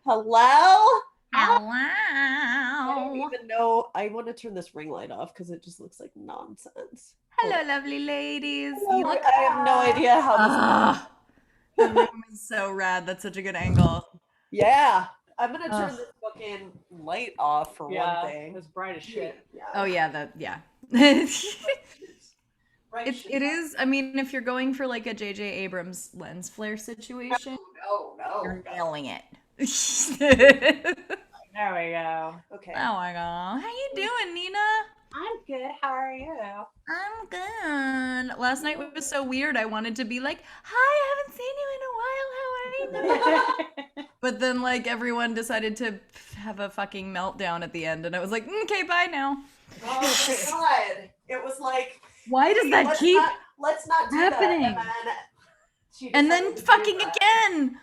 Hello? I don't Hello. even know. I want to turn this ring light off because it just looks like nonsense. Hold Hello, on. lovely ladies. You Hello. look. I have no idea how this. Ah, the room is so rad. That's such a good angle. Yeah. I'm gonna turn Ugh. this fucking light off for one Yeah, thing. it's bright as shit. Oh Yeah. yeah, yeah. Right shit. It is. I mean, if you're going for like a J.J. Abrams lens flare situation, No, no, you're no. nailing it. There we go. Okay. Oh my god, how you doing, Nina? I'm good. How are you? I'm good. Last night was so weird. I wanted to be like, "Hi, I haven't seen you in a while. How are you doing?" But then, like, everyone decided to have a fucking meltdown at the end, and I was like, "Okay, bye now." Oh my god. It was like, Why does hey, that keep let's not do that. And happening? then she And then decided to do fucking that. again.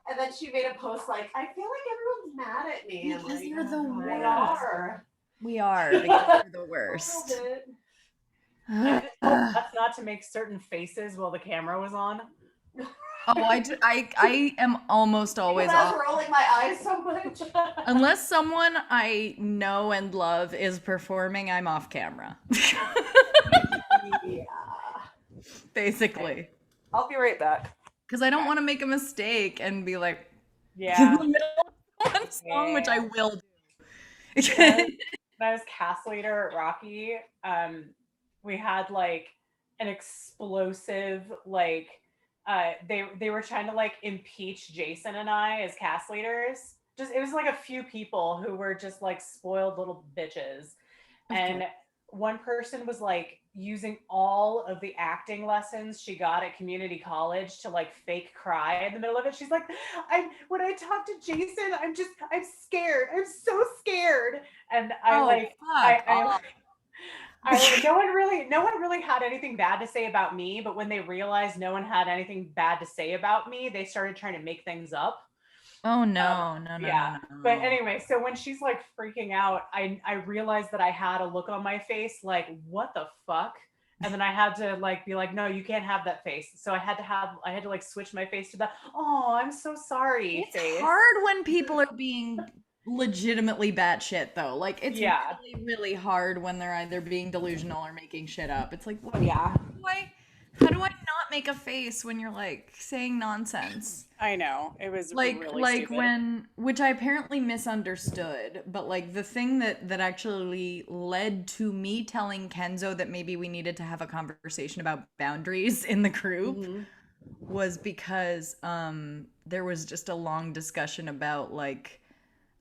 And then she made a post like, I feel like everyone's mad at me. I'm Because like, you're the they worst. are. We are because you're the A little worst. bit. I just told us not to make certain faces while the camera was on. Oh, I am almost Because always I was off. rolling my eyes so much. Unless someone I know and love is performing, I'm off camera. Yeah. Basically. I'll be right back. Because I don't want to make a mistake and be like in Yeah. the middle of one song, which I Yeah. will When I do. was, when I was cast leader at Rocky, we had like an explosive they were trying to like impeach Jason and I as cast leaders. Just it was like a few people who were just like spoiled little bitches. Of course. And one person was like using all of the acting lessons she got at community college to like fake cry in the middle of it. She's like, I'm when I talk to Jason, I'm scared. I'm so scared. And I Oh, like fuck I off. no one really had anything bad to say about me, but when they realized no one had anything bad to say about me, they started trying to make things up. Oh Um, no, no, no, yeah. no, But no. anyway, so when she's like freaking out, I realized that I had a look on my face like, what the fuck? And then I had to like be like, no, you can't have that face. So I had to like switch my face to the oh, I'm so sorry It's face. hard when people are being legitimately batshit, though. Like, it's Yeah. really, really hard when they're either being delusional or making shit up. It's like, what? Yeah. How do I not make a face when you're like saying nonsense? I know. It was really Like stupid. when, which I apparently misunderstood, but like the thing that actually led to me telling Kenzo that maybe we needed to have a conversation about boundaries in the group Mm-hmm. was because there was just a long discussion about like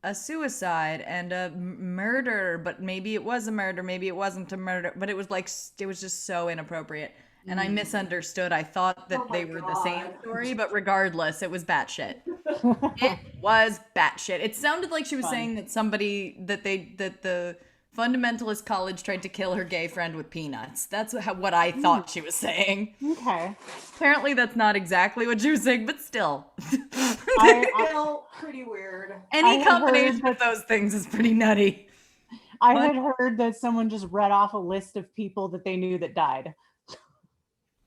a suicide and a murder, but maybe it was a murder, maybe it wasn't a murder, but it was like it was just so inappropriate. And I misunderstood. I thought Oh that my they were the same god. story, but regardless, it was batshit. It was batshit. It sounded like she was Fun. saying that somebody that the fundamentalist college tried to kill her gay friend with peanuts. That's what I thought she was saying. Okay. Apparently, that's not exactly what she was saying, but still. I, Still pretty weird. I Any had heard combination of that those things is pretty nutty. I What? had heard that someone just read off a list of people that they knew that died.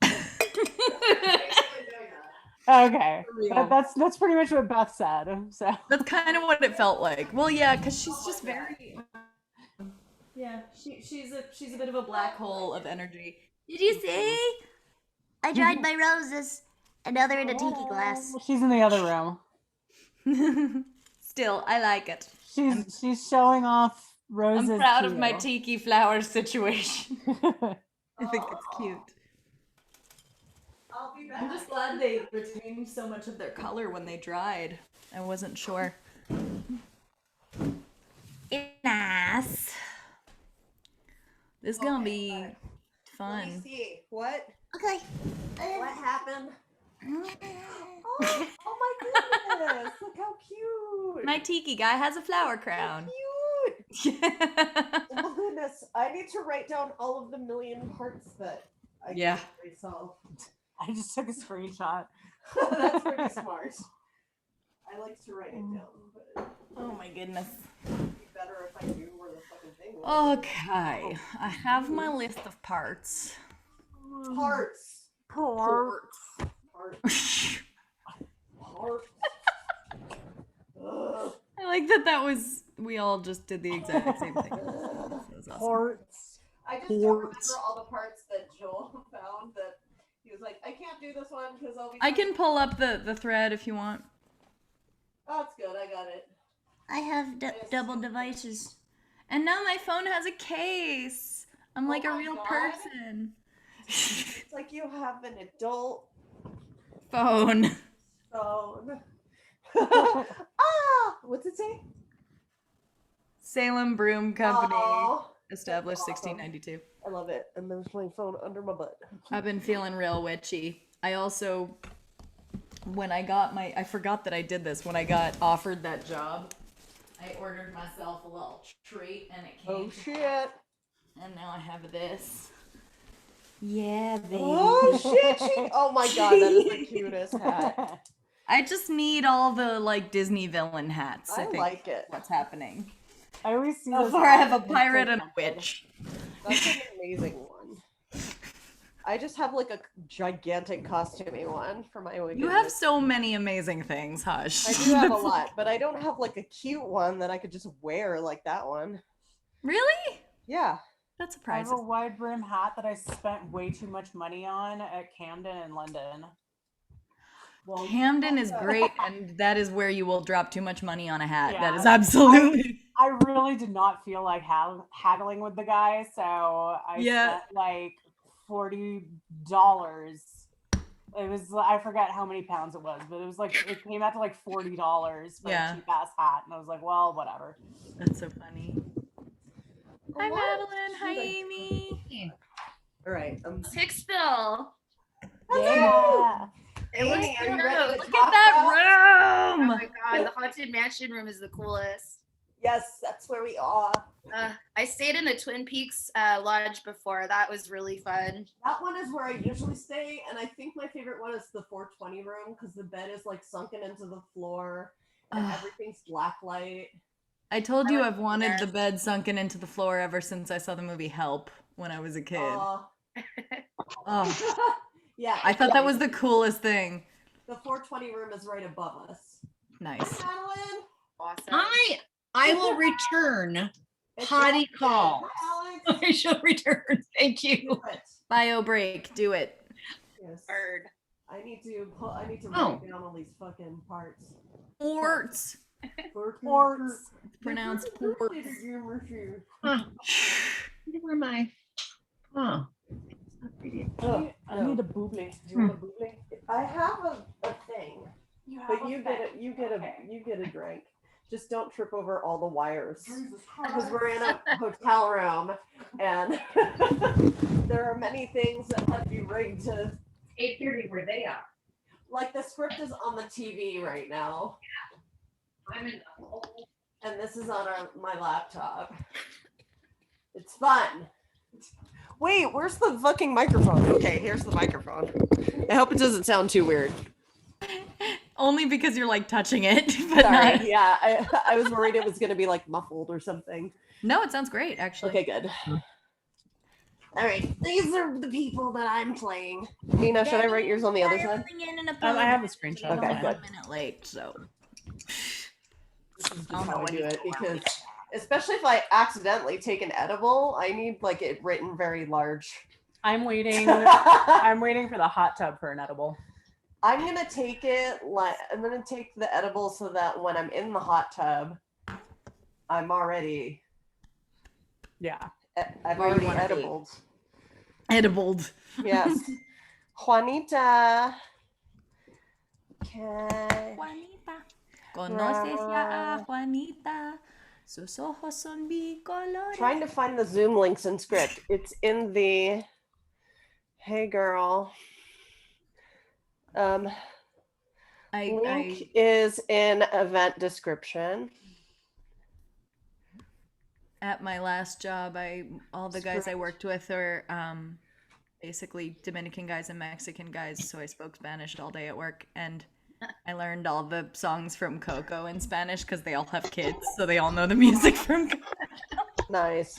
Basically doing Okay. Real. That's pretty much what Beth said. So That's kind of what it felt like. Well, yeah, because she's just very. Yeah, she's a bit of a black hole of energy. Did you see? I dried my roses. And now they're in a tiki glass. she's in the other room. Still, I like it. She's showing off I'm roses proud to of my you. tiki flower situation. I think it's Oh, cute. I'll be I'm back. just glad they retained so much of their color when they dried. I wasn't sure. Nice. This is gonna be Okay. Let me fun. see. What? Okay. What happened? Oh, oh my goodness. Look how cute. My tiki guy has a flower So crown. cute. Oh goodness. I need to write down all of the million parts that I Yeah. gave myself. I just took a screenshot. That's pretty smart. I like to write it down, but Oh my goodness. it'd be better if I knew where the fucking thing was. Okay. I have my list of parts. Parts. Poor. Parts. Parts. like that was we all just did the exact same thing. That was awesome. Parts. I just don't remember Ports. all the parts that Joel found that he was like, I can't do this one because I'll be. I can pull up the thread if you want. Oh, it's good. I got it. I have double devices. And now my phone has a case. I'm like a my real God. person. It's like you have an adult Phone. phone. Ah, what's it say? Salem Broom Company. Aw, Established awesome. 1692. I love it. And there's my phone under my butt. I've been feeling real witchy. I also, when I got I forgot that I did this. When I got offered that job, I ordered myself a little treat and it came. Oh shit. And now I have this. Yeah, baby. Oh shit. Oh my god, that is the cutest hat. I just need all the like Disney villain hats. I I think like it. what's happening. I always see So those far, I have a hats and pirate so and a tempted. witch. That's an amazing one. I just have like a gigantic costuming one for my Wicked You have Witch. so many amazing things, Hush. I do have a lot, but I don't have like a cute one that I could just wear like that one. Really? Yeah. That I have surprises. a wide brim hat that I spent way too much money on at Camden in London. Well, Camden is great, and that is where you will drop too much money on a hat. That Yeah. is absolutely. I really did not feel like haggling with the guy, so I Yeah. spent like $40. It was I forget how many pounds it was, but it was like it came out to like $40 for Yeah. a cheap ass hat, and I was like, well, whatever. That's so funny. Hi, what Madeline. Hi, should I- Amy. All right. Hicksville. Yeah. It was Amy, are you cool. ready to Look Look at that Oh room. my god, the haunted mansion room is the coolest. Yes, that's where we are. I stayed in the Twin Peaks lodge before. That was really fun. That one is where I usually stay, and I think my favorite one is the 420 room because the bed is like sunken into the floor and Ugh. everything's black light. I told you like I've wanted that. the bed sunken into the floor ever since I saw the movie Help when I was a kid. Oh, Yeah, I thought that was the coolest thing. the 420 room is right above us. Nice. Madeline, Awesome. I will return. it's Potty Alex. call. Alex, I shall return. Thank do you. it. Bio break. Do it. Yes. Bird. I need to Oh. write down all these fucking parts. Ports. Ports. It's pronounced ports. Where am I? Oh. It's not pretty. I need a boobly. Do you want a bootleg? I have a thing, You have but a you thing. get you get a drink. Just don't trip over all the wires Jesus because Christ. we're in a hotel room and there are many things that have to be rigged to. 8:30 where they are. Like the script is on the TV right now, I'm in. and this is on my laptop. It's fun. Wait, where's the fucking microphone? Okay, here's the microphone. I hope it doesn't sound too weird. Only because you're like touching it, but Sorry. not. Yeah, I was worried it was gonna be like muffled or something. No, it sounds great actually. Okay, good. All right, these are the people that I'm playing. Nina, should I write yours on the other side? I have a screenshot. Okay, I'm good. a minute late, so. This is just I don't know how I when do you it go because, especially if I accidentally take an edible, I need like it written very large. I'm waiting. I'm I'm waiting for the hot tub for an edible. gonna take it like I'm gonna take the edible so that when I'm in the hot tub, I'm already Yeah. I've Where you already wanna be. edibled. Edibled. Yes, Juanita. Okay. Juanita. ¿Conoces ya a Juanita? Sus ojos son bicolores. Trying to find the Zoom links in script. It's in the hey girl. Link I is in event description. at my last job, all the guys I worked with are basically Dominican guys and Mexican guys, so I spoke Spanish all day at work, and I learned all the songs from Coco in Spanish because they all have kids, so they all know the music from Coco, Nice.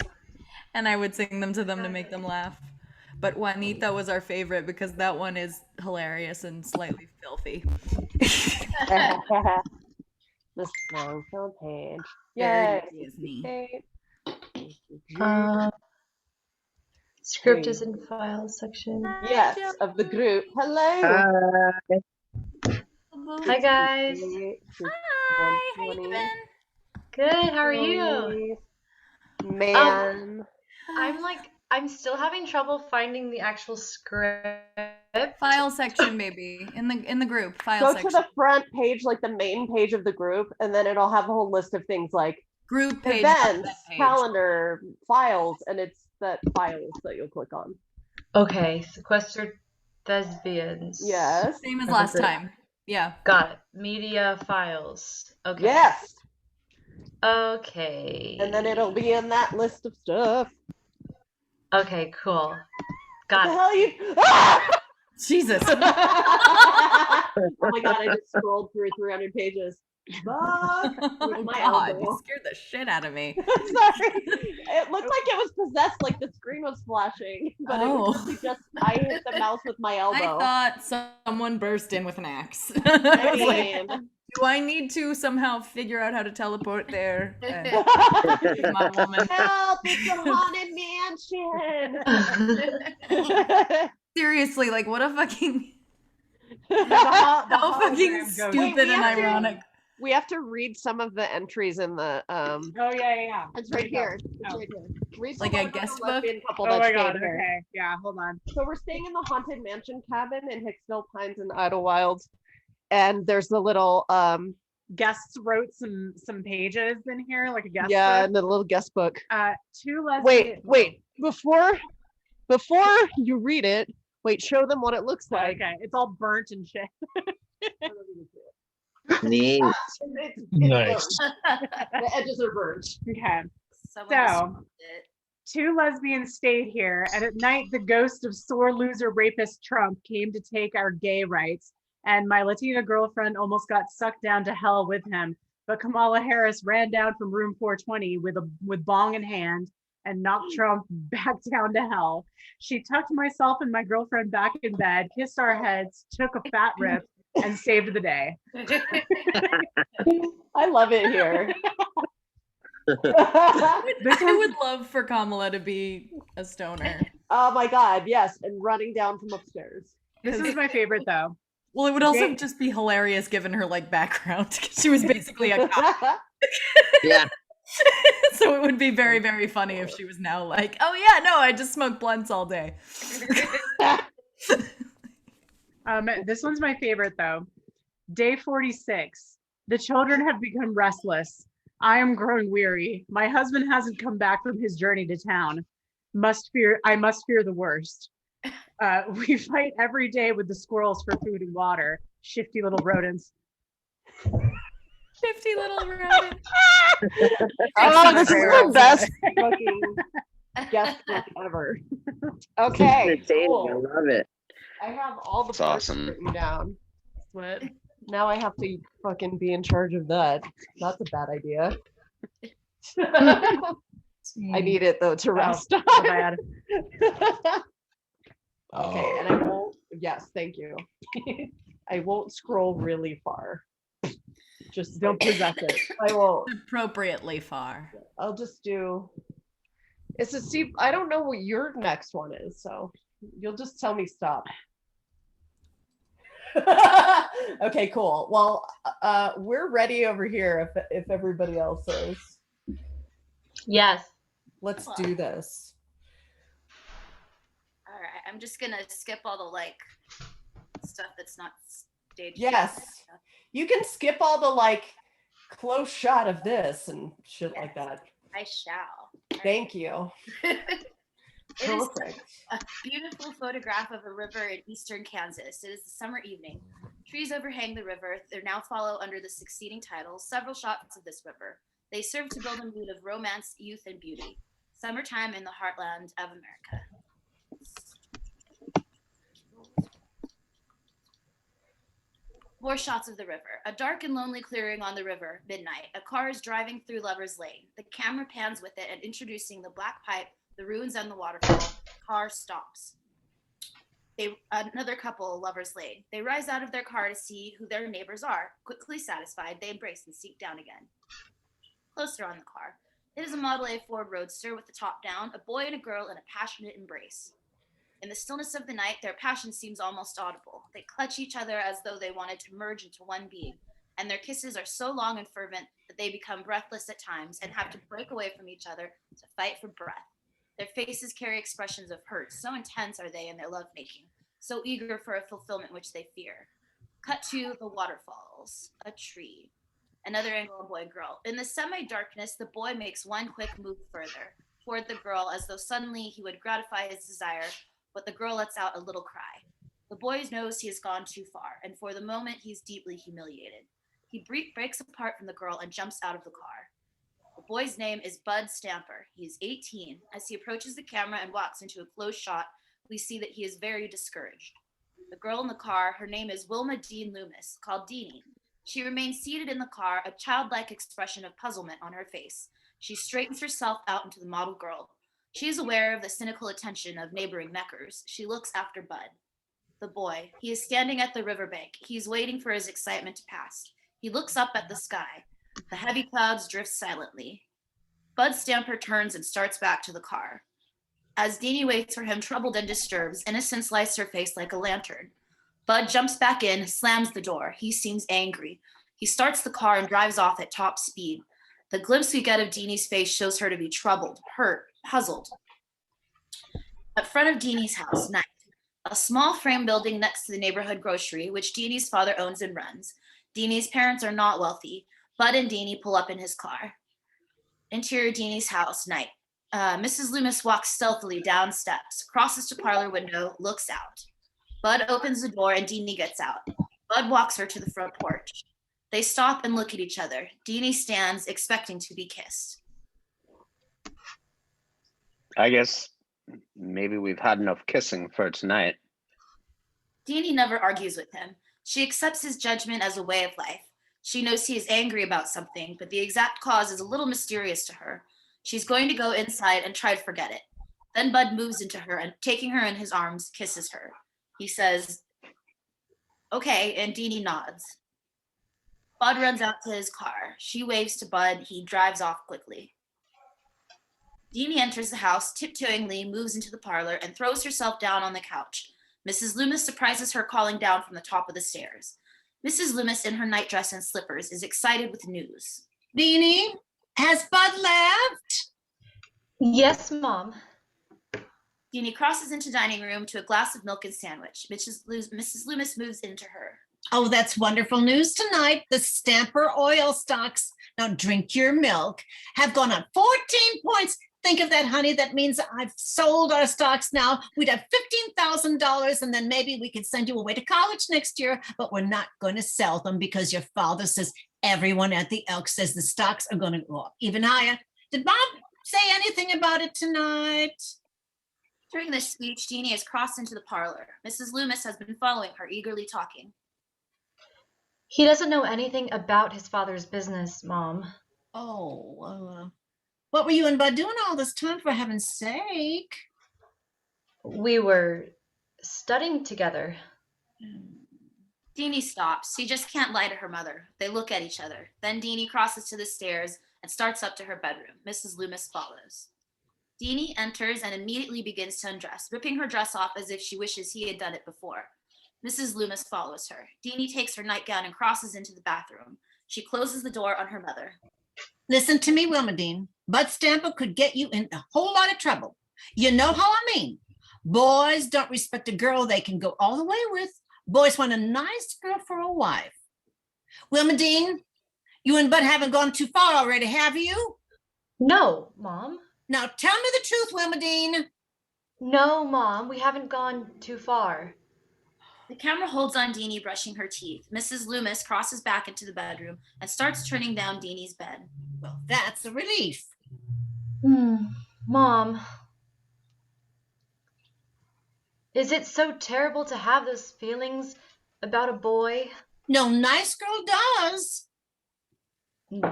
and I would sing them to them to make them laugh. But Juanita was our favorite because that one is hilarious and slightly filthy. This long film page. Very Yay. Disney. Script is in file section. Yes, of the group. Hello. Hi guys. Hi, how you been? Good. How are you? Man. I'm still having trouble finding the actual script. File section, baby. In the group. File Go section. to the front page, like the main page of the group, and then it'll have a whole list of things like Group page. events, Page. calendar, files, and it's that files that you'll click on. Okay, sequestered thespians. Yes. Same as last time. Yeah. Got it. Media files. Okay. Yes. Okay. And then it'll be in that list of stuff. Okay, cool. What Got the it. hell you? Ah! Jesus. Oh my god! I just scrolled through 300 pages. Fuck. With my God, elbow. you scared the shit out of me. Sorry. It looked like it was possessed, like the screen was flashing, but it was really just I hit the mouse with my elbow. I thought someone burst in with an axe. I was like, mean, do I need to somehow figure out how to teleport there? My woman. help! It's a haunted mansion. Seriously, like what a fucking The how hologram fucking goes- stupid Wait, we and have to- ironic. We have to read some of the entries in the Oh yeah. It's right here. It's Oh. right here. Read Like some a about the guest book? lesbian couple Oh that my stayed god. here. Okay. Yeah. Hold on. So we're staying in the haunted mansion cabin in Hicksville Pines in Idlewild, and there's the little Guests wrote some pages in here, like a guest yeah, book. and the little guest book. Two lesbian. Wait. Before you read it, show them what it looks like. Okay, it's all burnt and shit. Neat. It's Nice. burnt. The edges are burnt. Okay. Someone So- described it. Two lesbians stayed here, and at night, the ghost of sore loser rapist Trump came to take our gay rights, and my Latina girlfriend almost got sucked down to hell with him. But Kamala Harris ran down from room 420 with bong in hand and knocked Trump back down to hell. She tucked myself and my girlfriend back in bed, kissed our heads, took a fat rip, and saved the day. I love it here. I would love for Kamala to be a stoner. Oh my god, yes, and running down from upstairs. This is my favorite though. Well, it would also Jake- just be hilarious given her like background because she was basically a cop. Yeah. So it would be very, very funny if she was now like, oh yeah, no, I just smoke blunts all day. This one's my favorite though. Day 46. The children have become restless. I am growing weary. My husband hasn't come back from his journey to town. I must fear the worst. We fight every day with the squirrels for food and water. Shifty little rodents. 50 little rodents. Oh, this is the best fucking guest book ever. Okay, Entertaining. I cool. love it. I have all the That's parts awesome. written down. What? Now I have to fucking be in charge of that. That's a bad idea. I need it though to rest. So bad. Okay, and I won't. Yes, thank you. I won't scroll really far. Just Don't possess it. I won't. Appropriately far. I'll just do. It's a see. I don't know what your next one is, so you'll just tell me stop. Okay, cool. Well, we're ready over here if everybody else is. Yes. Let's do this. All right, I'm just gonna skip all the like stuff that's not staged. Yes. You can skip all the like close shot of this and shit like that. I shall. Thank you. It is Perfect. a beautiful photograph of a river in eastern Kansas. It is a summer evening. Trees overhang the river. There now follow under the succeeding titles several shots of this river. They serve to build a mood of romance, youth, and beauty. Summertime in the heartland of America. More shots of the river. A dark and lonely clearing on the river, midnight. A car is driving through Lover's Lane. The camera pans with it and introducing the black pipe, the ruins, and the waterfall. Car stops. Another couple, lovers lane. They rise out of their car to see who their neighbors are. Quickly satisfied, they embrace and sink down again. Closer on the car. It is a Model A Ford Roadster with the top down, a boy and a girl in a passionate embrace. In the stillness of the night, their passion seems almost audible. They clutch each other as though they wanted to merge into one being, and their kisses are so long and fervent that they become breathless at times and have to break away from each other to fight for breath. Their faces carry expressions of hurt, so intense are they in their lovemaking, so eager for a fulfillment which they fear. Cut to the waterfalls, a tree. Another angle of boy and girl. In the semi-darkness, the boy makes one quick move further toward the girl as though suddenly he would gratify his desire, but the girl lets out a little cry. The boy knows he has gone too far, and for the moment he's deeply humiliated. He breaks apart from the girl and jumps out of the car. The boy's name is Bud Stamper. He is 18. As he approaches the camera and walks into a close shot, we see that he is very discouraged. The girl in the car, her name is Wilma Dean Loomis, called Deanie. She remains seated in the car, a childlike expression of puzzlement on her face. She straightens herself out into the model girl. She is aware of the cynical attention of neighboring Meckers. She looks after Bud. The boy. He is standing at the riverbank. He is waiting for his excitement to pass. He looks up at the sky. The heavy clouds drift silently. Bud Stamper turns and starts back to the car. As Deanie waits for him, troubled and disturbed, innocence lights her face like a lantern. Bud jumps back in, slams the door. He seems angry. He starts the car and drives off at top speed. The glimpse we get of Deanie's face shows her to be troubled, hurt, puzzled. At front of Deanie's house, night. A small frame building next to the neighborhood grocery, which Deanie's father owns and runs. Deanie's parents are not wealthy. Bud and Deanie pull up in his car. Interior Deanie's house, night. Mrs. Loomis walks stealthily down steps, crosses to parlor window, looks out. Bud opens the door and Deanie gets out. Bud walks her to the front porch. They stop and look at each other. Deanie stands, expecting to be kissed. I guess maybe we've had enough kissing for tonight. Deanie never argues with him. She accepts his judgment as a way of life. She knows he is angry about something, but the exact cause is a little mysterious to her. She's going to go inside and try to forget it. Then Bud moves into her and, taking her in his arms, kisses her. He says, "Okay," and Deanie nods. Bud runs out to his car. She waves to Bud. He drives off quickly. Deanie enters the house, tiptoeingly moves into the parlor, and throws herself down on the couch. Mrs. Loomis surprises her calling down from the top of the stairs. Mrs. Loomis, in her nightdress and slippers, is excited with news. Deanie, has Bud left? Yes, Mom. Deanie crosses into dining room to a glass of milk and sandwich. Mrs. Loomis moves into her. Oh, that's wonderful news tonight. The Stamper oil stocks, now drink your milk, have gone up 14 points. Think of that, honey. That means I've sold our stocks now. We'd have $15,000 and then maybe we could send you away to college next year, but we're not going to sell them because your father says everyone at the Elk says the stocks are going to go up even higher. Did Bob say anything about it tonight? During this speech, Deanie has crossed into the parlor. Mrs. Loomis has been following her, eagerly talking. He doesn't know anything about his father's business, Mom. Oh, what were you and Bud doing all this time, for heaven's sake? We were studying together. Deanie stops. She just can't lie to her mother. They look at each other. Then Deanie crosses to the stairs and starts up to her bedroom. Mrs. Loomis follows. Deanie enters and immediately begins to undress, ripping her dress off as if she wishes he had done it before. Mrs. Loomis follows her. Deanie takes her nightgown and crosses into the bathroom. She closes the door on her mother. Listen to me, Wilma Dean. Bud Stamper could get you in a whole lot of trouble. You know how I mean. Boys don't respect a girl they can go all the way with. Boys want a nice girl for a wife. Wilma Dean, you and Bud haven't gone too far already, have you? No, Mom. Now tell me the truth, Wilma Dean. No, Mom, we haven't gone too far. The camera holds on Deanie brushing her teeth. Mrs. Loomis crosses back into the bedroom and starts turning down Deanie's bed. Well, that's a relief. Mom. Is it so terrible to have those feelings about a boy? No nice girl does.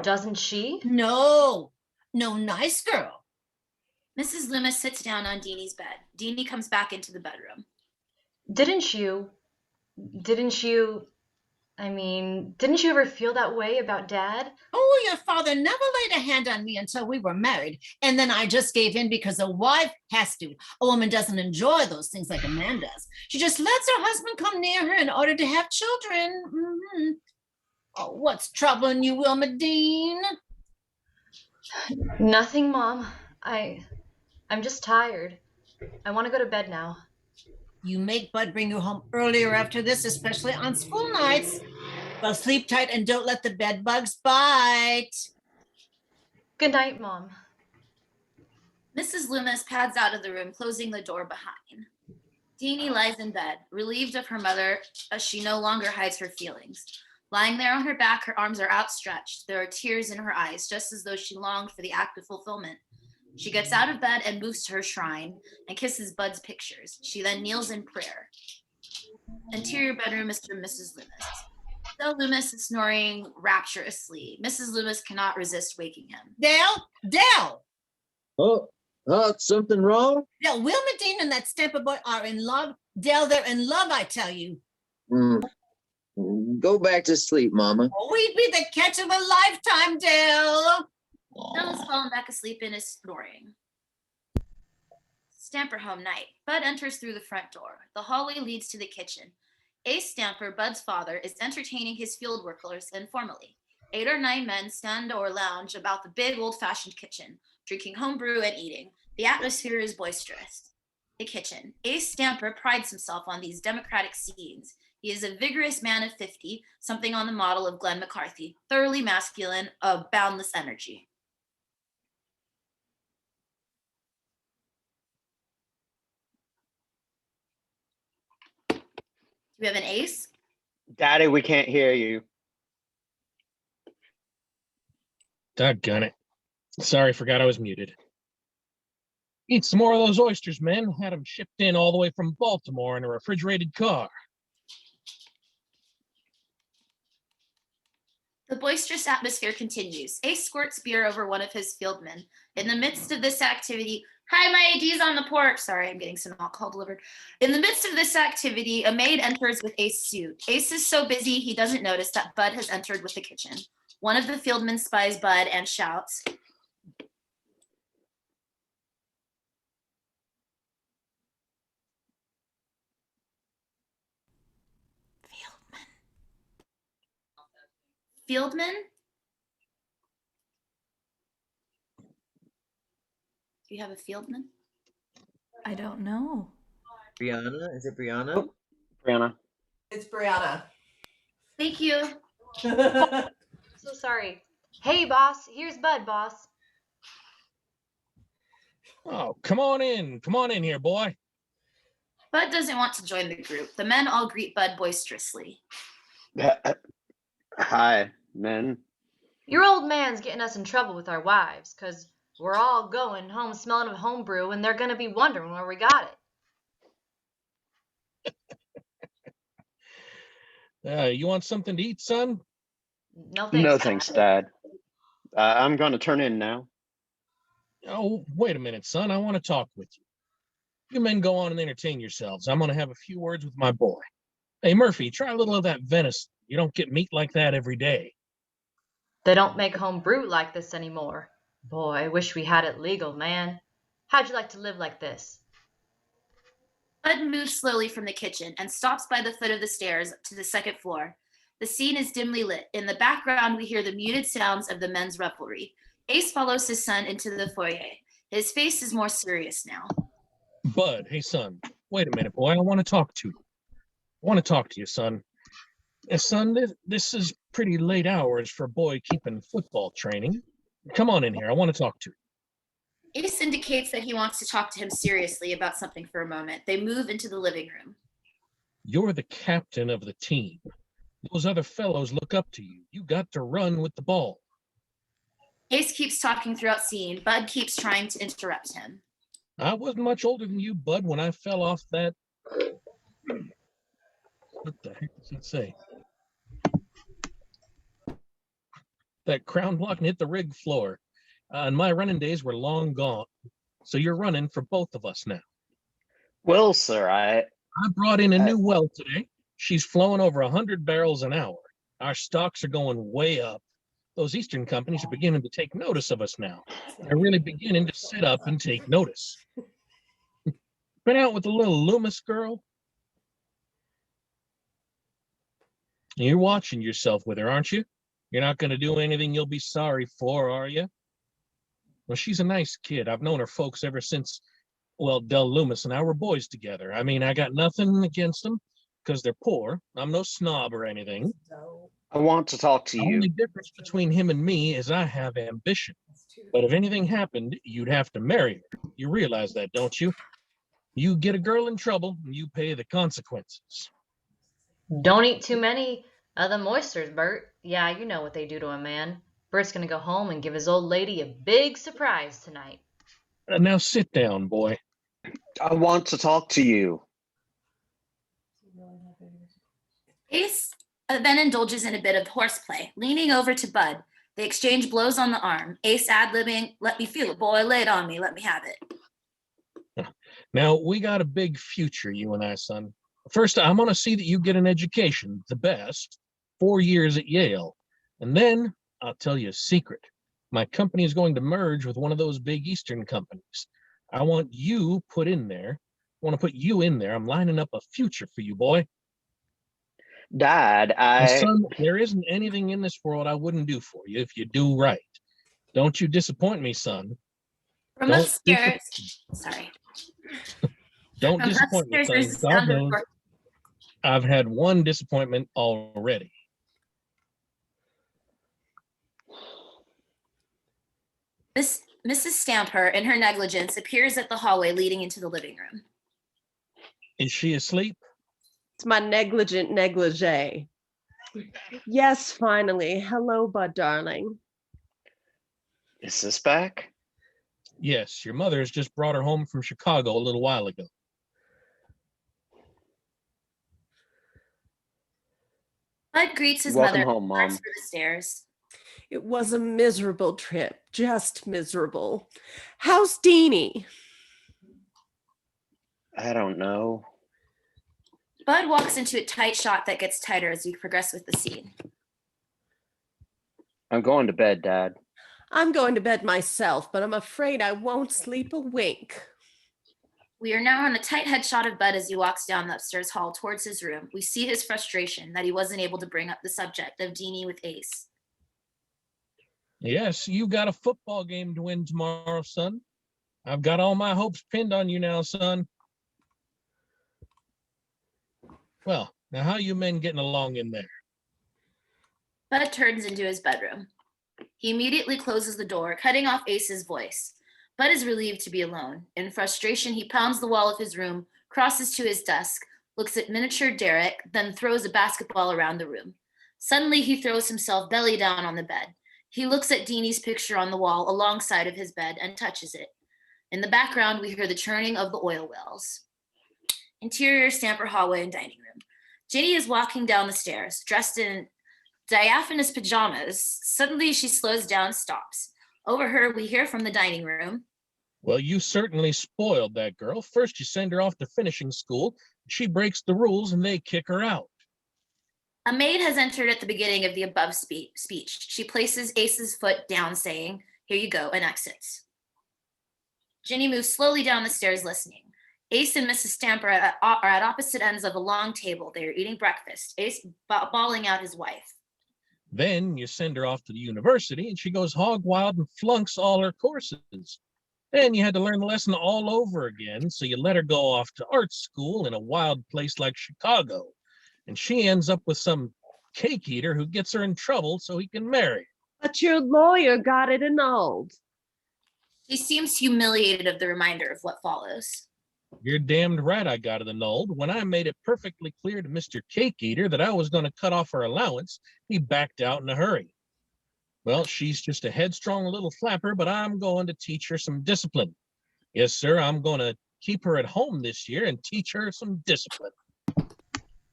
Doesn't she? No nice girl. Mrs. Loomis sits down on Deanie's bed. Deanie comes back into the bedroom. Didn't you, didn't you ever feel that way about Dad? Oh, your father never laid a hand on me until we were married. And then I just gave in because a wife has to. A woman doesn't enjoy those things like a man does. She just lets her husband come near her in order to have children. Oh, what's troubling you, Wilma Dean? Nothing, Mom. I'm just tired. I want to go to bed now. You make Bud bring you home earlier after this, especially on school nights. Well, sleep tight and don't let the bed bugs bite. Good night, Mom. Mrs. Loomis pads out of the room, closing the door behind. Deanie lies in bed, relieved of her mother as she no longer hides her feelings. Lying there on her back, her arms are outstretched. There are tears in her eyes, just as though she longed for the act of fulfillment. She gets out of bed and moves to her shrine and kisses Bud's pictures. She then kneels in prayer. Interior bedroom, Mr. and Mrs. Loomis. Del Loomis is snoring rapturously. Mrs. Loomis cannot resist waking him. Dell! Oh, something wrong? Dell, Wilma Dean and that Stamper boy are in love. Dell, they're in love, I tell you. Go back to sleep, Mama. Oh, we'd be the catch of a lifetime, Dell. Del has fallen back asleep and is snoring. Stamper home night. Bud enters through the front door. The hallway leads to the kitchen. Ace Stamper, Bud's father, is entertaining his field workers informally. 8 or 9 men stand or lounge about the big old-fashioned kitchen, drinking homebrew and eating. The atmosphere is boisterous. The kitchen. Ace Stamper prides himself on these democratic scenes. He is a vigorous man of 50, something on the model of Glenn McCarthy, thoroughly masculine, of boundless energy. Do we have an ace? Daddy, we can't hear you. Doggone it. Sorry, forgot I was muted. Eat some more of those oysters, men. Had them shipped in all the way from Baltimore in a refrigerated car. The boisterous atmosphere continues. Ace squirts beer over one of his fieldmen. In the midst of this activity, hi, my AD's on the porch. Sorry, I'm getting some alcohol delivered. In the midst of this activity, a maid enters with Ace's suit. Ace is so busy, he doesn't notice that Bud has entered with the kitchen. One of the fieldmen spies Bud and shouts, Fieldman? Do you have a fieldman? I don't know. Brianna? Is it Brianna? Brianna. It's Brianna. Thank you. So sorry. Hey, boss. Here's Bud, boss. Oh, come on in. Come on in here, boy. Bud doesn't want to join the group. The men all greet Bud boisterously. Hi, men. Your old man's getting us in trouble with our wives, 'cause we're all going home smelling of homebrew, and they're gonna be wondering where we got it. You want something to eat, son? No thanks. No thanks, Dad. I'm going to turn in now. Oh, wait a minute, son. I want to talk with you. You men go on and entertain yourselves. I'm going to have a few words with my boy. Hey, Murphy, try a little of that venison. You don't get meat like that every day. They don't make homebrew like this anymore. Boy, I wish we had it legal, man. How'd you like to live like this? Bud moves slowly from the kitchen and stops by the foot of the stairs to the second floor. The scene is dimly lit. In the background, we hear the muted sounds of the men's revelry. Ace follows his son into the foyer. His face is more serious now. Bud, hey, son. Wait a minute, boy. I want to talk to you. I want to talk to you, son. Son, this is pretty late hours for a boy keeping football training. Come on in here. I want to talk to you. Ace indicates that he wants to talk to him seriously about something for a moment. They move into the living room. You're the captain of the team. Those other fellows look up to you. You got to run with the ball. Ace keeps talking throughout scene. Bud keeps trying to interrupt him. I wasn't much older than you, Bud, when I fell off that... What the heck does it say? That crown block and hit the rig floor. And my running days were long gone. So you're running for both of us now. Well, sir, I brought in a new well today. She's flowing over 100 barrels an hour. Our stocks are going way up. Those Eastern companies are beginning to take notice of us now. They're really beginning to sit up and take notice. Been out with the little Loomis girl? You're watching yourself with her, aren't you? You're not going to do anything you'll be sorry for, are you? Well, she's a nice kid. I've known her folks ever since, well, Del Loomis and I were boys together. I mean, I got nothing against them because they're poor. I'm no snob or anything. I want to talk to The you. only difference between him and me is I have ambition. But if anything happened, you'd have to marry her. You realize that, don't you? You get a girl in trouble, and you pay the consequences. Don't eat too many of them oysters, Bert. Yeah, you know what they do to a man. Bert's gonna go home and give his old lady a big surprise tonight. Now sit down, boy. I want to talk to you. Ace then indulges in a bit of horseplay, leaning over to Bud. They exchange blows on the arm. Ace ad-libbing, "Let me feel it, boy. Lay it on me. Let me have it." Now, we got a big future, you and I, son. First, I'm going to see that you get an education, the best, 4 years at Yale. And then I'll tell you a secret. My company is going to merge with one of those big Eastern companies. I want you put in there. I want to put you in there. I'm lining up a future for you, boy. Dad, And son, there isn't anything in this world I wouldn't do for you if you do right. Don't you disappoint me, son. From Don't upstairs, sorry. Don't From disappoint me, upstairs, son. there's the God sound of knows I've had one disappointment already. Mrs. Stamper, in her negligence, appears at the hallway leading into the living room. Is she asleep? It's my negligent negligee. Yes, finally. Hello, Bud, darling. is this back? Yes, your mother has just brought her home from Chicago a little while ago. Bud greets his Welcome mother home, and starts Mom. for the stairs. It was a miserable trip, just miserable. How's Deanie? I don't know. Bud walks into a tight shot that gets tighter as we progress with the scene. I'm going to bed, Dad. I'm going to bed myself, but I'm afraid I won't sleep a wink. We are now on a tight headshot of Bud as he walks down the upstairs hall towards his room. We see his frustration that he wasn't able to bring up the subject of Deanie with Ace. Yes, you got a football game to win tomorrow, son. I've got all my hopes pinned on you now, son. Well, now how you men getting along in there? Bud turns into his bedroom. He immediately closes the door, cutting off Ace's voice. Bud is relieved to be alone. In frustration, he pounds the wall of his room, crosses to his desk, looks at miniature Derek, then throws a basketball around the room. Suddenly, he throws himself belly down on the bed. He looks at Deanie's picture on the wall alongside of his bed and touches it. In the background, we hear the churning of the oil wells. Interior Stamper hallway and dining room. Ginny is walking down the stairs, dressed in diaphanous pajamas. Suddenly, she slows down, stops. Over her, we hear from the dining room. Well, you certainly spoiled that girl. First, you send her off to finishing school. She breaks the rules and they kick her out. A maid has entered at the beginning of the above speech. She places Ace's foot down, saying, "Here you go," and exits. Ginny moves slowly down the stairs, listening. Ace and Mrs. Stamper are at opposite ends of a long table. They are eating breakfast, Ace bawling out his wife. Then you send her off to the university and she goes hog wild and flunks all her courses. Then you had to learn the lesson all over again, so you let her go off to art school in a wild place like Chicago. And she ends up with some cake eater who gets her in trouble so he can marry. But your lawyer got it annulled. She seems humiliated of the reminder of what follows. You're damned right I got it annulled. When I made it perfectly clear to Mr. Cake Eater that I was going to cut off her allowance, he backed out in a hurry. Well, she's just a headstrong little flapper, but I'm going to teach her some discipline. Yes, sir, I'm going to keep her at home this year and teach her some discipline.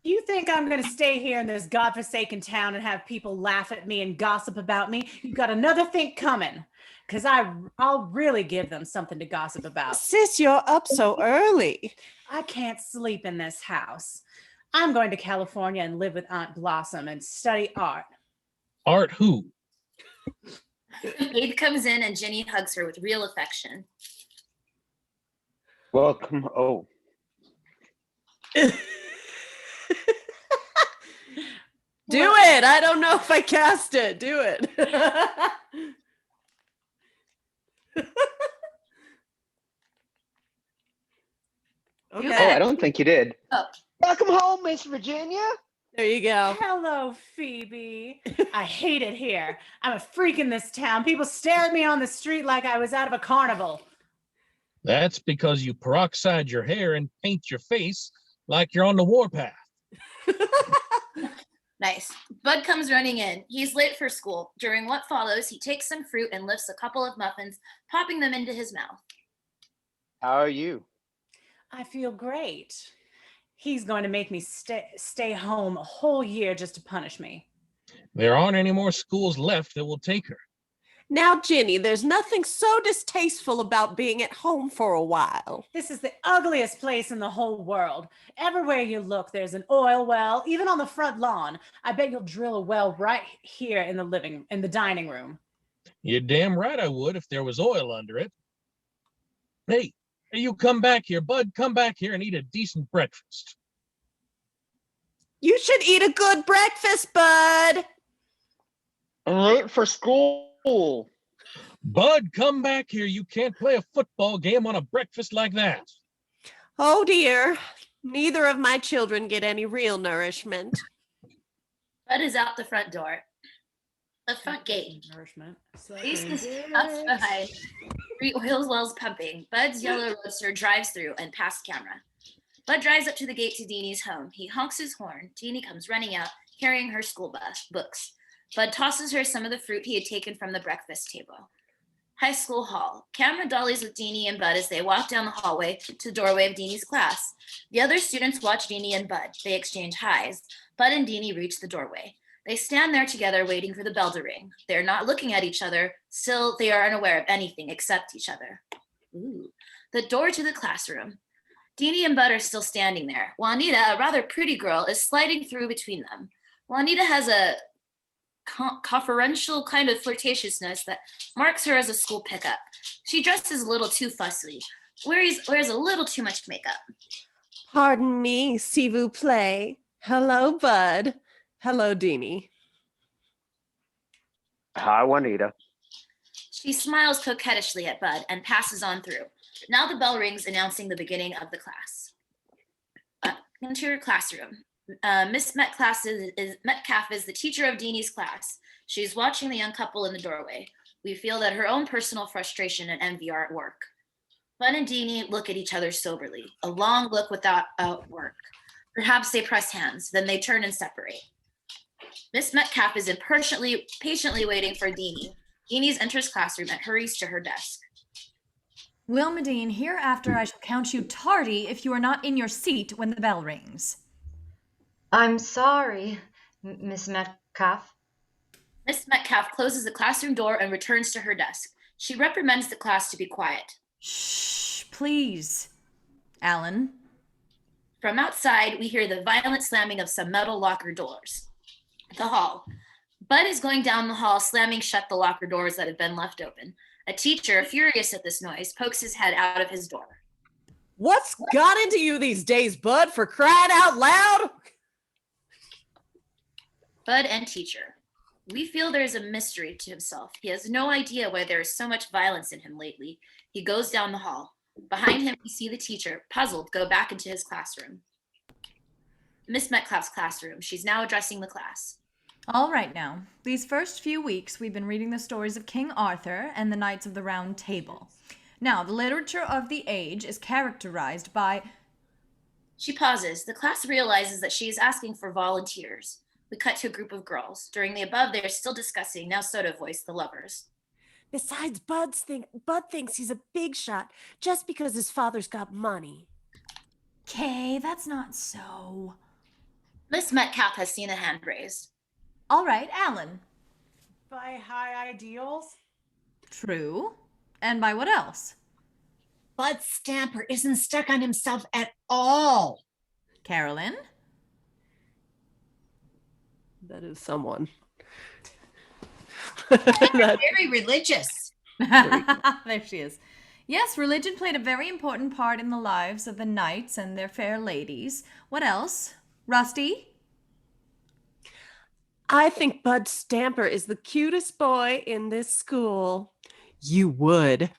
You think I'm going to stay here in this godforsaken town and have people laugh at me and gossip about me? You've got another think coming. because I'll really give them something to gossip about. Sis, you're up so early. I can't sleep in this house. I'm going to California and live with Aunt Blossom and study art. Art who? Abe comes in and Ginny hugs her with real affection. Welcome. Oh, Do it. I don't know if I cast it. Do it. Okay. oh, I don't think you did. Oh. Welcome home, Miss Virginia. There you go. Hello, Phoebe. I hate it here. I'm a freak in this town. People stare at me on the street like I was out of a carnival. That's because you peroxide your hair and paint your face like you're on the warpath. Nice. Bud comes running in. He's late for school. During what follows, he takes some fruit and lifts a couple of muffins, popping them into his mouth. How are you? I feel great. He's going to make me stay home a whole year just to punish me. There aren't any more schools left that will take her. Now, Ginny, there's nothing so distasteful about being at home for a while. This is the ugliest place in the whole world. Everywhere you look, there's an oil well, even on the front lawn. I bet you'll drill a well right here in the dining room. You're damn right I would if there was oil under it. Hey, you come back here, Bud. Come back here and eat a decent breakfast. You should eat a good breakfast, Bud. I'm late for school. Bud, come back here. You can't play a football game on a breakfast like that. Oh, dear. Neither of my children get any real nourishment. Bud is out the front door. The front gate. Nourishment. Faces up behind. 3 oil wells pumping. Bud's yellow roadster drives through and past camera. Bud drives up to the gate to Deanie's home. He honks his horn. Deanie comes running out, carrying her school books. Bud tosses her some of the fruit he had taken from the breakfast table. High school hall. Camera dollies with Deanie and Bud as they walk down the hallway to the doorway of Deanie's class. The other students watch Deanie and Bud. They exchange highs. Bud and Deanie reach the doorway. They stand there together waiting for the bell to ring. They're not looking at each other. Still, they are unaware of anything except each other. Ooh. The door to the classroom. Deanie and Bud are still standing there. Juanita, a rather pretty girl, is sliding through between them. Juanita has a conferential kind of flirtatiousness that marks her as a school pickup. She dresses a little too fussy, wears a little too much makeup. Pardon me, s'il vous plaît. Hello, Bud. Hello, Deanie. Hi, Juanita. She smiles coquettishly at Bud and passes on through. Now the bell rings, announcing the beginning of the class. Into her classroom. Miss Metcalf is the teacher of Deanie's class. She's watching the young couple in the doorway. We feel that her own personal frustration and envy are at work. Bud and Deanie look at each other soberly, a long look without work. Perhaps they press hands, then they turn and separate. Miss Metcalf is patiently waiting for Deanie. Deanie enters classroom and hurries to her desk. Wilmedine, hereafter I shall count you tardy if you are not in your seat when the bell rings. I'm sorry, Miss Metcalf. Miss Metcalf closes the classroom door and returns to her desk. She reprimands the class to be quiet. Shh, please. Alan. From outside, we hear the violent slamming of some metal locker doors. The hall. Bud is going down the hall, slamming shut the locker doors that have been left open. A teacher, furious at this noise, pokes his head out of his door. What's got into you these days, Bud, for crying out loud? Bud and teacher. We feel there is a mystery to himself. He has no idea why there is so much violence in him lately. He goes down the hall. Behind him, we see the teacher, puzzled, go back into his classroom. Miss Metcalf's classroom. She's now addressing the class. All right now. These first few weeks, we've been reading the stories of King Arthur and the Knights of the Round Table. Now, the literature of the age is characterized by... She pauses. The class realizes that she is asking for volunteers. We cut to a group of girls. During the above, they are still discussing, now Soda Voice, the lovers. Besides, Bud thinks he's a big shot just because his father's got money. Kay, that's not so. Miss Metcalf has seen a hand raised. All right, Alan. By high ideals? True. And by what else? Bud Stamper isn't stuck on himself at all. Carolyn? That is someone. Very religious. There she is. Yes, religion played a very important part in the lives of the knights and their fair ladies. What else? Rusty? I think Bud Stamper is the cutest boy in this school. You would.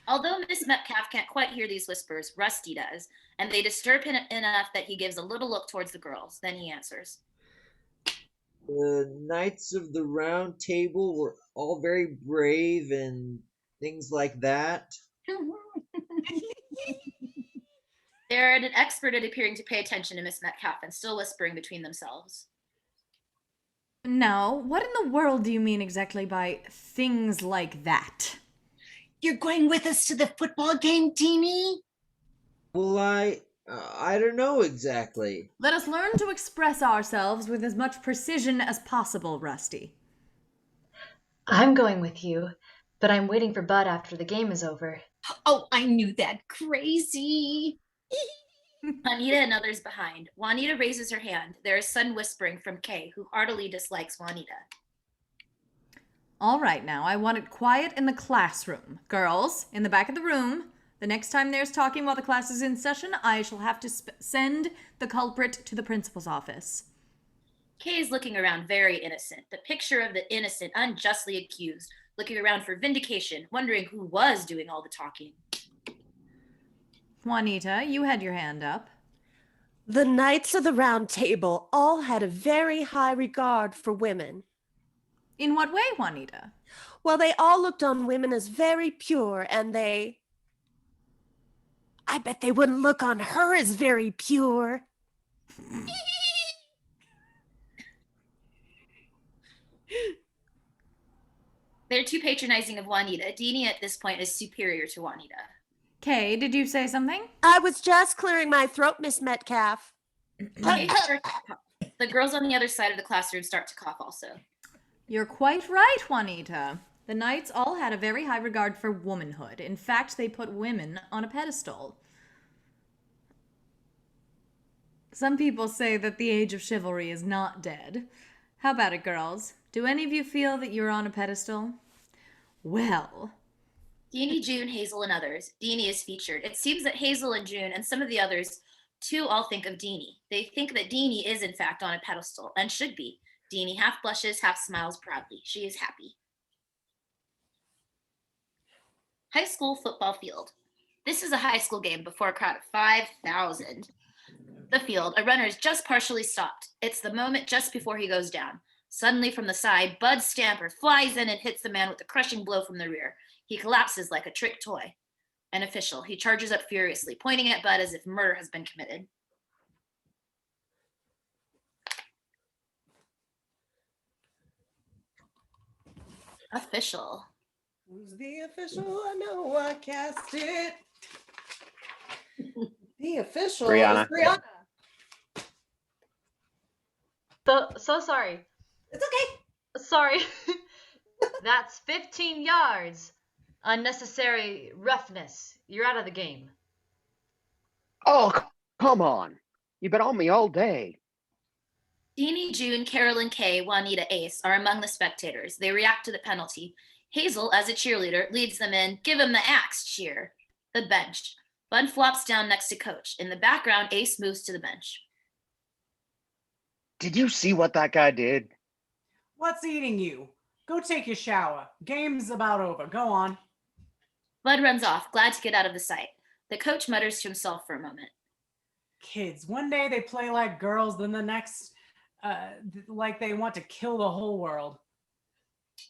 Although Miss Metcalf can't quite hear these whispers, Rusty does, and they disturb him enough that he gives a little look towards the girls. Then he answers. The Knights of the Round Table were all very brave and things like that. They're an expert at appearing to pay attention to Miss Metcalf and still whispering between themselves. No, what in the world do you mean exactly by things like that? You're going with us to the football game, Deanie? Well, I don't know exactly. Let us learn to express ourselves with as much precision as possible, Rusty. I'm going with you, but I'm waiting for Bud after the game is over. Oh, I knew that. Crazy. Juanita and others behind. Juanita raises her hand. There is sudden whispering from Kay, who heartily dislikes Juanita. All right, now, I want it quiet in the classroom. Girls, in the back of the room. The next time there's talking while the class is in session, I shall have to send the culprit to the principal's office. Kay is looking around very innocent, the picture of the innocent unjustly accused, looking around for vindication, wondering who was doing all the talking. Juanita, you had your hand up. The Knights of the Round Table all had a very high regard for women. In what way, Juanita? Well, they all looked on women as very pure, and I bet they wouldn't look on her as very pure. They're too patronizing of Juanita. Deanie at this point is superior to Juanita. Kay, did you say something? I was just clearing my throat, Miss Metcalf. The girls on the other side of the classroom start to cough also. You're quite right, Juanita. The knights all had a very high regard for womanhood. In fact, they put women on a pedestal. Some people say that the age of chivalry is not dead. How about it, girls? Do any of you feel that you're on a pedestal? Well... Deanie, June, Hazel, and others. Deanie is featured. It seems that Hazel and June and some of the others, too, all think of Deanie. They think that Deanie is, in fact, on a pedestal, and should be. Deanie half blushes, half smiles proudly. She is happy. High school football field. This is a high school game before a crowd of 5,000. The field, a runner is just partially stopped. It's the moment just before he goes down. Suddenly from the side, Bud Stamper flies in and hits the man with a crushing blow from the rear. He collapses like a trick toy. An official. He charges up furiously, pointing at Bud as if murder has been committed. Official. Who's the official? I know I cast it. The official Brianna. is Brianna. So sorry. It's okay. Sorry. That's 15 yards. Unnecessary roughness. You're out of the game. Oh, come on. You've been on me all day. Deanie, June, Carolyn, Kay, Juanita, Ace are among the spectators. They react to the penalty. Hazel, as a cheerleader, leads them in, give him the axe cheer. The bench. Bud flops down next to Coach. In the background, Ace moves to the bench. Did you see what that guy did? What's eating you? Go take your shower. Game's about over. Go on. Bud runs off, glad to get out of the sight. The coach mutters to himself for a moment. Kids, one day they play like girls, then the next, like they want to kill the whole world.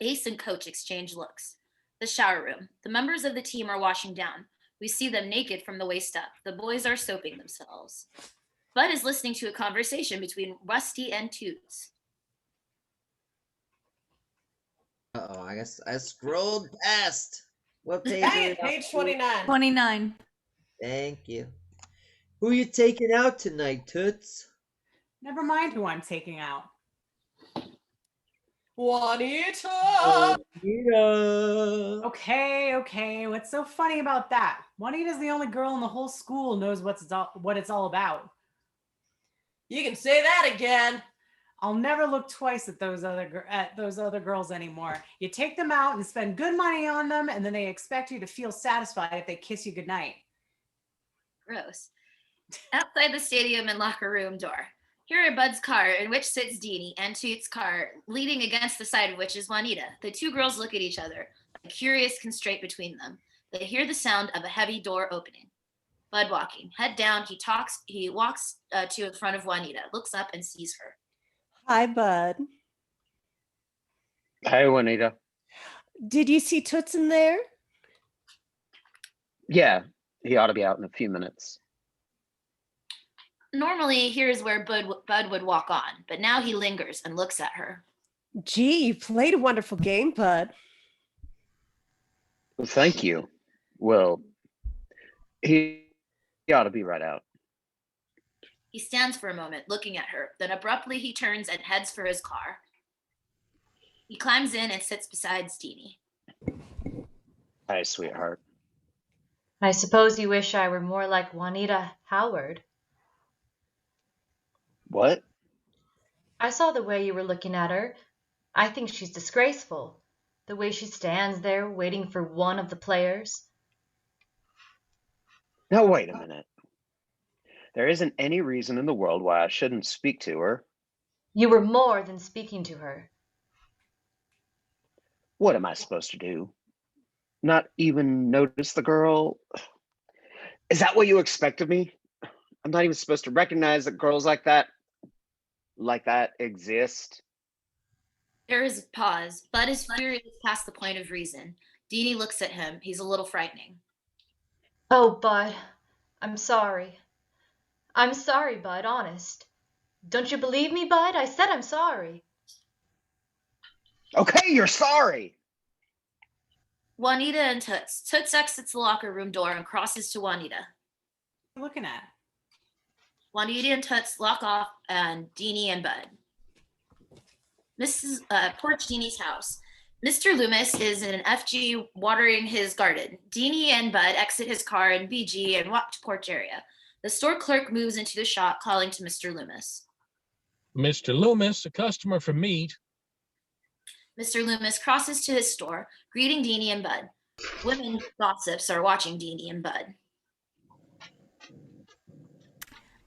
Ace and Coach exchange looks. The shower room. The members of the team are washing down. We see them naked from the waist up. The boys are soaping themselves. Bud is listening to a conversation between Rusty and Toots. Uh-oh, I guess I scrolled past. What page? Dang it, page 29. 29. Thank you. Who you taking out tonight, Toots? Never mind who I'm taking out. Juanita! Juanita. Okay. What's so funny about that? Juanita's the only girl in the whole school who knows what it's all about. You can say that again. I'll never look twice at those other girls anymore. You take them out and spend good money on them, and then they expect you to feel satisfied if they kiss you goodnight. Gross. Outside the stadium and locker room door. Here are Bud's car, in which sits Deanie, and Toot's car, leaning against the side of which is Juanita. The two girls look at each other, a curious constraint between them. They hear the sound of a heavy door opening. Bud walking. Head down, he walks to in front of Juanita, looks up and sees her. Hi, Bud. Hey, Juanita. Did you see Toots in there? Yeah, he ought to be out in a few minutes. Normally, here's where Bud would walk on, but now he lingers and looks at her. Gee, you played a wonderful game, Bud. Well, thank you. Well, he ought to be right out. He stands for a moment, looking at her. Then abruptly he turns and heads for his car. He climbs in and sits beside Deanie. Hi, sweetheart. I suppose you wish I were more like Juanita Howard. What? I saw the way you were looking at her. I think she's disgraceful. The way she stands there waiting for one of the players. Now, wait a minute. There isn't any reason in the world why I shouldn't speak to her. You were more than speaking to her. What am I supposed to do? Not even notice the girl? Is that what you expect of me? I'm not even supposed to recognize that girls like that exist. There is a pause. Bud is furious past the point of reason. Deanie looks at him. He's a little frightening. Oh, Bud, I'm sorry. I'm sorry, Bud, honest. Don't you believe me, Bud? I said I'm sorry. Okay, you're sorry. Juanita and Toots. Toots exits the locker room door and crosses to Juanita. What are you looking at? Juanita and Toots lock off and Deanie and Bud. Porch Deanie's house. Mr. Loomis is in an FG watering his garden. Deanie and Bud exit his car in BG and walk to porch area. The store clerk moves into the shop, calling to Mr. Loomis. Mr. Loomis, a customer for meat. Mr. Loomis crosses to his store, greeting Deanie and Bud. Women gossips are watching Deanie and Bud.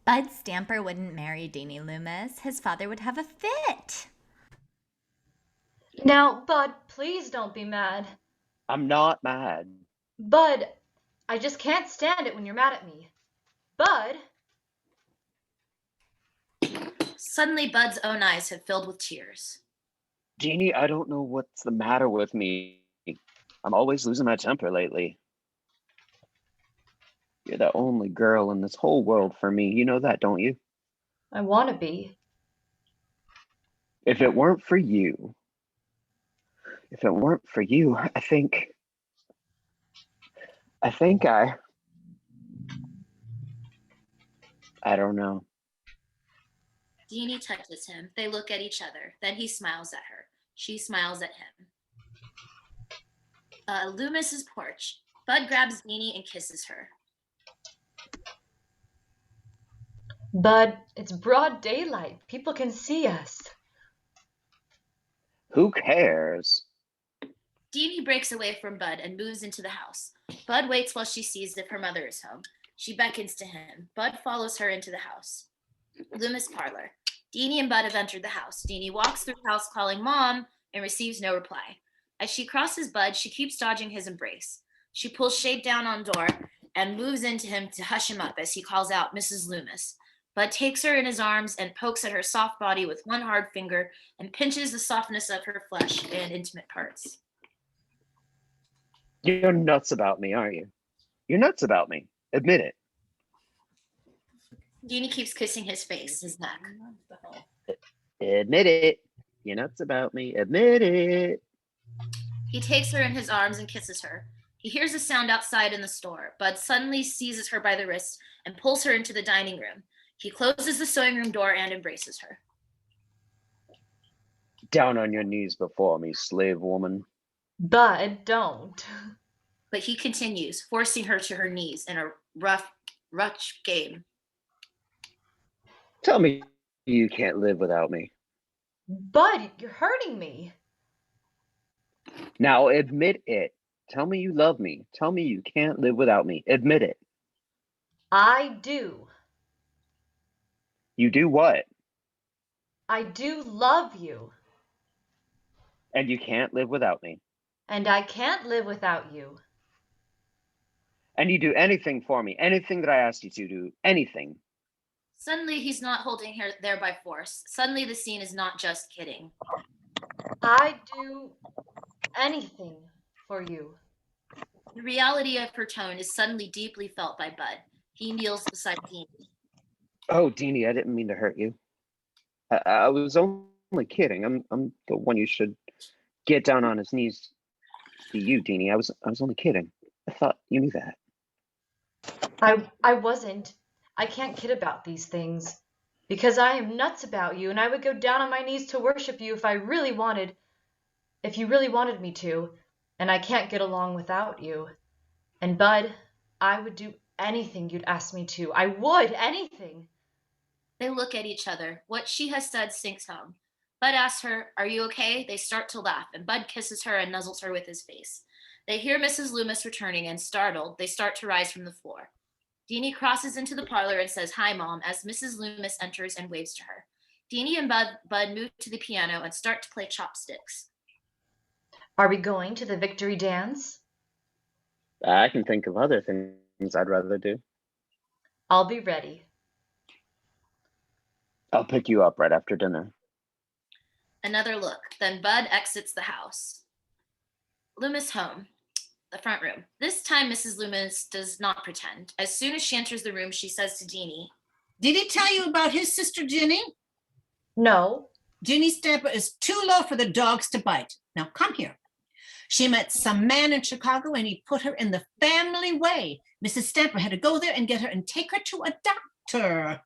Bud Stamper wouldn't marry Deanie Loomis. His father would have a fit. Now, Bud, please don't be mad. I'm not mad. Bud, I just can't stand it when you're mad at me. Bud! Suddenly, Bud's own eyes have filled with tears. Deanie, I don't know what's the matter with me. I'm always losing my temper lately. You're the only girl in this whole world for me. You know that, don't you? I want to be. If it weren't for you, I think I don't know. Deanie touches him. They look at each other. Then he smiles at her. She smiles at him. Loomis's porch. Bud grabs Deanie and kisses her. Bud, it's broad daylight. People can see us. Who cares? Deanie breaks away from Bud and moves into the house. Bud waits while she sees if her mother is home. She beckons to him. Bud follows her into the house. Loomis' parlor. Deanie and Bud have entered the house. Deanie walks through the house calling Mom and receives no reply. As she crosses Bud, she keeps dodging his embrace. She pulls shade down on door and moves into him to hush him up as he calls out Mrs. Loomis. Bud takes her in his arms and pokes at her soft body with one hard finger and pinches the softness of her flesh and intimate parts. You're nuts about me, aren't you? You're nuts about me. Admit it. Deanie keeps kissing his face, his neck. Admit it. You're nuts about me. Admit it. He takes her in his arms and kisses her. He hears a sound outside in the store. Bud suddenly seizes her by the wrist and pulls her into the dining room. He closes the sewing room door and embraces her. Down on your knees before me, slave woman. Bud, don't. But he continues, forcing her to her knees in a rough game. Tell me you can't live without me. Bud, you're hurting me. Now admit it. Tell me you love me. Tell me you can't live without me. Admit it. I do. You do what? I do love you. And you can't live without me. And I can't live without you. And you do anything for me. Anything that I asked you to do. Anything. Suddenly, he's not holding her there by force. Suddenly, the scene is not just kidding. I do anything for you. The reality of her tone is suddenly deeply felt by Bud. He kneels beside Deanie. Oh, Deanie, I didn't mean to hurt you. I was only kidding. I'm the one you should get down on his knees to you, Deanie. I was only kidding. I thought you knew that. I wasn't. I can't kid about these things. Because I am nuts about you, and I would go down on my knees to worship you if you really wanted me to, and I can't get along without you. And Bud, I would do anything you'd ask me to. I would, anything. They look at each other. What she has said sinks home. Bud asks her, "Are you okay?" They start to laugh, and Bud kisses her and nuzzles her with his face. They hear Mrs. Loomis returning, and startled, they start to rise from the floor. Deanie crosses into the parlor and says, "Hi, Mom," as Mrs. Loomis enters and waves to her. Deanie and Bud move to the piano and start to play chopsticks. Are we going to the victory dance? I can think of other things I'd rather do. I'll be ready. I'll pick you up right after dinner. Another look. Then Bud exits the house. Loomis home. The front room. This time, Mrs. Loomis does not pretend. As soon as she enters the room, she says to Deanie, Did he tell you about his sister Ginny? No. Ginny Stamper is too low for the dogs to bite. Now come here. She met some man in Chicago and he put her in the family way. Mrs. Stamper had to go there and get her and take her to a doctor.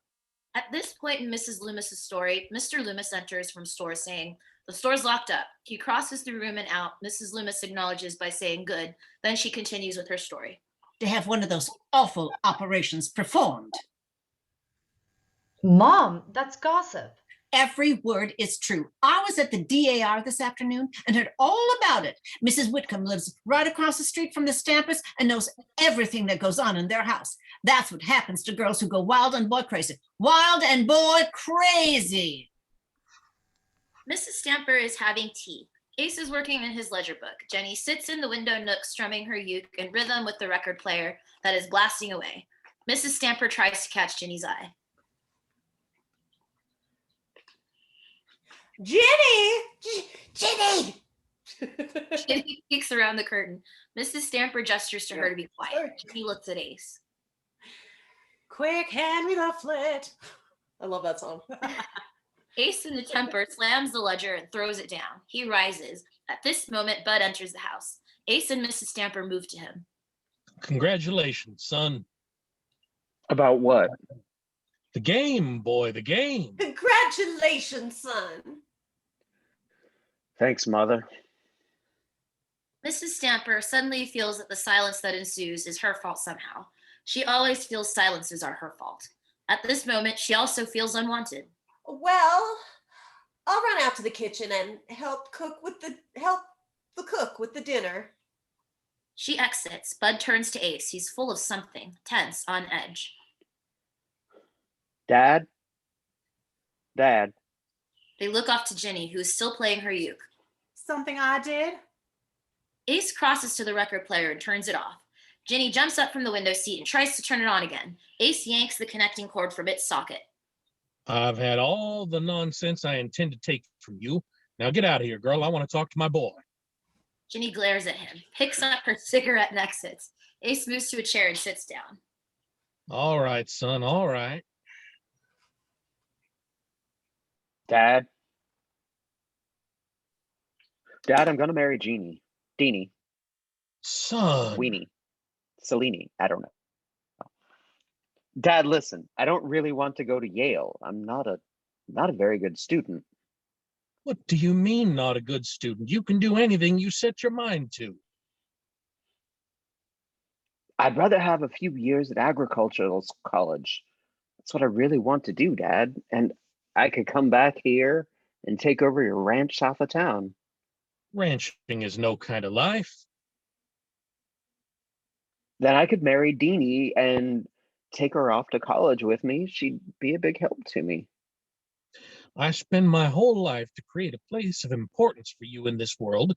At this point in Mrs. Loomis's story, Mr. Loomis enters from store saying, "The store's locked up." He crosses the room and out. Mrs. Loomis acknowledges by saying, "Good." Then she continues with her story. To have one of those awful operations performed. Mom, that's gossip. Every word is true. I was at the DAR this afternoon and heard all about it. Mrs. Whitcomb lives right across the street from the Stampers and knows everything that goes on in their house. That's what happens to girls who go wild and boy crazy. Wild and boy crazy. Mrs. Stamper is having tea. Ace is working in his ledger book. Jenny sits in the window nook strumming her uke in rhythm with the record player that is blasting away. Mrs. Stamper tries to catch Jenny's eye. Jenny! Jenny peeks around the curtain. Mrs. Stamper gestures to her to be quiet. Jenny looks at Ace. Quick, hand me the flit. I love that song. Ace in the temper slams the ledger and throws it down. He rises. At this moment, Bud enters the house. Ace and Mrs. Stamper move to him. Congratulations, son. About what? The game, boy, the game. Congratulations, son. Thanks, Mother. Mrs. Stamper suddenly feels that the silence that ensues is her fault somehow. She always feels silences are her fault. At this moment, she also feels unwanted. Well, I'll run out to the kitchen and help the cook with the dinner. She exits. Bud turns to Ace. He's full of something, tense, on edge. Dad? Dad? They look off to Jenny, who is still playing her uke. Something I did? Ace crosses to the record player and turns it off. Jenny jumps up from the window seat and tries to turn it on again. Ace yanks the connecting cord from its socket. I've had all the nonsense I intend to take from you. Now get out of here, girl. I want to talk to my boy. Jenny glares at him, picks up her cigarette and exits. Ace moves to a chair and sits down. All right, son, all right. Dad? Dad, I'm going to marry Jeannie. Deanie. Son. Weenie. Cellini. I don't know. Dad, listen, I don't really want to go to Yale. I'm not a very good student. What do you mean, not a good student? You can do anything you set your mind to. I'd rather have a few years at agricultural college. That's what I really want to do, Dad. And I could come back here and take over your ranch south of town. Ranching is no kind of life. Then I could marry Deanie and take her off to college with me. She'd be a big help to me. I spend my whole life to create a place of importance for you in this world,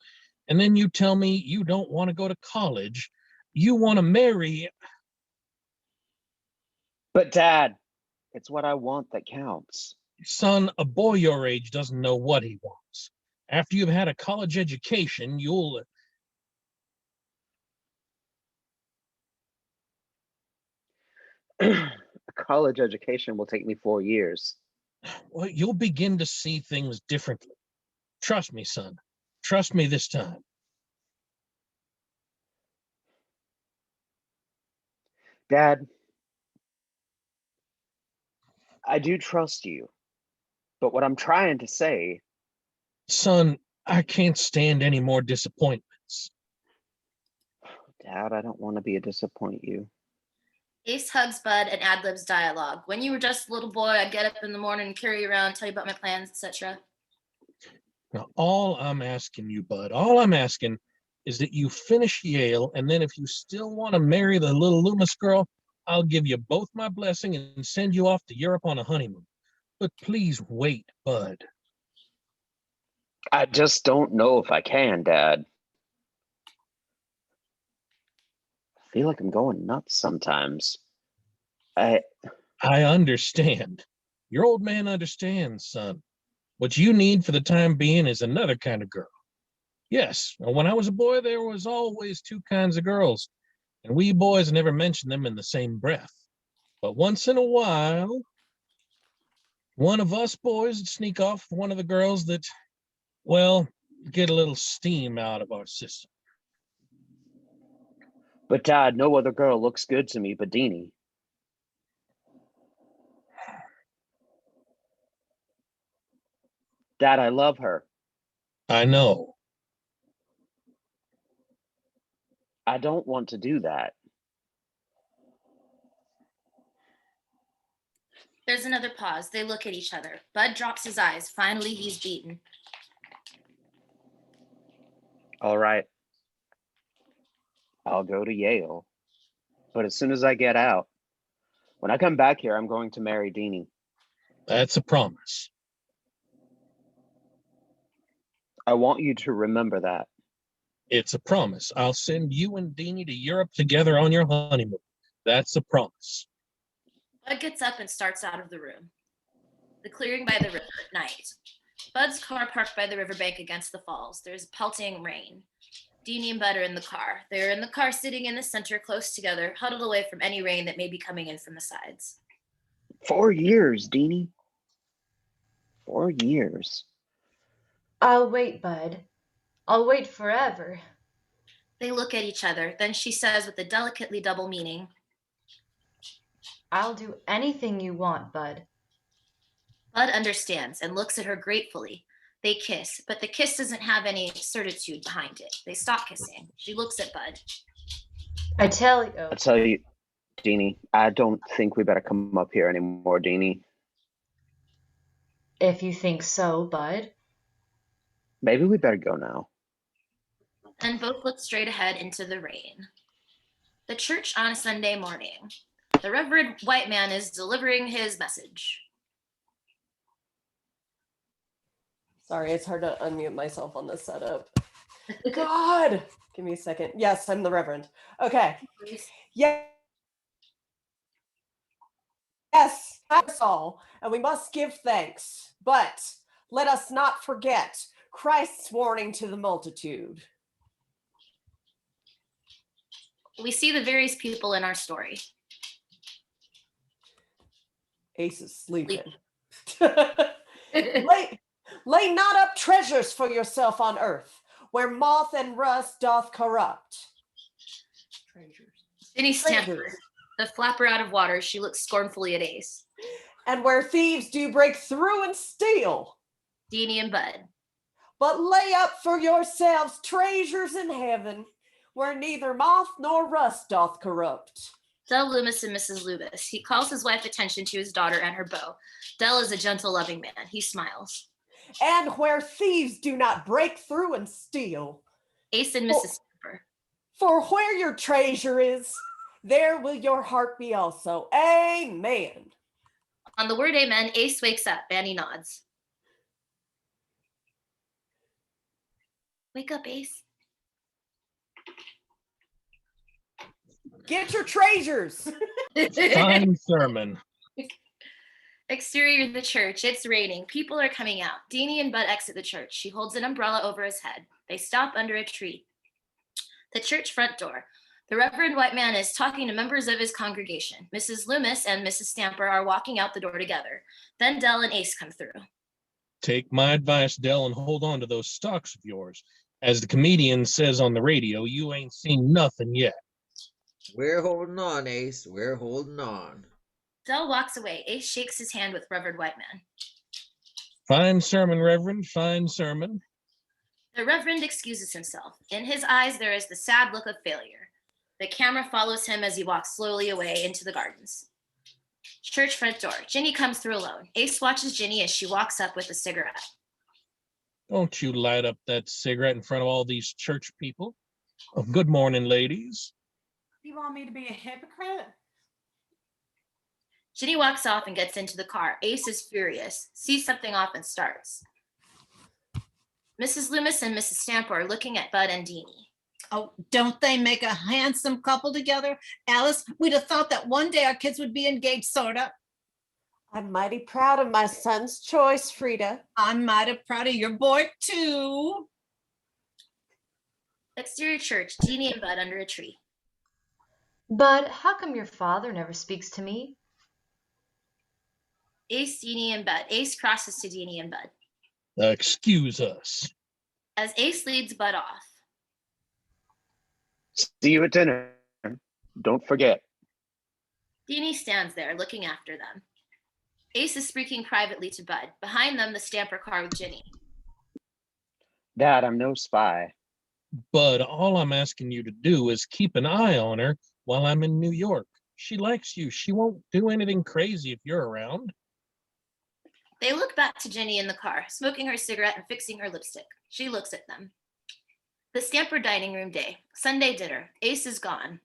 and then you tell me you don't want to go to college. You want to marry. But Dad, it's what I want that counts. Son, a boy your age doesn't know what he wants. After you've had a college education, you'll. A college education will take me 4 years. Well, you'll begin to see things differently. Trust me, son. Trust me this time. Dad, I do trust you. But what I'm trying to say, Son, I can't stand any more disappointments. Dad, I don't want to be a disappoint you. Ace hugs Bud and ad-libs dialogue. When you were just a little boy, I'd get up in the morning and carry you around, tell you about my plans, etc. Now, all I'm asking you, Bud, all I'm asking is that you finish Yale, and then if you still want to marry the little Loomis girl, I'll give you both my blessing and send you off to Europe on a honeymoon. But please wait, Bud. I just don't know if I can, Dad. I feel like I'm going nuts sometimes. I understand. Your old man understands, son. What you need for the time being is another kind of girl. Yes, when I was a boy, there was always two kinds of girls, and we boys never mentioned them in the same breath. But once in a while, one of us boys would sneak off with one of the girls that, well, get a little steam out of our system. But Dad, no other girl looks good to me but Deanie. Dad, I love her. I know. I don't want to do that. There's another pause. They look at each other. Bud drops his eyes. Finally, he's beaten. All right. I'll go to Yale. But as soon as I get out, when I come back here, I'm going to marry Deanie. That's a promise. I want you to remember that. It's a promise. I'll send you and Deanie to Europe together on your honeymoon. That's a promise. Bud gets up and starts out of the room. The clearing by the river at night. Bud's car parked by the riverbank against the falls. There's pelting rain. Deanie and Bud are in the car. They're in the car sitting in the center, close together, huddled away from any rain that may be coming in from the sides. 4 years, Deanie. 4 years. I'll wait, Bud. I'll wait forever. They look at each other. Then she says with a delicately double meaning, I'll do anything you want, Bud. Bud understands and looks at her gratefully. They kiss, but the kiss doesn't have any certitude behind it. They stop kissing. She looks at Bud. I tell you, Deanie, I don't think we better come up here anymore, Deanie. If you think so, Bud. Maybe we better go now. And both look straight ahead into the rain. The church on a Sunday morning. The Reverend White Man is delivering his message. Sorry, it's hard to unmute myself on this setup. God, give me a second. Yes, I'm the Reverend. Okay. Yeah. Yes, us all, and we must give thanks. But let us not forget Christ's warning to the multitude. We see the various people in our story. Ace is sleeping. Lay not up treasures for yourself on earth, where moth and rust doth corrupt. Jenny Stanford, the flapper out of water, she looks scornfully at Ace. And where thieves do break through and steal. Deanie and Bud. but lay up for yourselves treasures in heaven, where neither moth nor rust doth corrupt. Dell Loomis and Mrs. Loomis. He calls his wife attention to his daughter and her beau. Dell is a gentle, loving man. He smiles. And where thieves do not break through and steal. Ace and Mrs. Stamper. For where your treasure is, there will your heart be also. Amen. On the word amen, Ace wakes up and he nods. Wake up, Ace. Get your treasures. Fine sermon. Exterior of the church. It's raining. People are coming out. Deanie and Bud exit the church. She holds an umbrella over his head. They stop under a tree. The church front door. The Reverend White Man is talking to members of his congregation. Mrs. Loomis and Mrs. Stamper are walking out the door together. Then Dell and Ace come through. Take my advice, Dell, and hold on to those stocks of yours. As the comedian says on the radio, you ain't seen nothing yet. We're holding on, Ace. We're holding on. Dell walks away. Ace shakes his hand with Reverend White Man. Fine sermon, Reverend, fine sermon. The Reverend excuses himself. In his eyes, there is the sad look of failure. The camera follows him as he walks slowly away into the gardens. Church front door. Ginny comes through alone. Ace watches Ginny as she walks up with a cigarette. Don't you light up that cigarette in front of all these church people. Oh, good morning, ladies. You want me to be a hypocrite? Ginny walks off and gets into the car. Ace is furious, sees something off and starts. Mrs. Loomis and Mrs. Stamper are looking at Bud and Deanie. Oh, don't they make a handsome couple together? Alice, we'd have thought that one day our kids would be engaged, sorta. I'm mighty proud of my son's choice, Frida. I'm mighty proud of your boy, too. Exterior church, Deanie and Bud under a tree. But how come your father never speaks to me? Ace, Deanie, and Bud. Ace crosses to Deanie and Bud. Excuse us. As Ace leads Bud off. See you at dinner. Don't forget. Deanie stands there looking after them. Ace is speaking privately to Bud. Behind them, the Stamper car with Ginny. Dad, I'm no spy. But all I'm asking you to do is keep an eye on her while I'm in New York. She likes you. She won't do anything crazy if you're around. They look back to Ginny in the car, smoking her cigarette and fixing her lipstick. She looks at them. The Stamper dining room day. Sunday dinner. Ace is gone.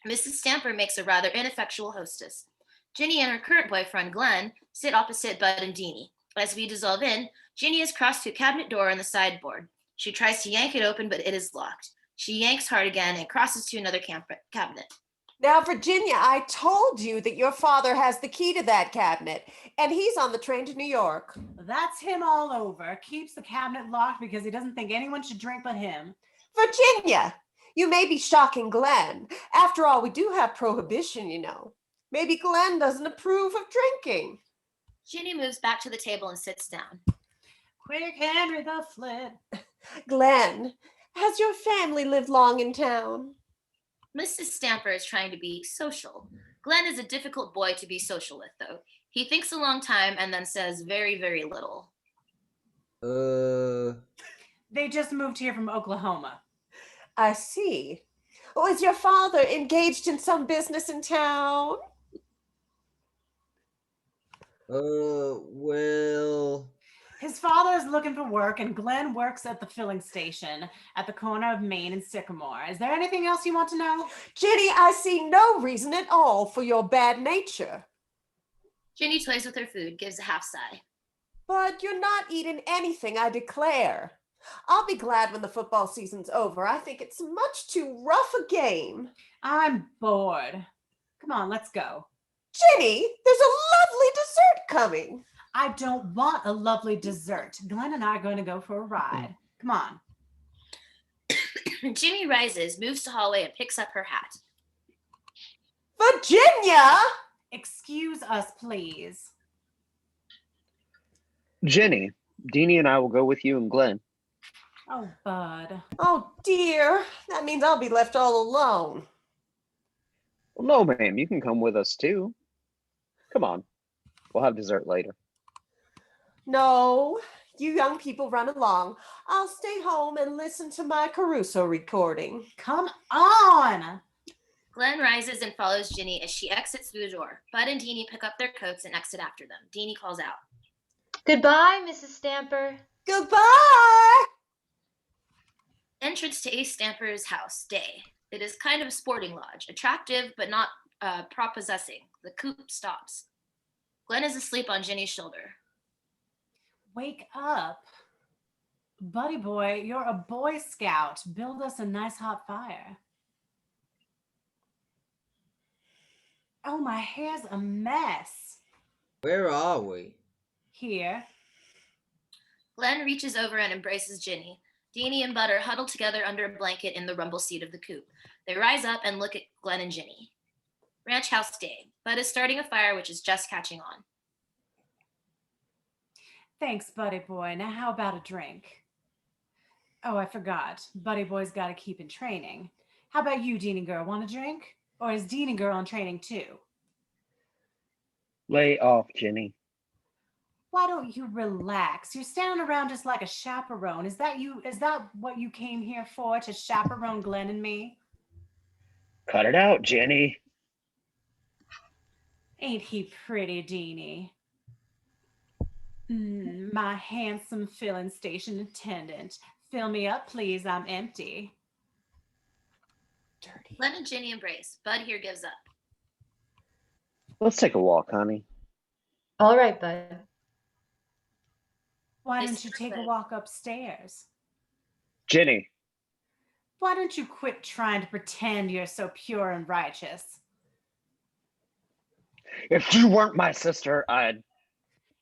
Mrs. Stamper makes a rather ineffectual hostess. Ginny and her current boyfriend, Glenn, sit opposite Bud and Deanie. As we dissolve in, Ginny is crossed to a cabinet door on the sideboard. She tries to yank it open, but it is locked. She yanks hard again and crosses to another cabinet. Now, Virginia, I told you that your father has the key to that cabinet, and he's on the train to New York. That's him all over. Keeps the cabinet locked because he doesn't think anyone should drink but him. Virginia, you may be shocking Glenn. After all, we do have prohibition, you know. Maybe Glenn doesn't approve of drinking. Ginny moves back to the table and sits down. Quick, Henry the Flint. Glenn, has your family lived long in town? Mrs. Stamper is trying to be social. Glenn is a difficult boy to be social with, though. He thinks a long time and then says very, very little. They just moved here from Oklahoma. I see. Oh, is your father engaged in some business in town? Well... His father is looking for work, and Glenn works at the filling station at the corner of Main and Sycamore. Is there anything else you want to know? Ginny, I see no reason at all for your bad nature. Ginny toys with her food, gives a half sigh. But you're not eating anything, I declare. I'll be glad when the football season's over. I think it's much too rough a game. I'm bored. Come on, let's go. Ginny, there's a lovely dessert coming. I don't want a lovely dessert. Glenn and I are going to go for a ride. Come on. Ginny rises, moves to hallway, and picks up her hat. Virginia! Excuse us, please. Ginny, Deanie and I will go with you and Glenn. Oh, Bud. Oh, dear. That means I'll be left all alone. Well, no, ma'am. You can come with us, too. Come on. We'll have dessert later. No, You young people run along. I'll stay home and listen to my Caruso recording. Come on. Glenn rises and follows Ginny as she exits through the door. Bud and Deanie pick up their coats and exit after them. Deanie calls out, Goodbye, Mrs. Stamper. Goodbye! Entrance to Ace Stamper's house, day. It is kind of a sporting lodge, attractive but not prepossessing. The coupe stops. Glenn is asleep on Ginny's shoulder. Wake up. Buddy boy, you're a Boy Scout. Build us a nice hot fire. Oh, my hair's a mess. Where are we? Here. Glenn reaches over and embraces Ginny. Deanie and Bud are huddled together under a blanket in the rumble seat of the coupe. They rise up and look at Glenn and Ginny. Ranch house day. Bud is starting a fire which is just catching on. Thanks, buddy boy. Now how about a drink? Oh, I forgot. Buddy boy's got to keep in training. How about you, Deanie girl? Want a drink? Or is Deanie girl in training too? Lay off, Ginny. Why don't you relax? You're standing around just like a chaperone. Is that what you came here for, to chaperone Glenn and me? Cut it out, Ginny. Ain't he pretty, Deanie? My handsome filling station attendant. Fill me up, please. I'm empty. Dirty. Glenn and Ginny embrace. Bud here gives up. Let's take a walk, honey. All right, Bud. Why They don't you take a said- walk upstairs? Ginny, Why don't you quit trying to pretend you're so pure and righteous? if you weren't my sister, I'd...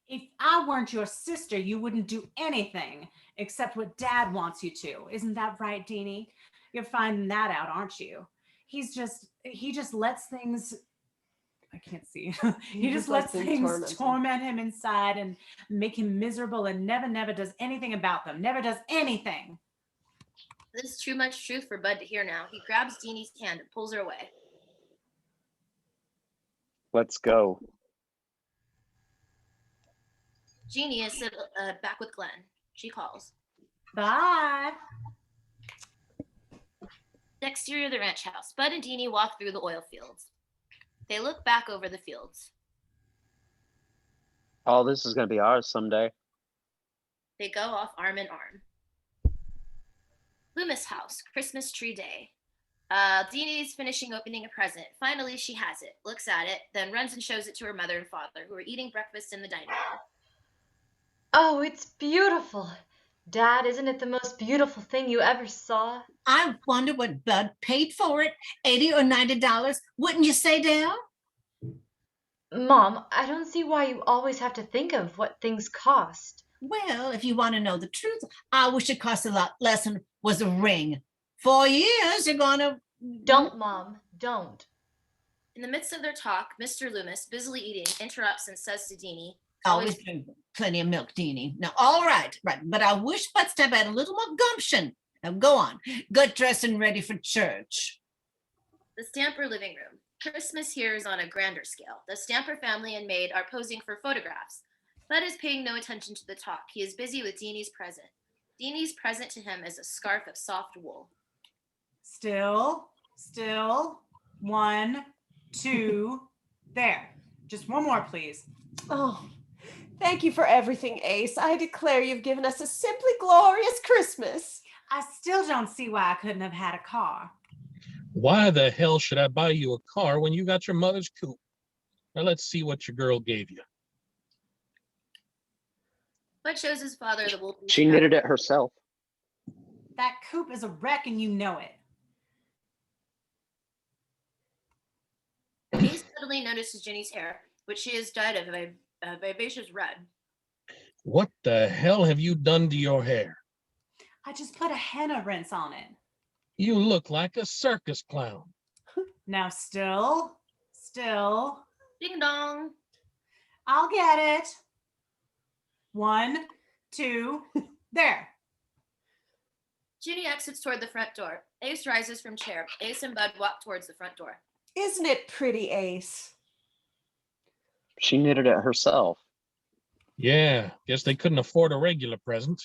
If I weren't your sister, you wouldn't do anything except what Dad wants you to. Isn't that right, Deanie? You're finding that out, aren't you? He just lets things, I can't see. he just lets things torment him inside and make him miserable, and never does anything about them. Never does anything. This is too much truth for Bud to hear now. He grabs Deanie's hand and pulls her away. Let's go. Jeannie is back with Glenn. She calls. Bye. The exterior of the ranch house. Bud and Deanie walk through the oil fields. They look back over the fields. All this is going to be ours someday. They go off arm in arm. Loomis house, Christmas tree day. Deanie's finishing opening a present. Finally, she has it, looks at it, then runs and shows it to her mother and father, who are eating breakfast in the dining room. Oh, it's beautiful. Dad, isn't it the most beautiful thing you ever saw? I wonder what Bud paid for it. $80 or $90. Wouldn't you say, Dale? Mom, I don't see why you always have to think of what things cost. Well, if you want to know the truth, I wish it cost a lot less than was a ring. 4 years, you're gonna... Don't, Mom, don't. In the midst of their talk, Mr. Loomis, busily eating, interrupts and says to Deanie, Always drink plenty of milk, Deanie. Now, all right, but I wish Bud Stamper had a little more gumption. Now, go on. Get dressed and ready for church. the Stamper living room. Christmas here is on a grander scale. The Stamper family and maid are posing for photographs. Bud is paying no attention to the talk. He is busy with Deanie's present. Deanie's present to him is a scarf of soft wool. Still. 1, 2, there. Just one more, please. Oh, thank you for everything, Ace. I declare you've given us a simply glorious Christmas. I still don't see why I couldn't have had a car. Why the hell should I buy you a car when you got your mother's coupe? Now let's see what your girl gave you. Bud shows his father the wool. She knitted it herself. That coupe is a wreck and you know it. He suddenly notices Jenny's hair, which she has dyed of a vivacious red. What the hell have you done to your hair? I just put a henna rinse on it. You look like a circus clown. Now still. Ding dong. I'll get it. 1, 2, there. Jenny exits toward the front door. Ace rises from chair. Ace and Bud walk towards the front door. Isn't it pretty, Ace? She knitted it herself. Yeah, guess they couldn't afford a regular present.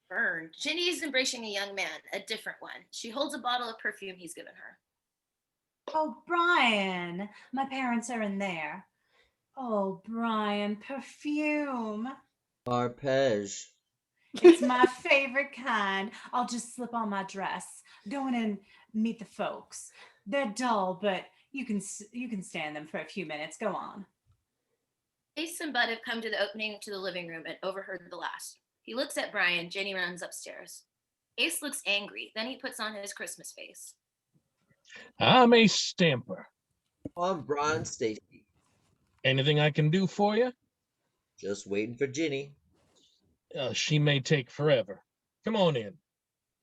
Burn. Ginny is embracing a young man, a different one. She holds a bottle of perfume he's given her. Oh, Brian, my parents are in there. Oh, Brian, perfume. Arpege. It's my favorite kind. I'll just slip on my dress, go in and meet the folks. They're dull, but you can stand them for a few minutes. Go on. Ace and Bud have come to the opening to the living room and overheard the last. He looks at Brian. Ginny runs upstairs. Ace looks angry. Then he puts on his Christmas face. I'm Ace Stamper. I'm Brian Stacy. Anything I can do for you? Just waiting for Ginny. She may take forever. Come on in.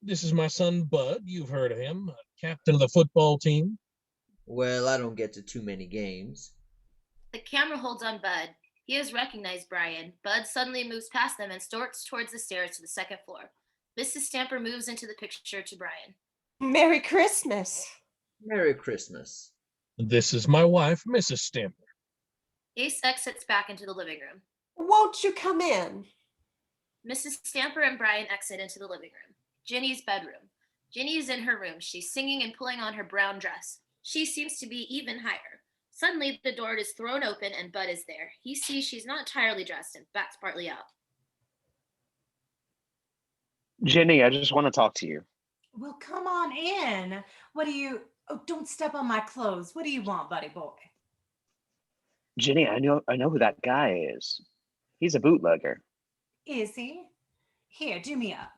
This is my son, Bud. You've heard of him, captain of the football team. Well, I don't get to too many games. The camera holds on Bud. He has recognized Brian. Bud suddenly moves past them and storts towards the stairs to the second floor. Mrs. Stamper moves into the picture to Brian. Merry Christmas. Merry Christmas. This is my wife, Mrs. Stamper. Ace exits back into the living room. Won't you come in? Mrs. Stamper and Brian exit into the living room. Ginny's bedroom. Ginny is in her room. She's singing and pulling on her brown dress. She seems to be even higher. Suddenly, the door is thrown open and Bud is there. He sees she's not entirely dressed and backs partly out. Ginny, I just want to talk to you. Well, come on in. What do you... Oh, don't step on my clothes. What do you want, buddy boy? Ginny, I know who that guy is. He's a bootlegger. Is he? Here, do me up.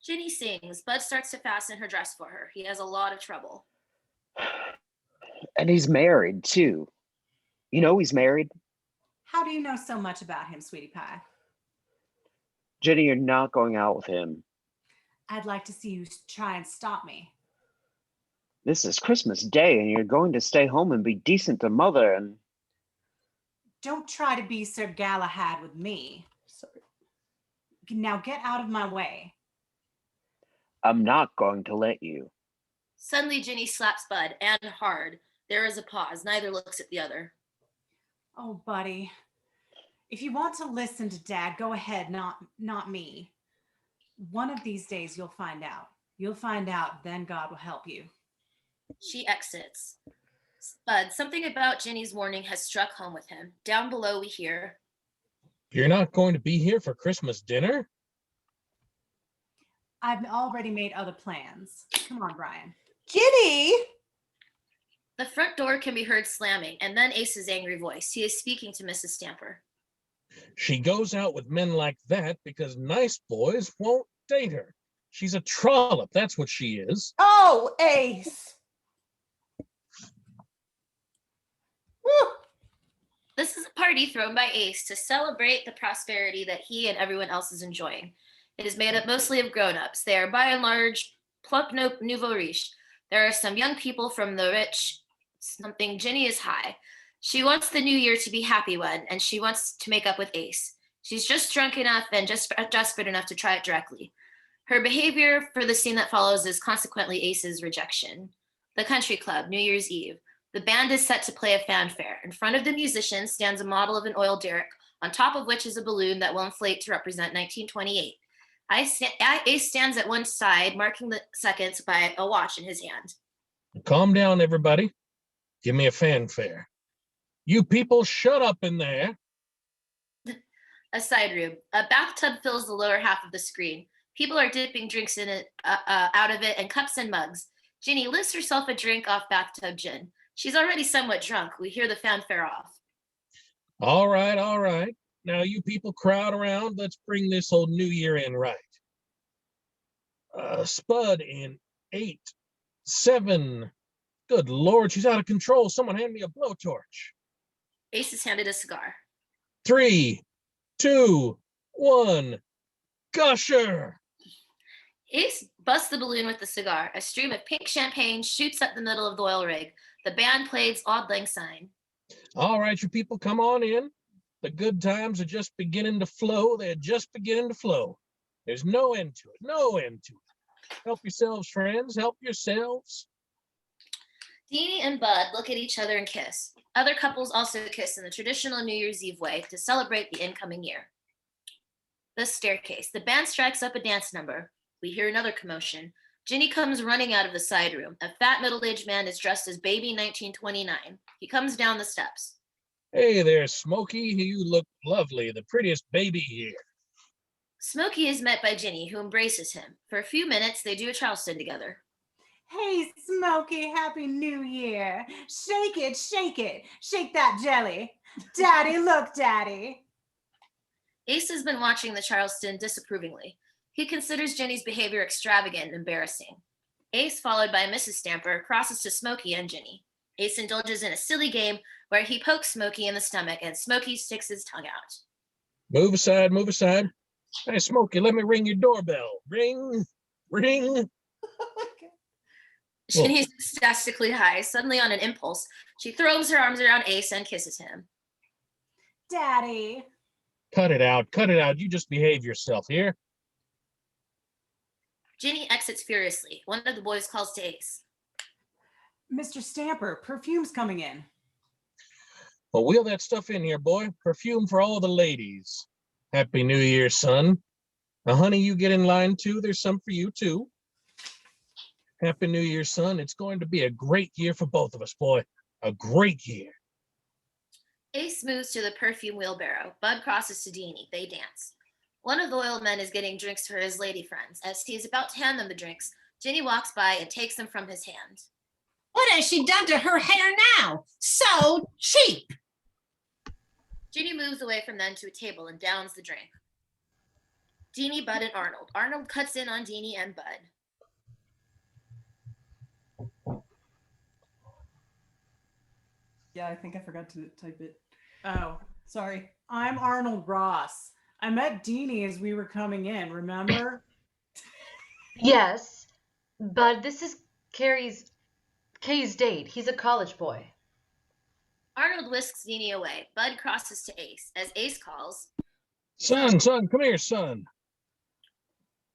Ginny sings. Bud starts to fasten her dress for her. He has a lot of trouble. And he's married, too. You know he's married? How do you know so much about him, sweetie pie? Ginny, you're not going out with him. I'd like to see you try and stop me. This is Christmas Day, and you're going to stay home and be decent to Mother, and... Don't try to be Sir Galahad with me. Sorry. Now get out of my way. I'm not going to let you. Suddenly, Ginny slaps Bud, and hard. There is a pause. Neither looks at the other. Oh, buddy. If you want to listen to Dad, go ahead, not me. One of these days, you'll find out. You'll find out, then God will help you. She exits. Bud, something about Ginny's warning has struck home with him. Down below, we hear, You're not going to be here for Christmas dinner? I've already made other plans. Come on, Brian. Ginny! The front door can be heard slamming, and then Ace's angry voice. He is speaking to Mrs. Stamper. She goes out with men like that because nice boys won't date her. She's a trollop, that's what she is. Oh, Ace. Woo. This is a party thrown by Ace to celebrate the prosperity that he and everyone else is enjoying. It is made up mostly of grown-ups. They are by and large plump nouveau riche. There are some young people from the rich. Something Ginny is high. She wants the new year to be a happy one, and she wants to make up with Ace. She's just drunk enough and just desperate enough to try it directly. Her behavior for the scene that follows is consequently Ace's rejection. The country club, New Year's Eve. The band is set to play a fanfare. In front of the musicians stands a model of an oil derrick, on top of which is a balloon that will inflate to represent 1928. Ace stands at one side, marking the seconds by a watch in his hand. Calm down, everybody. Give me a fanfare. You people shut up in there. A side room. A bathtub fills the lower half of the screen. People are dipping drinks in it, out of it, and cups and mugs. Ginny lifts herself a drink off bathtub gin. She's already somewhat drunk. We hear the fanfare off. All right, all right. Now you people crowd around. Let's bring this old new year in right. Spud in 8, 7. Good Lord, she's out of control. Someone hand me a blowtorch. Ace is handed a cigar. 3, 2, 1. Gusher! Ace busts the balloon with the cigar. A stream of pink champagne shoots up the middle of the oil rig. The band plays Auld Lang Syne. All right, you people, come on in. The good times are just beginning to flow. They're just beginning to flow. There's no end to it. No end to it. Help yourselves, friends. Help yourselves. Deanie and Bud look at each other and kiss. Other couples also kiss in the traditional New Year's Eve way to celebrate the incoming year. The staircase. The band strikes up a dance number. We hear another commotion. Ginny comes running out of the side room. A fat middle-aged man is dressed as Baby 1929. He comes down the steps. Hey there, Smokey. You look lovely, the prettiest baby here. Smokey is met by Ginny, who embraces him. For a few minutes, they do a Charleston together. Hey, Smokey, Happy New Year. Shake it, shake it. Shake that jelly. Daddy, look, Daddy. Ace has been watching the Charleston disapprovingly. He considers Ginny's behavior extravagant and embarrassing. Ace, followed by Mrs. Stamper, crosses to Smokey and Ginny. Ace indulges in a silly game where he pokes Smokey in the stomach and Smokey sticks his tongue out. Move aside, move aside. Hey, Smokey, let me ring your doorbell. Ring, ring. Ginny is ecstatically high. Suddenly, on an impulse, she throws her arms around Ace and kisses him. Daddy. Cut it out, cut it out. You just behave yourself here. Ginny exits furiously. One of the boys calls to Ace. Mr. Stamper, perfume's coming in. Well, wheel that stuff in here, boy. Perfume for all the ladies. Happy New Year, son. Now, honey, you get in line too. There's some for you too. Happy New Year, son. It's going to be a great year for both of us, boy. A great year. Ace moves to the perfume wheelbarrow. Bud crosses to Deanie. They dance. One of the oil men is getting drinks for his lady friends. As he is about to hand them the drinks, Ginny walks by and takes them from his hand. What has she done to her hair now? So cheap. Ginny moves away from them to a table and downs the drink. Deanie, Bud, and Arnold. Arnold cuts in on Deanie and Bud. Yeah, I think I forgot to type it. Oh, Sorry. I'm Arnold Ross. I met Deanie as we were coming in, remember? Yes, but this is Kay's date. He's a college boy. Arnold whisks Deanie away. Bud crosses to Ace. As Ace calls, Son, come here, son.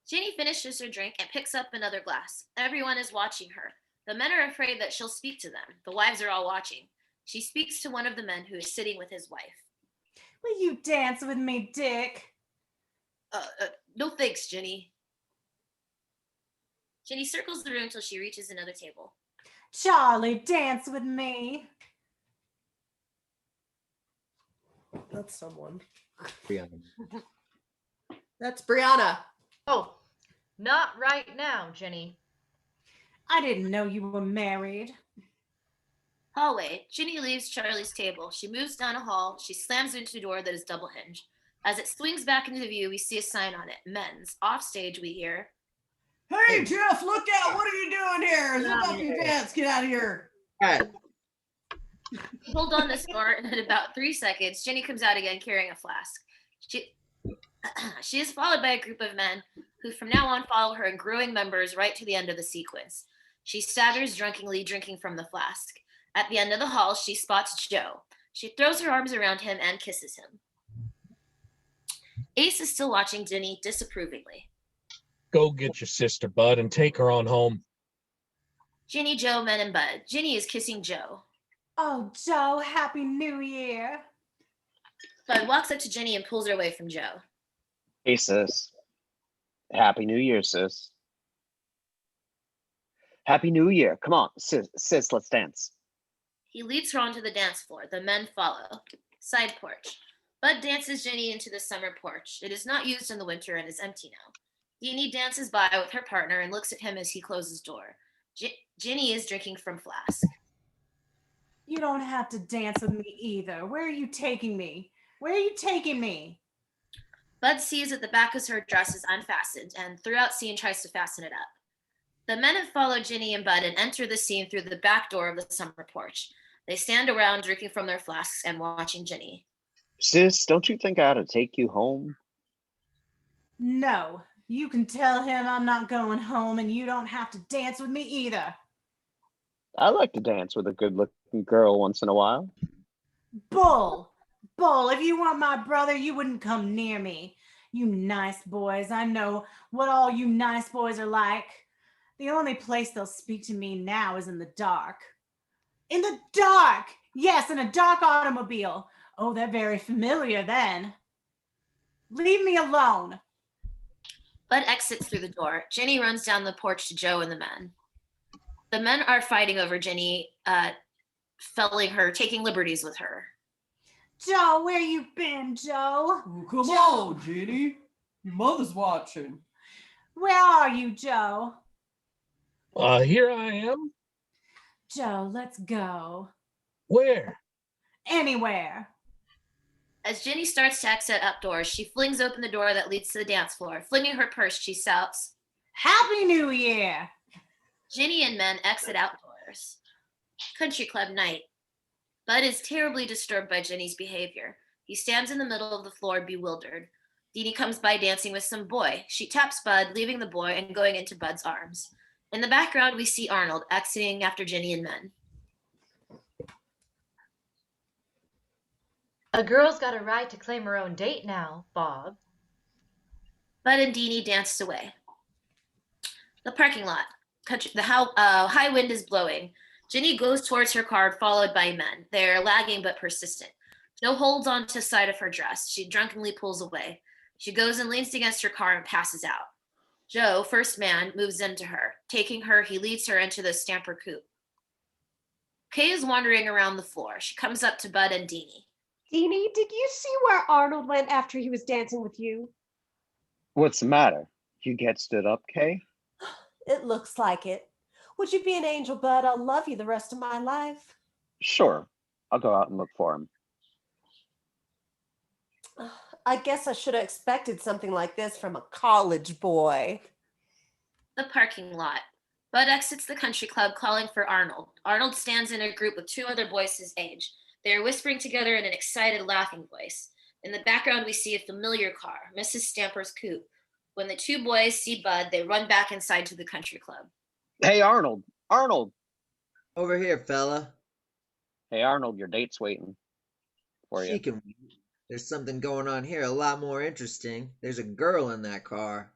Ginny finishes her drink and picks up another glass. Everyone is watching her. The men are afraid that she'll speak to them. The wives are all watching. She speaks to one of the men who is sitting with his wife. Will you dance with me, Dick? No thanks, Ginny. Ginny circles the room till she reaches another table. Charlie, dance with me. That's someone. Brianna. That's Brianna. Oh, not right now, Ginny. I didn't know you were married. Hallway. Ginny leaves Charlie's table. She moves down a hall. She slams into a door that is double hinged. As it swings back into view, we see a sign on it. Men's. Offstage, we hear. Hey, Jeff, look out. What are you doing here? Zip up your pants. Get out of here. Hold on this door, and in about 3 seconds, Ginny comes out again carrying a flask. She is followed by a group of men who from now on follow her in growing numbers right to the end of the sequence. She staggers drunkenly, drinking from the flask. At the end of the hall, she spots Joe. She throws her arms around him and kisses him. Ace is still watching Ginny disapprovingly. Go get your sister, Bud, and take her on home. Ginny, Joe, men, and Bud. Ginny is kissing Joe. Oh, Joe, Happy New Year. Bud walks up to Ginny and pulls her away from Joe. Hey, sis. Happy New Year, sis. Happy New Year. Come on, sis, let's dance. He leads her onto the dance floor. The men follow. Side porch. Bud dances Ginny into the summer porch. It is not used in the winter and is empty now. Deanie dances by with her partner and looks at him as he closes door. Ginny is drinking from flask. You don't have to dance with me either. Where are you taking me? Where are you taking me? Bud sees that the back of her dress is unfastened and throughout scene tries to fasten it up. The men have followed Ginny and Bud and enter the scene through the back door of the summer porch. They stand around drinking from their flasks and watching Ginny. Sis, don't you think I ought to take you home? No, you can tell him I'm not going home and you don't have to dance with me either. I like to dance with a good-looking girl once in a while. Bull! Bull, if you weren't my brother, you wouldn't come near me. You nice boys, I know what all you nice boys are like. The only place they'll speak to me now is in the dark. In the dark. Yes, in a dark automobile. Oh, they're very familiar then. Leave me alone. Bud exits through the door. Jenny runs down the porch to Joe and the men. The men are fighting over Jenny, felling her, taking liberties with her. Joe, where you been, Joe? Oh, come Joe. on, Jenny. Your mother's watching. Where are you, Joe? Here I am. Joe, let's go. Where? Anywhere. As Jenny starts to exit outdoors, she flings open the door that leads to the dance floor. Flinging her purse, she shouts, Happy New Year. Jenny and men exit outdoors. Country club night. Bud is terribly disturbed by Jenny's behavior. He stands in the middle of the floor, bewildered. Deanie comes by dancing with some boy. She taps Bud, leaving the boy and going into Bud's arms. In the background, we see Arnold exiting after Jenny and men. A girl's got a right to claim her own date now, Bob. Bud and Deanie danced away. The parking lot. High wind is blowing. Jenny goes towards her car, followed by men. They're lagging but persistent. Joe holds on to the side of her dress. She drunkenly pulls away. She goes and leans against her car and passes out. Joe, first man, moves into her. Taking her, he leads her into the Stamper coupe. Kay is wandering around the floor. She comes up to Bud and Deanie. Deanie, did you see where Arnold went after he was dancing with you? What's the matter? You get stood up, Kay? It looks like it. Would you be an angel, Bud? I'll love you the rest of my life. Sure. I'll go out and look for him. I guess I should have expected something like this from a college boy. The parking lot. Bud exits the country club calling for Arnold. Arnold stands in a group with two other boys his age. They are whispering together in an excited, laughing voice. In the background, we see a familiar car, Mrs. Stamper's coupe. When the two boys see Bud, they run back inside to the country club. Hey, Arnold! Arnold! Over here, fella. Hey, Arnold, your date's waiting for you. She can wait. There's something going on here a lot more interesting. There's a girl in that car.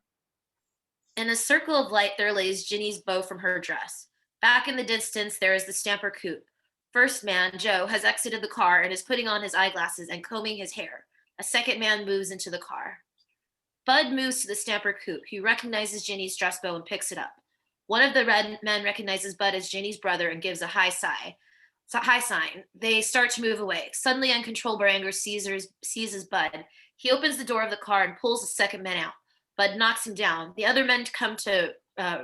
In a circle of light, there lays Ginny's bow from her dress. Back in the distance, there is the Stamper coupe. First man, Joe, has exited the car and is putting on his eyeglasses and combing his hair. A second man moves into the car. Bud moves to the Stamper coupe. He recognizes Ginny's dress bow and picks it up. One of the red men recognizes Bud as Ginny's brother and gives a high sign. They start to move away. Suddenly, uncontrollable anger seizes Bud. He opens the door of the car and pulls the second man out. Bud knocks him down. The other men come to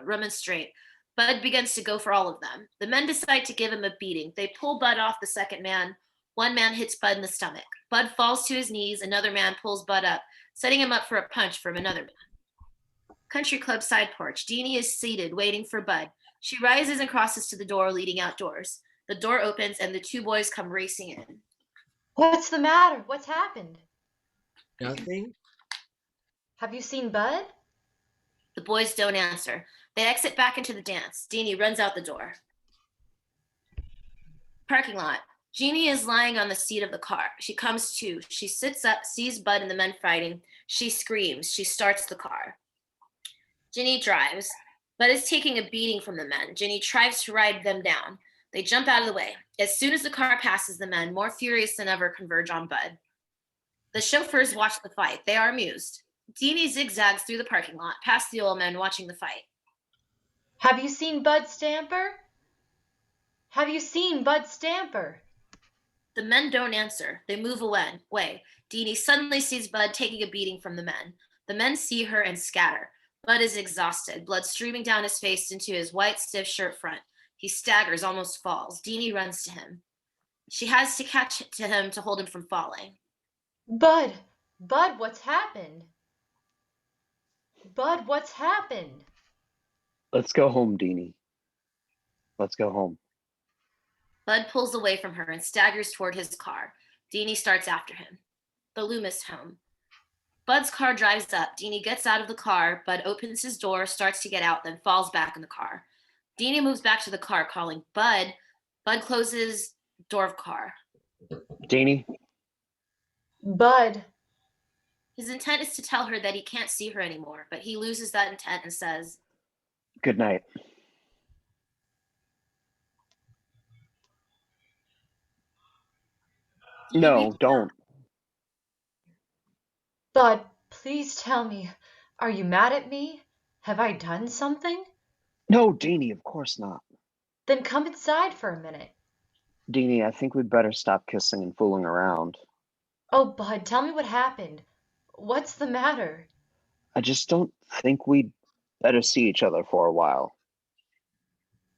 remonstrate. Bud begins to go for all of them. The men decide to give him a beating. They pull Bud off the second man. One man hits Bud in the stomach. Bud falls to his knees. Another man pulls Bud up, setting him up for a punch from another man. Country club side porch. Deanie is seated, waiting for Bud. She rises and crosses to the door leading outdoors. The door opens and the two boys come racing in. What's the matter? What's happened? Nothing? Have you seen Bud? The boys don't answer. They exit back into the dance. Deanie runs out the door. Parking lot. Jeannie is lying on the seat of the car. She comes to. She sits up, sees Bud and the men fighting. She screams. She starts the car. Ginny drives. Bud is taking a beating from the men. Ginny tries to ride them down. They jump out of the way. As soon as the car passes the men, more furious than ever, converge on Bud. The chauffeurs watch the fight. They are amused. Deanie zigzags through the parking lot, past the old men watching the fight. Have you seen Bud Stamper? Have you seen Bud Stamper? The men don't answer. They move away. Deanie suddenly sees Bud taking a beating from the men. The men see her and scatter. Bud is exhausted, blood streaming down his face into his white, stiff shirt front. He staggers, almost falls. Deanie runs to him. She has to catch to him to hold him from falling. Bud, what's happened? Bud, what's happened? Let's go home, Deanie. Let's go home. Bud pulls away from her and staggers toward his car. Deanie starts after him. The Loomis home. Bud's car drives up. Deanie gets out of the car. Bud opens his door, starts to get out, then falls back in the car. Deanie moves back to the car, calling Bud. Bud closes door of car. Deanie? Bud. His intent is to tell her that he can't see her anymore, but he loses that intent and says, Good night. No, don't. Bud, please tell me, are you mad at me? Have I done something? No, Deanie, of course not. Then come inside for a minute. Deanie, I think we'd better stop kissing and fooling around. Oh, Bud, tell me what happened. What's the matter? I just don't think we'd better see each other for a while.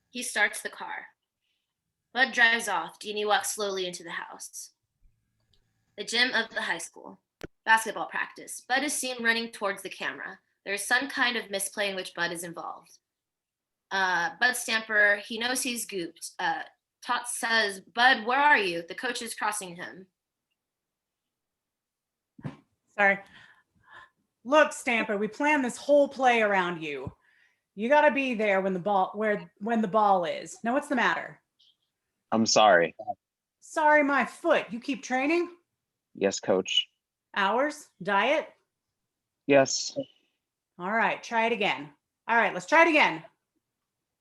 He starts the car. Bud drives off. Deanie walks slowly into the house. The gym of the high school. Basketball practice. Bud is seen running towards the camera. There's some kind of misplay in which Bud is involved. Bud Stamper, he knows he's gooped. Tot says, Bud, where are you? The coach is crossing him. Sorry. Look, Stamper, we planned this whole play around you. You got to be there when the ball is. Now, what's the matter? I'm sorry. Sorry, my foot. You keep training? Yes, coach. Hours? Diet? Yes. All right, try it again. All right, let's try it again.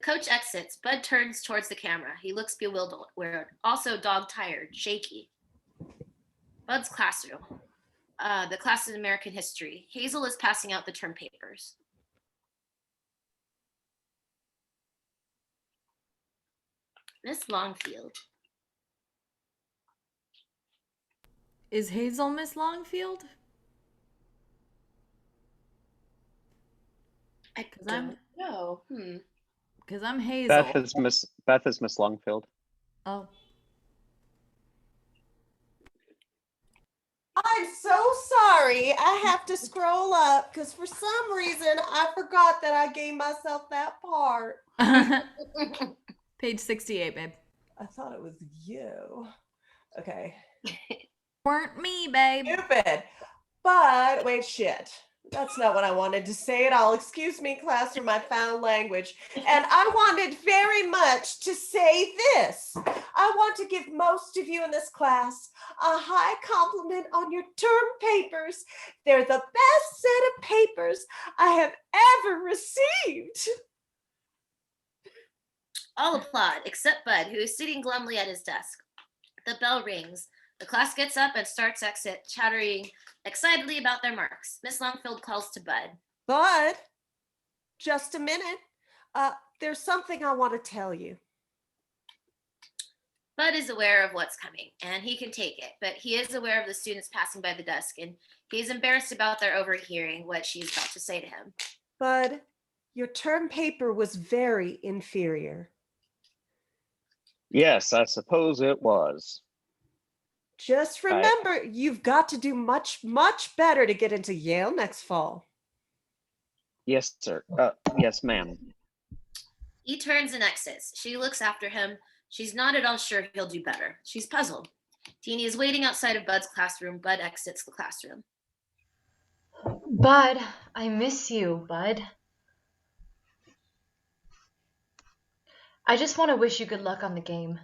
Coach exits. Bud turns towards the camera. He looks bewildered, also dog-tired, shaky. Bud's classroom. The class in American history. Hazel is passing out the term papers. Miss Longfield. Is Hazel Miss Longfield? I don't know. Because I'm Hazel. Beth is Miss Longfield. Oh. I'm so sorry. I have to scroll up because for some reason I forgot that I gave myself that part. Page 68, babe. I thought it was you. Okay. Weren't me, babe. Stupid. But wait, shit. That's not what I wanted to say at all. Excuse me, class, for my foul language. And I wanted very much to say this. I want to give most of you in this class a high compliment on your term papers. They're the best set of papers I have ever received. All applaud, except Bud, who is sitting glumly at his desk. The bell rings. The class gets up and starts exit, chattering excitedly about their marks. Miss Longfield calls to Bud. Bud, just a minute. There's something I want to tell you. Bud is aware of what's coming, and he can take it, but he is aware of the students passing by the desk, and he's embarrassed about their overhearing what she's about to say to him. Bud, your term paper was very inferior. Yes, I suppose it was. Just remember, you've got to do much, much better to get into Yale next fall. Yes, sir. Yes, ma'am. He turns and exits. She looks after him. She's not at all sure he'll do better. She's puzzled. Deanie is waiting outside of Bud's classroom. Bud exits the classroom. Bud, I miss you, Bud. I just want to wish you good luck on the game.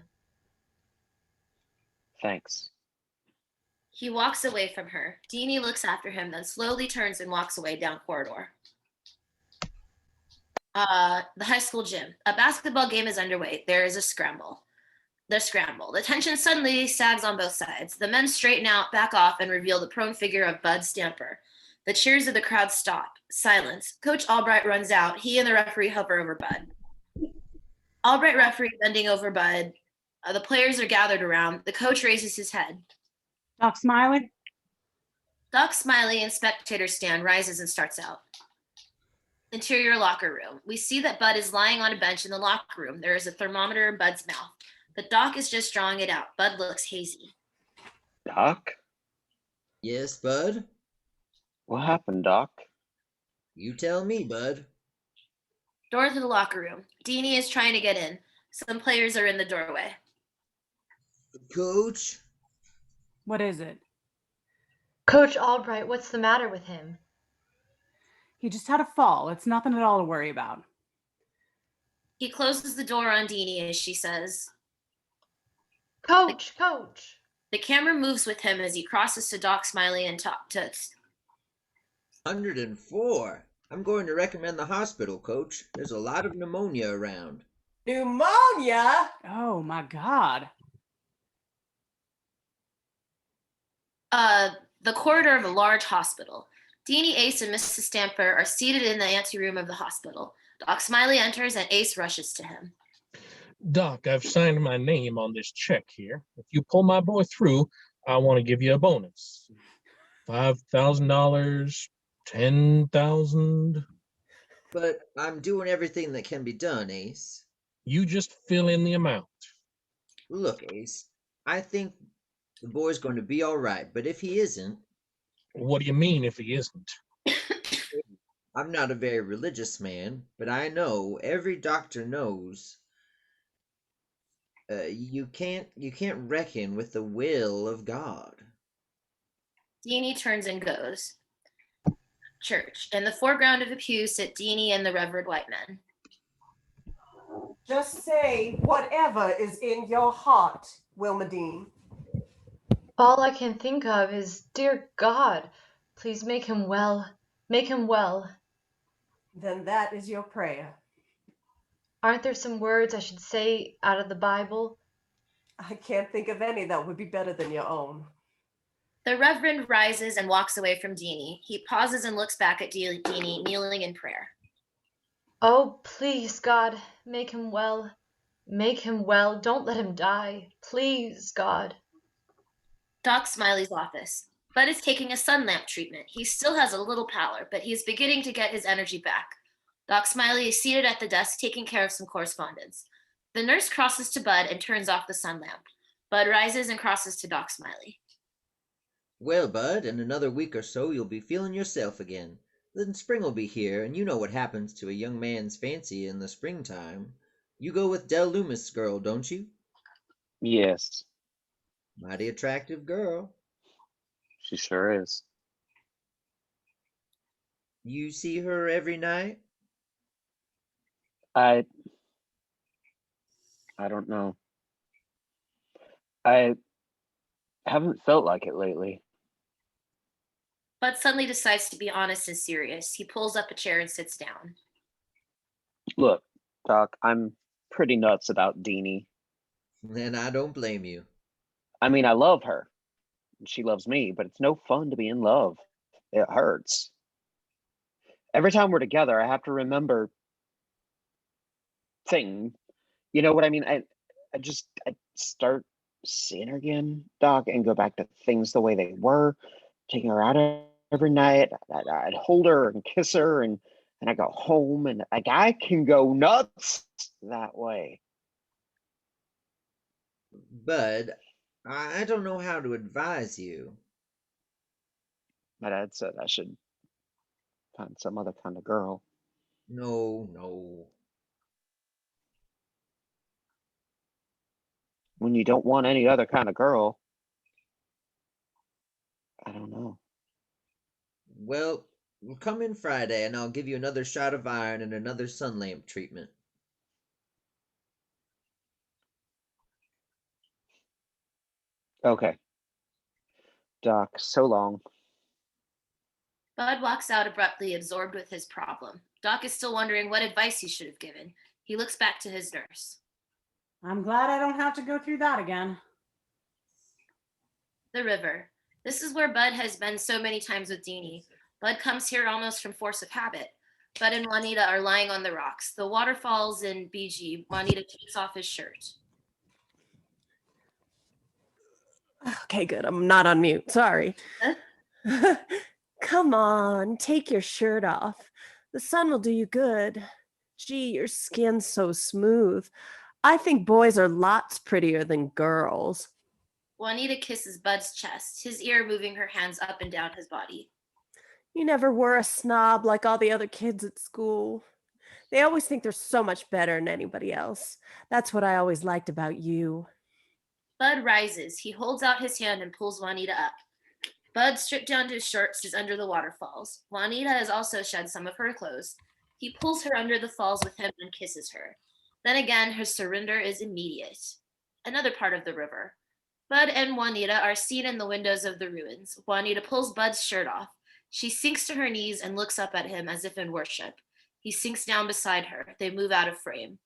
Thanks. He walks away from her. Deanie looks after him, then slowly turns and walks away down corridor. The high school gym. A basketball game is underway. There is a scramble. The tension suddenly sags on both sides. The men straighten out, back off, and reveal the prone figure of Bud Stamper. The cheers of the crowd stop. Silence. Coach Albright runs out. He and the referee hover over Bud. Albright referee bending over Bud. The players are gathered around. The coach raises his head. Doc Smiley? Doc Smiley in spectator stand rises and starts out. Interior locker room. We see that Bud is lying on a bench in the locker room. There is a thermometer in Bud's mouth. The doc is just drawing it out. Bud looks hazy. Doc? Yes, Bud? What happened, Doc? You tell me, Bud. Door to the locker room. Deanie is trying to get in. Some players are in the doorway. Coach? What is it? Coach Albright, what's the matter with him? He just had a fall. It's nothing at all to worry about. He closes the door on Deanie as she says, Coach! The camera moves with him as he crosses to Doc Smiley and Top Toots. 104. I'm going to recommend the hospital, Coach. There's a lot of pneumonia around. Pneumonia? Oh my God. The corridor of a large hospital. Deanie, Ace, and Mrs. Stamper are seated in the anteroom of the hospital. Doc Smiley enters and Ace rushes to him. Doc, I've signed my name on this check here. If you pull my boy through, I want to give you a bonus. $5,000, 10,000. But I'm doing everything that can be done, Ace. You just fill in the amount. Look, Ace, I think the boy's going to be all right, but if he isn't, What do you mean if he isn't? I'm not a very religious man, but I know every doctor knows you can't reckon with the will of God. Deanie turns and goes. Church. In the foreground of the pew sit Deanie and the Reverend Whiteman. Just say whatever is in your heart, Wilma Dean. All I can think of is, dear God, please make him well. Make him well. Then that is your prayer. Aren't there some words I should say out of the Bible? I can't think of any that would be better than your own. The Reverend rises and walks away from Deanie. He pauses and looks back at Deanie, kneeling in prayer. Oh, please, God, make him well. Make him well. Don't let him die. Please, God. Doc Smiley's office. Bud is taking a sun lamp treatment. He still has a little pallor, but he is beginning to get his energy back. Doc Smiley is seated at the desk taking care of some correspondence. The nurse crosses to Bud and turns off the sun lamp. Bud rises and crosses to Doc Smiley. Well, Bud, in another week or so you'll be feeling yourself again. Then spring will be here, and you know what happens to a young man's fancy in the springtime. You go with Del Loomis' girl, don't you? Yes, Mighty attractive girl. she sure is. You see her every night? I don't know. I haven't felt like it lately. Bud suddenly decides to be honest and serious. He pulls up a chair and sits down. Look, Doc, I'm pretty nuts about Deanie. And I don't blame you. I mean, I love her. And she loves me, but it's no fun to be in love. It hurts. Every time we're together, I have to remember things. You know what I mean? I start seeing her again, Doc, and go back to things the way they were, taking her out every night. I'd hold her and kiss her, and I go home, and like I can go nuts that way. Bud, I don't know how to advise you. My dad said I should find some other kind of girl. No, no. When you don't want any other kind of girl, I don't know. Well, come in Friday and I'll give you another shot of iron and another sun lamp treatment. Okay. Doc, so long. Bud walks out abruptly, absorbed with his problem. Doc is still wondering what advice he should have given. He looks back to his nurse. I'm glad I don't have to go through that again. The river. This is where Bud has been so many times with Deanie. Bud comes here almost from force of habit. Bud and Juanita are lying on the rocks. The water falls in BG. Juanita takes off his shirt. Okay, good. I'm not on mute. Sorry. Huh? Come on, take your shirt off. The sun will do you good. Gee, your skin's so smooth. I think boys are lots prettier than girls. Juanita kisses Bud's chest, his ear moving her hands up and down his body. You never were a snob like all the other kids at school. They always think they're so much better than anybody else. That's what I always liked about you. Bud rises. He holds out his hand and pulls Juanita up. Bud, stripped down to his shorts, is under the waterfalls. Juanita has also shed some of her clothes. He pulls her under the falls with him and kisses her. Then again, her surrender is immediate. Another part of the river. Bud and Juanita are seen in the windows of the ruins. Juanita pulls Bud's shirt off. She sinks to her knees and looks up at him as if in worship. He sinks down beside her. They move out of frame.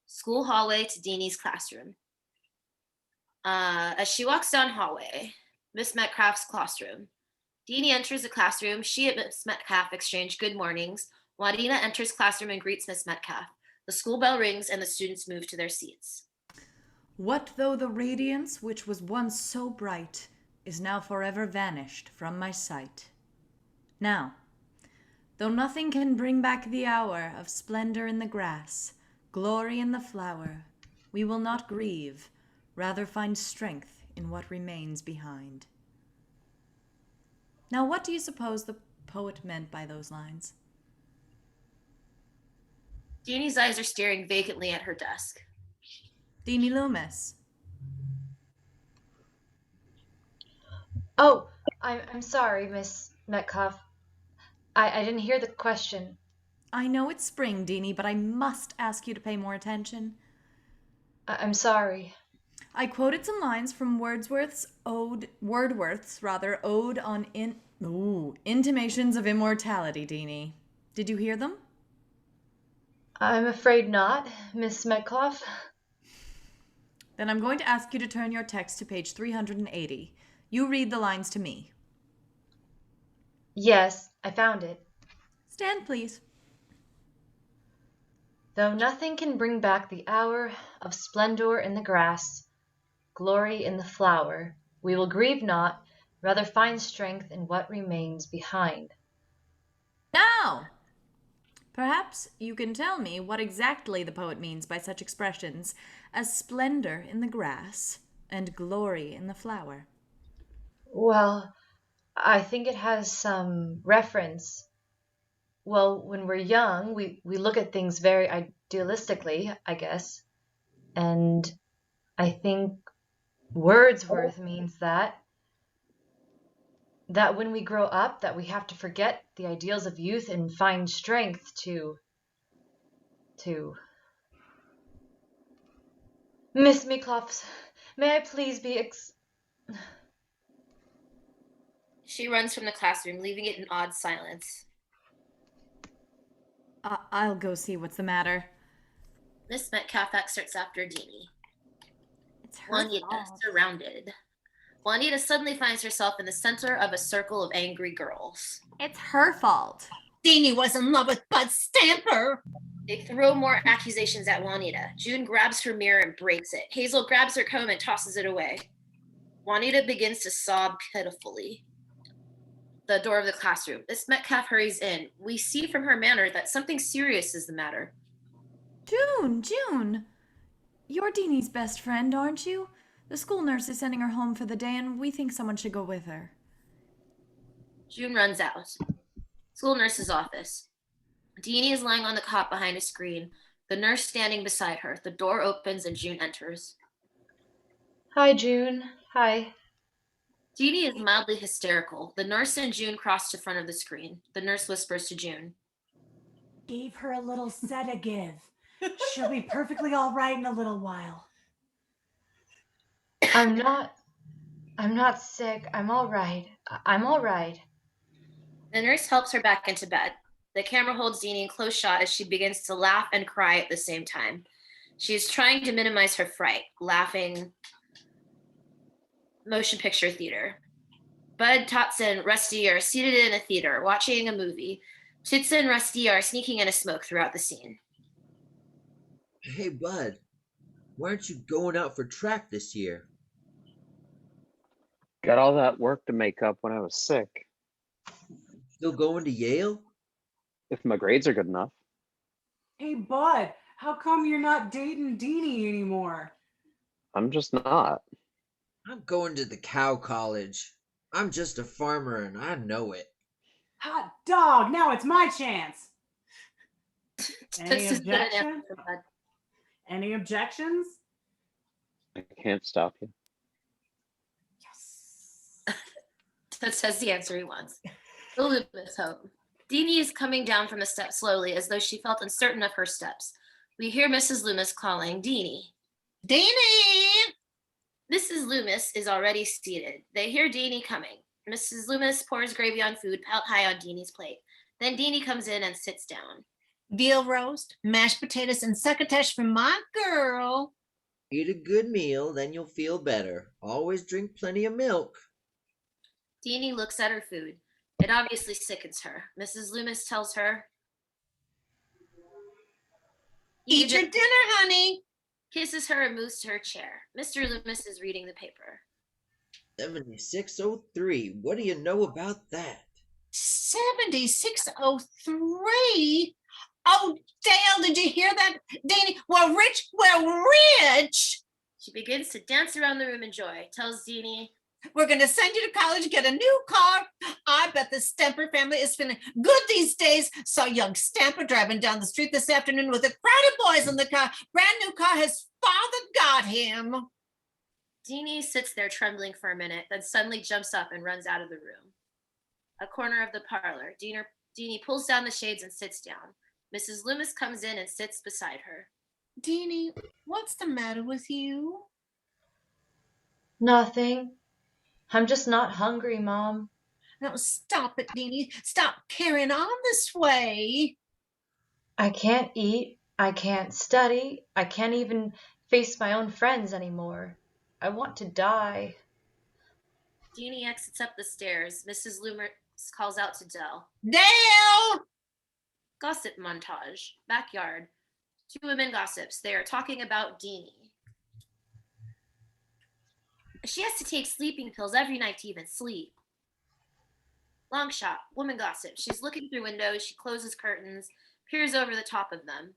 School hallway to Deanie's classroom. As she walks down hallway, Miss Metcalf's classroom. Deanie enters the classroom. She and Miss Metcalf exchange good mornings. Juanita enters classroom and greets Miss Metcalf. The school bell rings and the students move to their seats. What though the radiance which was once so bright is now forever vanished from my sight? Now, though nothing can bring back the hour of splendor in the grass, glory in the flower, we will not grieve, rather find strength in what remains behind. Now, what do you suppose the poet meant by those lines? Deanie's eyes are staring vacantly at her desk. Deanie Loomis. Oh, I'm sorry, Miss Metcalf. I didn't hear the question. I know it's spring, Deanie, but I must ask you to pay more attention. I'm sorry. I quoted some lines from Wordsworth's ode on intimations of immortality, Deanie. Did you hear them? I'm afraid not, Miss Metcalf. Then I'm going to ask you to turn your text to page 380. You read the lines to me. Yes, I found it. Stand, please. Though nothing can bring back the hour of splendor in the grass, glory in the flower, we will grieve not, rather find strength in what remains behind. Now, perhaps you can tell me what exactly the poet means by such expressions as splendor in the grass and glory in the flower. Well, I think it has some reference. Well, when we're young, we look at things very idealistically, I guess. And I think Wordsworth means that when we grow up, that we have to forget the ideals of youth and find strength to Miss Mikloffs, may I please be She runs from the classroom, leaving it in odd silence. I'll go see what's the matter. Miss Metcalf excerpts after Deanie. It's her Juanita, fault. surrounded. Juanita suddenly finds herself in the center of a circle of angry girls. It's her fault. Deanie was in love with Bud Stamper. They throw more accusations at Juanita. June grabs her mirror and breaks it. Hazel grabs her comb and tosses it away. Juanita begins to sob pitifully. The door of the classroom. Miss Metcalf hurries in. We see from her manner that something serious is the matter. June! You're Deanie's best friend, aren't you? The school nurse is sending her home for the day, and we think someone should go with her. June runs out. School nurse's office. Deanie is lying on the cot behind a screen, the nurse standing beside her. The door opens and June enters. Hi, June. Hi. Deanie is mildly hysterical. The nurse and June cross to front of the screen. The nurse whispers to June. Gave her a little sedative. She'll be perfectly all right in a little while. I'm not sick. I'm all right. I'm all right. The nurse helps her back into bed. The camera holds Deanie in close shot as she begins to laugh and cry at the same time. She is trying to minimize her fright, laughing. Motion picture theater. Bud, Tatsa, and Rusty are seated in a theater watching a movie. Titsa and Rusty are sneaking in a smoke throughout the scene. Hey, Bud, why aren't you going out for track this year? Got all that work to make up when I was sick. Still going to Yale? If my grades are good enough. Hey, Bud, how come you're not dating Deanie anymore? I'm just not. I'm going to the cow college. I'm just a farmer and I know it. Hot dog, now it's my chance. Any This is good enough objections? for Bud. Any objections? I can't stop you. That says the answer he wants. The Loomis home. Deanie is coming down from the steps slowly, as though she felt uncertain of her steps. We hear Mrs. Loomis calling, Deanie. Deanie! Mrs. Loomis is already seated. They hear Deanie coming. Mrs. Loomis pours gravy on food piled high on Deanie's plate. Then Deanie comes in and sits down. Veal roast, mashed potatoes, and succotash for my girl. Eat a good meal, then you'll feel better. Always drink plenty of milk. Deanie looks at her food. It obviously sickens her. Mrs. Loomis tells her, Eat your dinner, honey. Kisses her and moves to her chair. Mr. Loomis is reading the paper. 7603. What do you know about that? 7603? Oh, Dale, did you hear that? Deanie, we're rich. We're rich. She begins to dance around the room in joy, tells Deanie, We're going to send you to college, get a new car. I bet the Stamper family is feeling good these days. Saw young Stamper driving down the street this afternoon with a crowd of boys in the car. Brand new car. His father got him. Deanie sits there trembling for a minute, then suddenly jumps up and runs out of the room. A corner of the parlor. Deanie pulls down the shades and sits down. Mrs. Loomis comes in and sits beside her. Deanie, what's the matter with you? Nothing. I'm just not hungry, Mom. No, stop it, Deanie. Stop carrying on this way. I can't eat. I can't study. I can't even face my own friends anymore. I want to die. Deanie exits up the stairs. Mrs. Loomis calls out to Dell. Dale! Gossip montage. Backyard. Two women gossips. They are talking about Deanie. She has to take sleeping pills every night to even sleep. Long shot. Woman gossip. She's looking through windows. She closes curtains, peers over the top of them.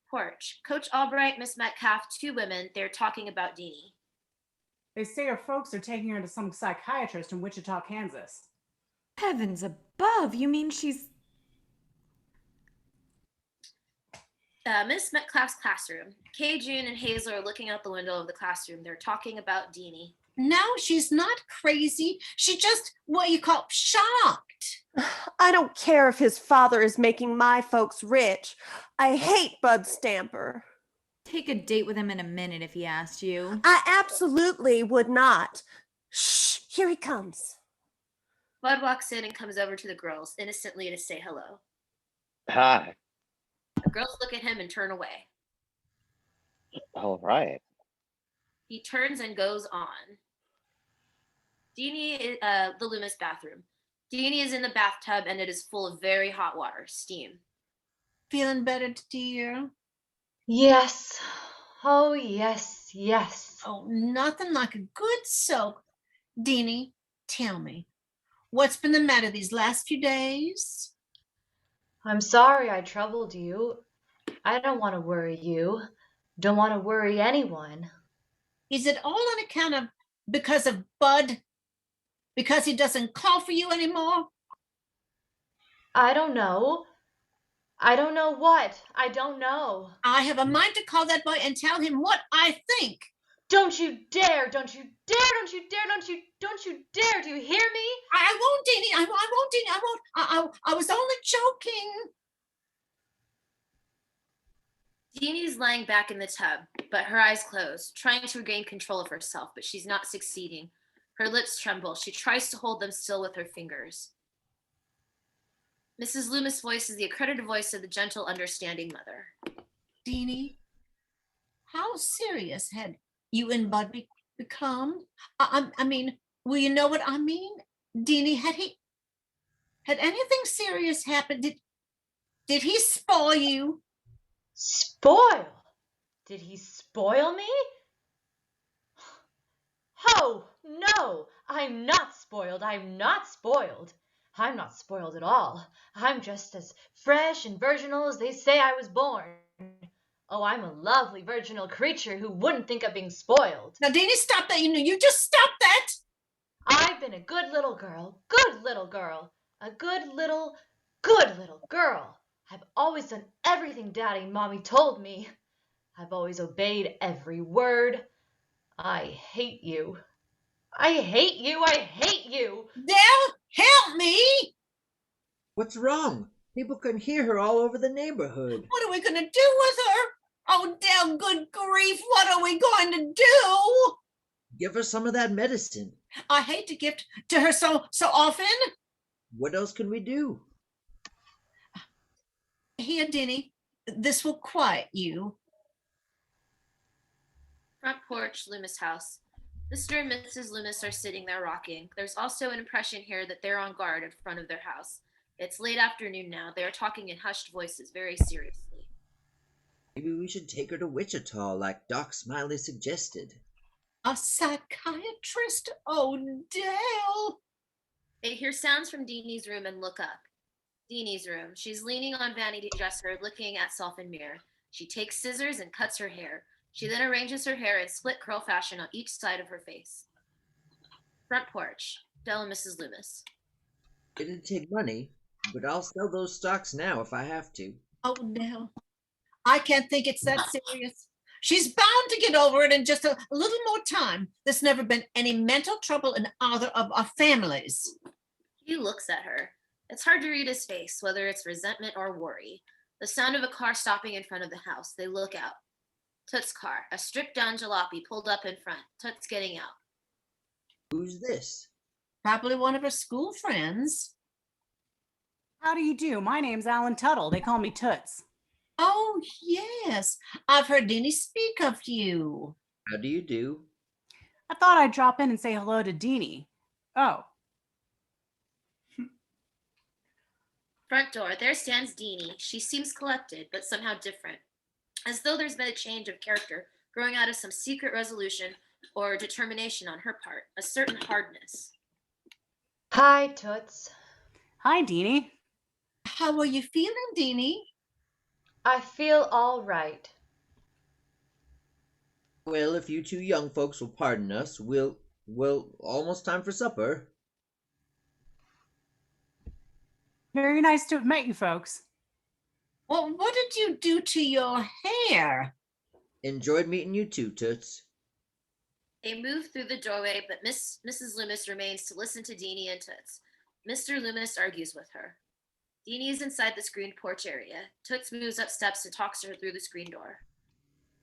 Porch. Coach Albright, Miss Metcalf, two women. They're talking about Deanie. They say her folks are taking her to some psychiatrist in Wichita, Kansas. Heavens above, you mean she's... Miss Metcalf's classroom. Kay, June, and Hazel are looking out the window of the classroom. They're talking about Deanie. No, she's not crazy. She just, what you call, shocked. I don't care if his father is making my folks rich. I hate Bud Stamper. Take a date with him in a minute if he asked you. I absolutely would not. Shh, here he comes. Bud walks in and comes over to the girls, innocently to say hello. Hi. The girls look at him and turn away. All right. He turns and goes on. Deanie, the Loomis bathroom. Deanie is in the bathtub and it is full of very hot water, steam. Feeling better, dear? Yes. Oh, yes, yes. Oh, nothing like a good soak. Deanie, tell me, what's been the matter these last few days? I'm sorry I troubled you. I don't want to worry you. Don't want to worry anyone. Is it all on account of because of Bud? Because he doesn't call for you anymore? I don't know. I don't know what. I don't know. I have a mind to call that boy and tell him what I think. Don't you dare! Don't you dare! Don't you dare! Don't you dare! Do you hear me? I won't, Deanie. I won't, Deanie. I won't. I was only joking. Deanie's lying back in the tub, but her eyes closed, trying to regain control of herself, but she's not succeeding. Her lips tremble. She tries to hold them still with her fingers. Mrs. Loomis' voice is the accredited voice of the gentle, understanding mother. Deanie, how serious had you and Bud become? I mean, will you know what I mean? Deanie, had anything serious happened? Did he spoil you? Spoil? Did he spoil me? Oh, no, I'm not spoiled. I'm not spoiled. I'm not spoiled at all. I'm just as fresh and virginal as they say I was born. Oh, I'm a lovely virginal creature who wouldn't think of being spoiled. Now, Deanie, stop that. You just stop that. I've been a good little girl. Good little girl. A good little girl. I've always done everything Daddy and Mommy told me. I've always obeyed every word. I hate you. I hate you. I hate you. Dale, help me. What's wrong? People can hear her all over the neighborhood. What are we going to do with her? Oh, Dale, good grief. What are we going to do? Give her some of that medicine. I hate to give to her so often. What else can we do? Here, Denny, this will quiet you. Front porch, Loomis house. Mr. and Mrs. Loomis are sitting there rocking. There's also an impression here that they're on guard in front of their house. It's late afternoon now. They are talking in hushed voices, very seriously. Maybe we should take her to Wichita, like Doc Smiley suggested. A psychiatrist? Oh, Dale. They hear sounds from Deanie's room and look up. Deanie's room. She's leaning on vanity dresser, looking at self in mirror. She takes scissors and cuts her hair. She then arranges her hair in split curl fashion on each side of her face. Front porch. Dell and Mrs. Loomis. It'd take money, but I'll sell those stocks now if I have to. Oh, Dale. I can't think it's that serious. She's bound to get over it in just a little more time. There's never been any mental trouble in either of our families. He looks at her. It's hard to read his face, whether it's resentment or worry. The sound of a car stopping in front of the house. They look out. Toot's car, a stripped-down jalopy pulled up in front. Toot's getting out. Who's this? Probably one of her school friends. How do you do? My name's Alan Tuttle. They call me Toots. Oh, yes. I've heard Deanie speak of you. How do you do? I thought I'd drop in and say hello to Deanie. Oh. Front door. There stands Deanie. She seems collected, but somehow different. As though there's been a change of character growing out of some secret resolution or determination on her part, a certain hardness. Hi, Toots. Hi, Deanie. How are you feeling, Deanie? I feel all right. Well, if you two young folks will pardon us, well, almost time for supper. Very nice to have met you folks. Well, what did you do to your hair? Enjoyed meeting you too, Toots. They move through the doorway, but Mrs. Loomis remains to listen to Deanie and Toots. Mr. Loomis argues with her. Deanie is inside the screened porch area. Toots moves up steps and talks to her through the screen door.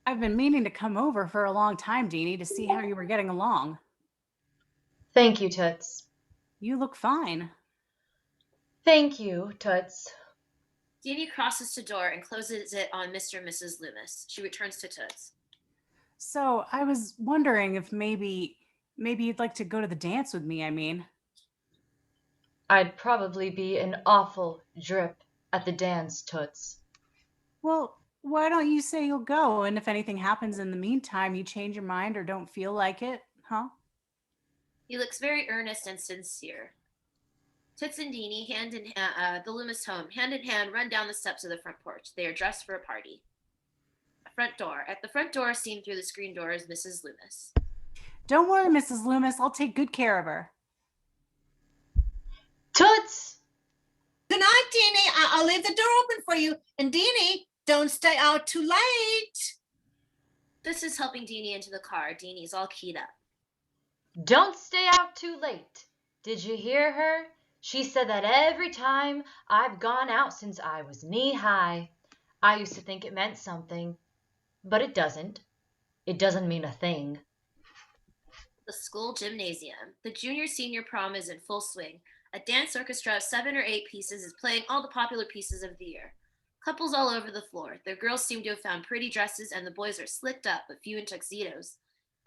I've been meaning to come over for a long time, Deanie, to see how you were getting along. Thank you, Toots. You look fine. Thank you, Toots. Deanie crosses the door and closes it on Mr. and Mrs. Loomis. She returns to Toots. So I was wondering if maybe you'd like to go to the dance with me, I mean. I'd probably be an awful drip at the dance, Toots. Well, why don't you say you'll go, and if anything happens in the meantime, you change your mind or don't feel like it, huh? He looks very earnest and sincere. Toots and Deanie, the Loomis home, hand in hand, run down the steps of the front porch. They are dressed for a party. Front door. At the front door, seen through the screen door, is Mrs. Loomis. Don't worry, Mrs. Loomis. I'll take good care of her. Toots! Good night, Deanie. I'll leave the door open for you. And Deanie, don't stay out too late. This is helping Deanie into the car. Deanie's all keyed up. Don't stay out too late. Did you hear her? She said that every time I've gone out since I was knee-high. I used to think it meant something, but it doesn't. It doesn't mean a thing. The school gymnasium. The junior-senior prom is in full swing. A dance orchestra of 7 or 8 pieces is playing all the popular pieces of the year. Couples all over the floor. The girls seem to have found pretty dresses, and the boys are slicked up, but few in tuxedos.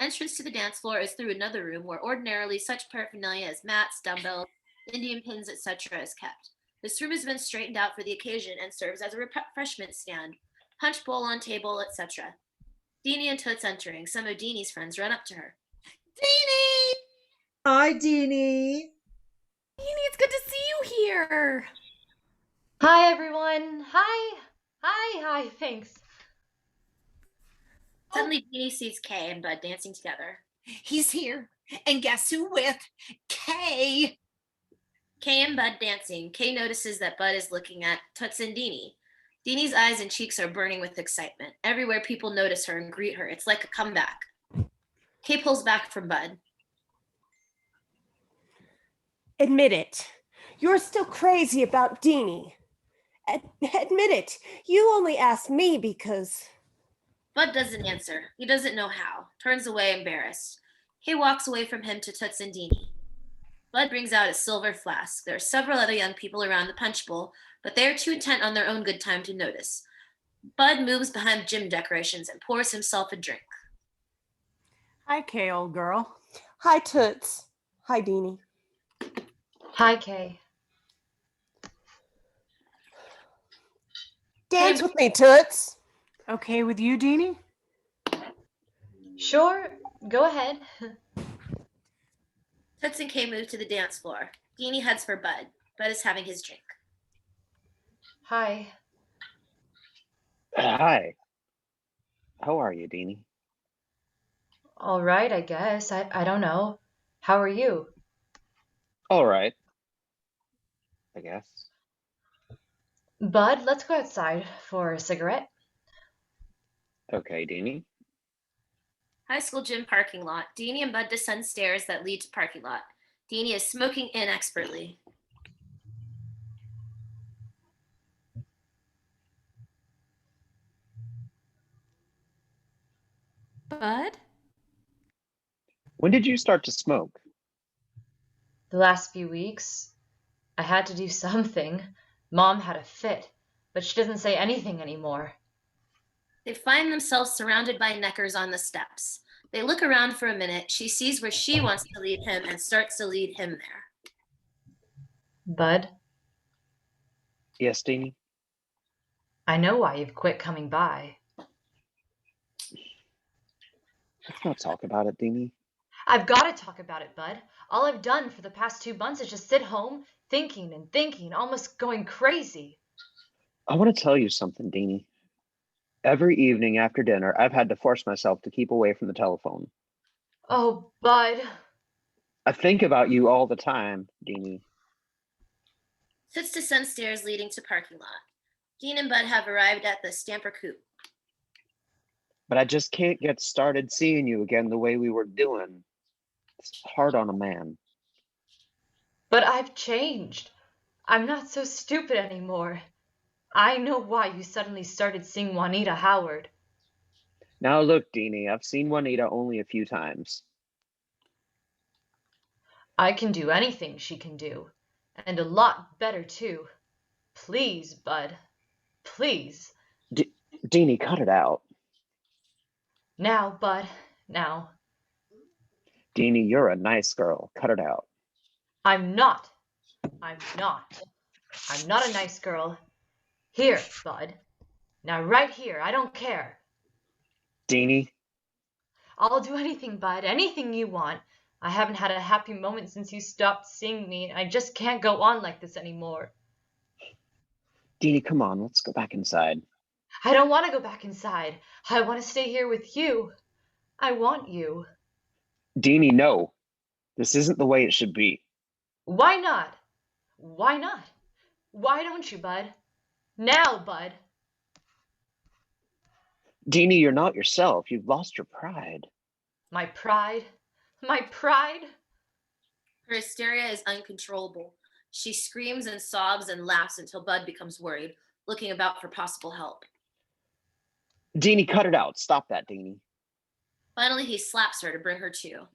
Entrance to the dance floor is through another room where ordinarily such paraphernalia as mats, dumbbells, Indian pins, etc. is kept. This room has been straightened out for the occasion and serves as a refreshment stand, punch bowl on table, etc. Deanie and Toots entering. Some of Deanie's friends run up to her. Deanie! Hi, Deanie. Deanie, it's good to see you here. Hi, everyone. Hi, thanks. Suddenly, Deanie sees Kay and Bud dancing together. He's here. And guess who with? Kay. Kay and Bud dancing. Kay notices that Bud is looking at Toots and Deanie. Deanie's eyes and cheeks are burning with excitement. Everywhere people notice her and greet her. It's like a comeback. Kay pulls back from Bud. Admit it. You're still crazy about Deanie. Admit it. You only asked me because... Bud doesn't answer. He doesn't know how. Turns away embarrassed. Kay walks away from him to Toots and Deanie. Bud brings out a silver flask. There are several other young people around the punch bowl, but they are too intent on their own good time to notice. Bud moves behind gym decorations and pours himself a drink. Hi, Kay, old girl. Hi, Toots. Hi, Deanie. Hi, Kay. Dance with me, Toots. Okay with you, Deanie? Sure, go ahead. Toots and Kay move to the dance floor. Deanie heads for Bud. Bud is having his drink. Hi. Hi. How are you, Deanie? All right, I guess. I don't know. How are you? All right, I guess. Bud, let's go outside for a cigarette. Okay, Deanie. High school gym parking lot. Deanie and Bud descend stairs that lead to parking lot. Deanie is smoking inexpertly. Bud? When did you start to smoke? The last few weeks, I had to do something. Mom had a fit, but she doesn't say anything anymore. They find themselves surrounded by neckers on the steps. They look around for a minute. She sees where she wants to lead him and starts to lead him there. Bud, Yes, Deanie. I know why you've quit coming by. Let's not talk about it, Deanie. I've got to talk about it, Bud. All I've done for the past 2 months is just sit home, thinking and thinking, almost going crazy. I want to tell you something, Deanie. Every evening after dinner, I've had to force myself to keep away from the telephone. Oh, Bud. I think about you all the time, Deanie. Toots descends stairs leading to parking lot. Dean and Bud have arrived at the Stamper Coop. But I just can't get started seeing you again the way we were doing. It's hard on a man. But I've changed. I'm not so stupid anymore. I know why you suddenly started seeing Juanita Howard. Now look, Deanie, I've seen Juanita only a few times. I can do anything she can do, and a lot better too. Please, Bud. Please. Deanie, cut it out. Now, Bud. Now. Deanie, you're a nice girl. Cut it out. I'm not. I'm not. I'm not a nice girl. Here, Bud. Now, right here. I don't care. Deanie. I'll do anything, Bud. Anything you want. I haven't had a happy moment since you stopped seeing me, and I just can't go on like this anymore. Deanie, come on, let's go back inside. I don't want to go back inside. I want to stay here with you. I want you. Deanie, no. This isn't the way it should be. Why not? Why not? Why don't you, Bud? Now, Bud. Deanie, you're not yourself. You've lost your pride. My pride? My pride? Her hysteria is uncontrollable. She screams and sobs and laughs until Bud becomes worried, looking about for possible help. Deanie, cut it out. Stop that, Deanie. Finally, he slaps her to bring her to.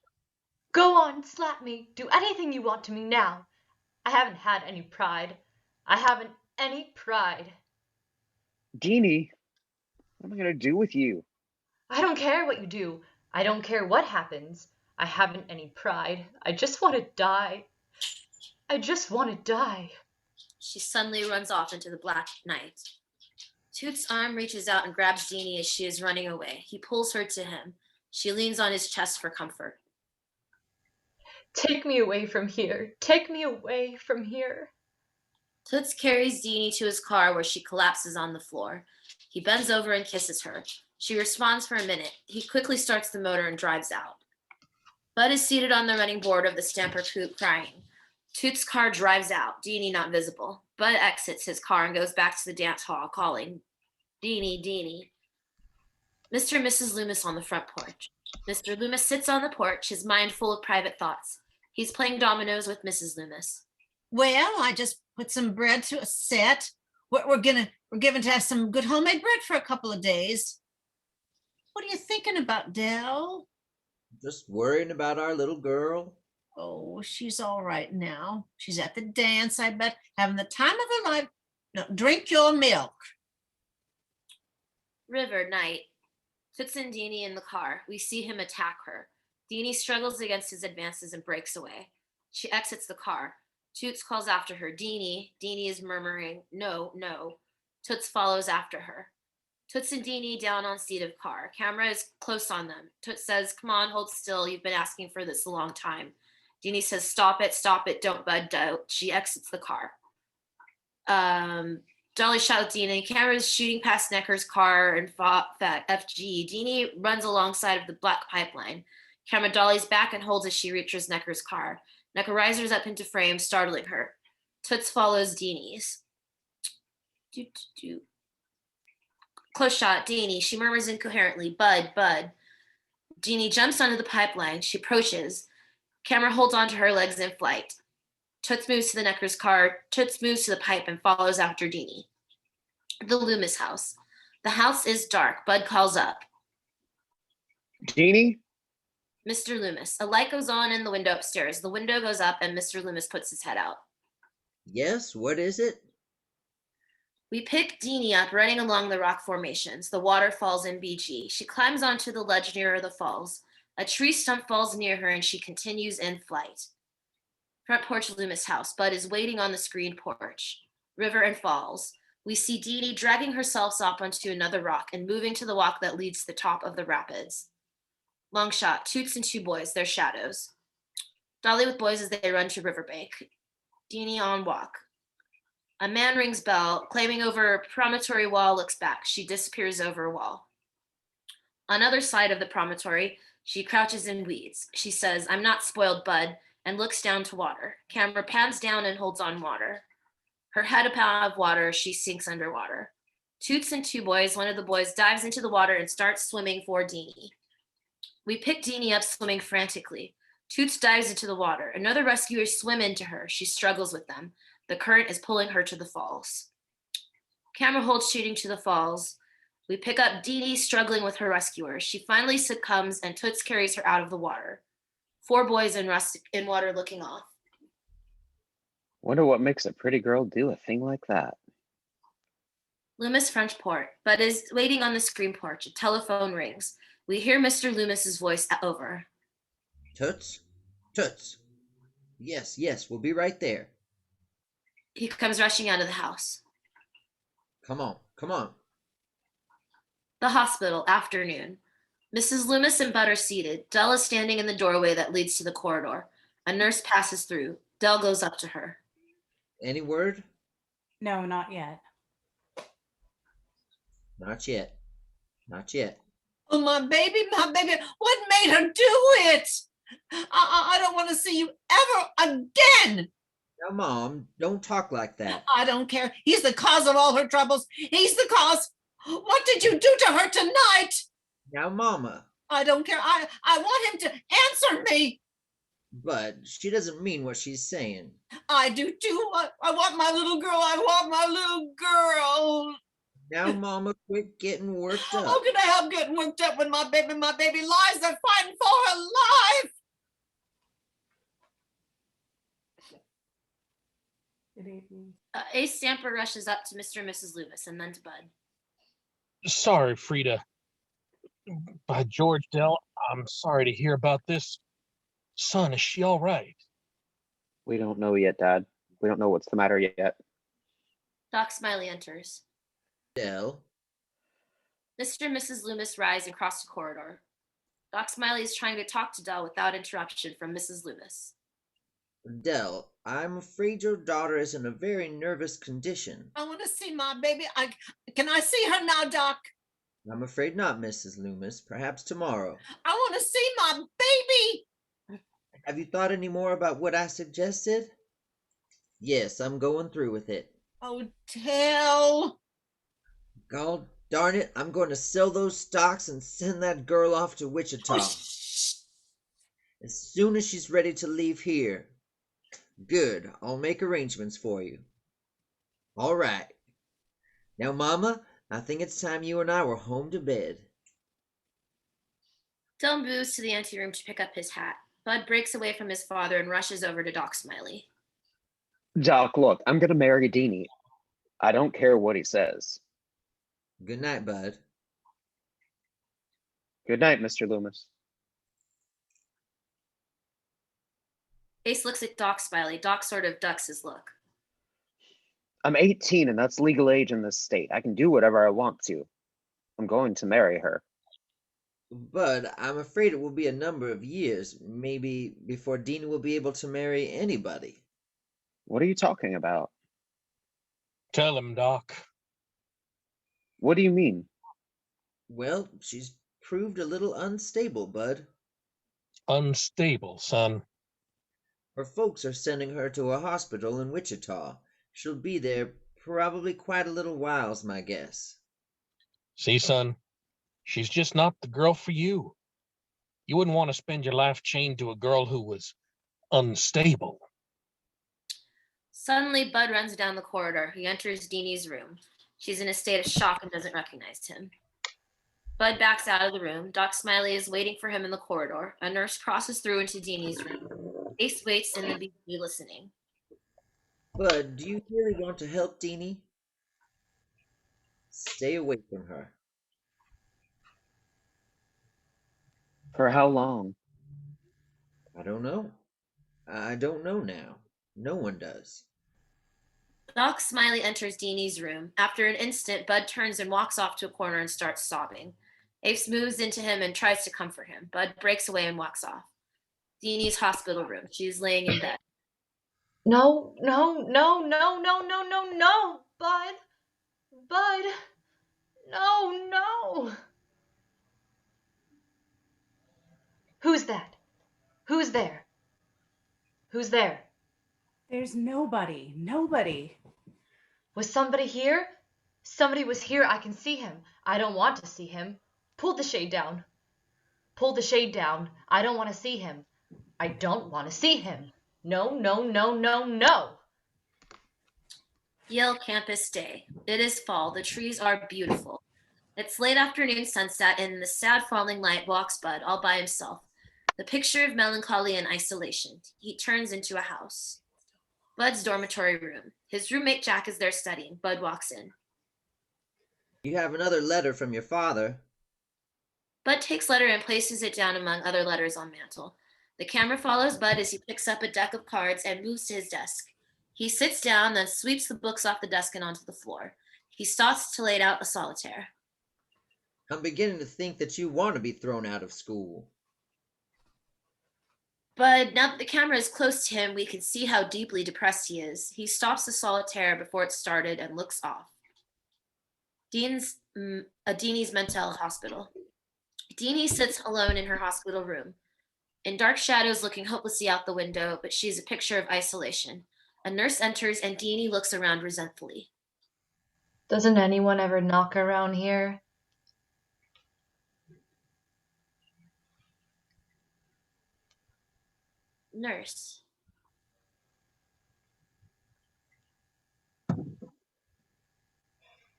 Go on, slap me. Do anything you want to me now. I haven't had any pride. I haven't any pride. Deanie, what am I going to do with you? I don't care what you do. I don't care what happens. I haven't any pride. I just want to die. I just want to die. She suddenly runs off into the black night. Toot's arm reaches out and grabs Deanie as she is running away. He pulls her to him. She leans on his chest for comfort. Take me away from here. Take me away from here. Toots carries Deanie to his car where she collapses on the floor. He bends over and kisses her. She responds for a minute. He quickly starts the motor and drives out. Bud is seated on the running board of the Stamper Coupe crying. Toot's car drives out, Deanie not visible. Bud exits his car and goes back to the dance hall, calling, Deanie, Deanie. Mr. and Mrs. Loomis on the front porch. Mr. Loomis sits on the porch, his mind full of private thoughts. He's playing dominoes with Mrs. Loomis. Well, I just put some bread to a set. We're given to have some good homemade bread for a couple of days. What are you thinking about, Dell? Just worrying about our little girl. Oh, she's all right now. She's at the dance, I bet, having the time of her life. No, drink your milk. River, night. Toots and Deanie in the car. We see him attack her. Deanie struggles against his advances and breaks away. She exits the car. Toots calls after her, Deanie. Deanie is murmuring, no, no. Toots follows after her. Toots and Deanie down on seat of car. Camera is close on them. Toots says, come on, hold still. You've been asking for this a long time. Deanie says, stop it, don't bud. She exits the car. Dolly shouts Deanie. Camera is shooting past Necker's car and FG. Deanie runs alongside of the black pipeline. Camera dollies back and holds as she reaches Necker's car. Necker rises up into frame, startling her. Toots follows Deanie's. Close shot, Deanie. She murmurs incoherently, bud, bud. Deanie jumps onto the pipeline. She approaches. Camera holds onto her legs in flight. Toots moves to the Necker's car. Toots moves to the pipe and follows after Deanie. The Loomis house. The house is dark. Bud calls up. Deanie? Mr. Loomis. A light goes on in the window upstairs. The window goes up and Mr. Loomis puts his head out. Yes, what is it? We pick Deanie up running along the rock formations. The water falls in BG. She climbs onto the ledge nearer the falls. A tree stump falls near her and she continues in flight. Front porch Loomis house. Bud is waiting on the screen porch. River and falls. We see Deanie dragging herself up onto another rock and moving to the walk that leads to the top of the rapids. Long shot, Toots and two boys, their shadows. Dolly with boys as they run to riverbank. Deanie on walk. A man rings bell, claiming over a promontory wall, looks back. She disappears over a wall. On other side of the promontory, she crouches in weeds. She says, I'm not spoiled, bud, and looks down to water. Camera pans down and holds on water. Her head out of water, she sinks underwater. Toots and two boys, one of the boys dives into the water and starts swimming for Deanie. We pick Deanie up swimming frantically. Toots dives into the water. Another rescuers swim into her. She struggles with them. The current is pulling her to the falls. Camera holds shooting to the falls. We pick up Deanie struggling with her rescuers. She finally succumbs and Toots carries her out of the water. Four boys in water looking off. Wonder what makes a pretty girl do a thing like that. Loomis front porch, but is waiting on the screen porch. A telephone rings. We hear Mr. Loomis's voice over. Toots? Toots. Yes, yes, we'll be right there. He comes rushing out of the house. Come on, come on. The hospital, afternoon. Mrs. Loomis and Bud are seated. Dell is standing in the doorway that leads to the corridor. A nurse passes through. Dell goes up to her. Any word? No, not yet. Not yet. Not yet. Oh, my baby, what made her do it? I don't want to see you ever again. Now, Mom, don't talk like that. I don't care. He's the cause of all her troubles. He's the cause. What did you do to her tonight? Now, Mama. I don't care. I want him to answer me. But she doesn't mean what she's saying. I do too. I want my little girl. I want my little girl. Now, Mama, quit getting worked up. How can I help getting worked up when my baby lies? They're fighting for her life. Good evening. Ace Stamper rushes up to Mr. and Mrs. Loomis and then to Bud. Sorry, Frida. By George, Dell, I'm sorry to hear about this. Son, is she all right? We don't know yet, Dad. We don't know what's the matter yet. Doc Smiley enters. Dell. Mr. and Mrs. Loomis rise and cross the corridor. Doc Smiley is trying to talk to Dell without interruption from Mrs. Loomis. Dell, I'm afraid your daughter is in a very nervous condition. I want to see my baby. Can I see her now, Doc? I'm afraid not, Mrs. Loomis. Perhaps tomorrow. I want to see my baby. Have you thought any more about what I suggested? Yes, I'm going through with it. Oh, Tell. God darn it, I'm going to sell those stocks and send that girl off to Wichita. As soon as she's ready to leave here. Good, I'll make arrangements for you. All right. Now, Mama, I think it's time you and I were home to bed. Dell moves to the anteroom to pick up his hat. Bud breaks away from his father and rushes over to Doc Smiley. Doc, look, I'm gonna marry Deanie. I don't care what he says. Good night, Bud. Good night, Mr. Loomis. Ace looks at Doc Smiley. Doc sort of ducks his look. I'm 18 and that's legal age in this state. I can do whatever I want to. I'm going to marry her. Bud, I'm afraid it will be a number of years, maybe before Dean will be able to marry anybody. What are you talking about? Tell him, Doc. What do you mean? Well, she's proved a little unstable, Bud. Unstable, son. Her folks are sending her to a hospital in Wichita. She'll be there probably quite a little while's my guess. See, son, she's just not the girl for you. You wouldn't want to spend your life chained to a girl who was unstable. Suddenly, Bud runs down the corridor. He enters Deanie's room. She's in a state of shock and doesn't recognize him. Bud backs out of the room. Doc Smiley is waiting for him in the corridor. A nurse crosses through into Deanie's room. Ace waits in the beginning, listening. Bud, do you really want to help Deanie? Stay away from her. For how long? I don't know. I don't know now. No one does. Doc Smiley enters Deanie's room. After an instant, Bud turns and walks off to a corner and starts sobbing. Ace moves into him and tries to comfort him. Bud breaks away and walks off. Deanie's hospital room. She's laying in bed. No, no, no, no, no, no, no, no, Bud. Bud. No, no. Who's that? Who's there? Who's there? There's nobody. Nobody. Was somebody here? Somebody was here. I can see him. I don't want to see him. Pull the shade down. Pull the shade down. I don't want to see him. I don't want to see him. No, no, no, no, no. Yale campus day. It is fall. The trees are beautiful. It's late afternoon sunset, and in the sad falling light walks Bud all by himself. The picture of melancholy and isolation. He turns into a house. Bud's dormitory room. His roommate Jack is there studying. Bud walks in. You have another letter from your father. Bud takes letter and places it down among other letters on mantle. The camera follows Bud as he picks up a deck of cards and moves to his desk. He sits down, then sweeps the books off the desk and onto the floor. He stops to lay out a solitaire. I'm beginning to think that you want to be thrown out of school. But now that the camera is close to him, we can see how deeply depressed he is. He stops the solitaire before it started and looks off. Deanie's mental hospital. Deanie sits alone in her hospital room. In dark shadows, looking hopelessly out the window, but she's a picture of isolation. A nurse enters and Deanie looks around resentfully. Doesn't anyone ever knock around here? Nurse.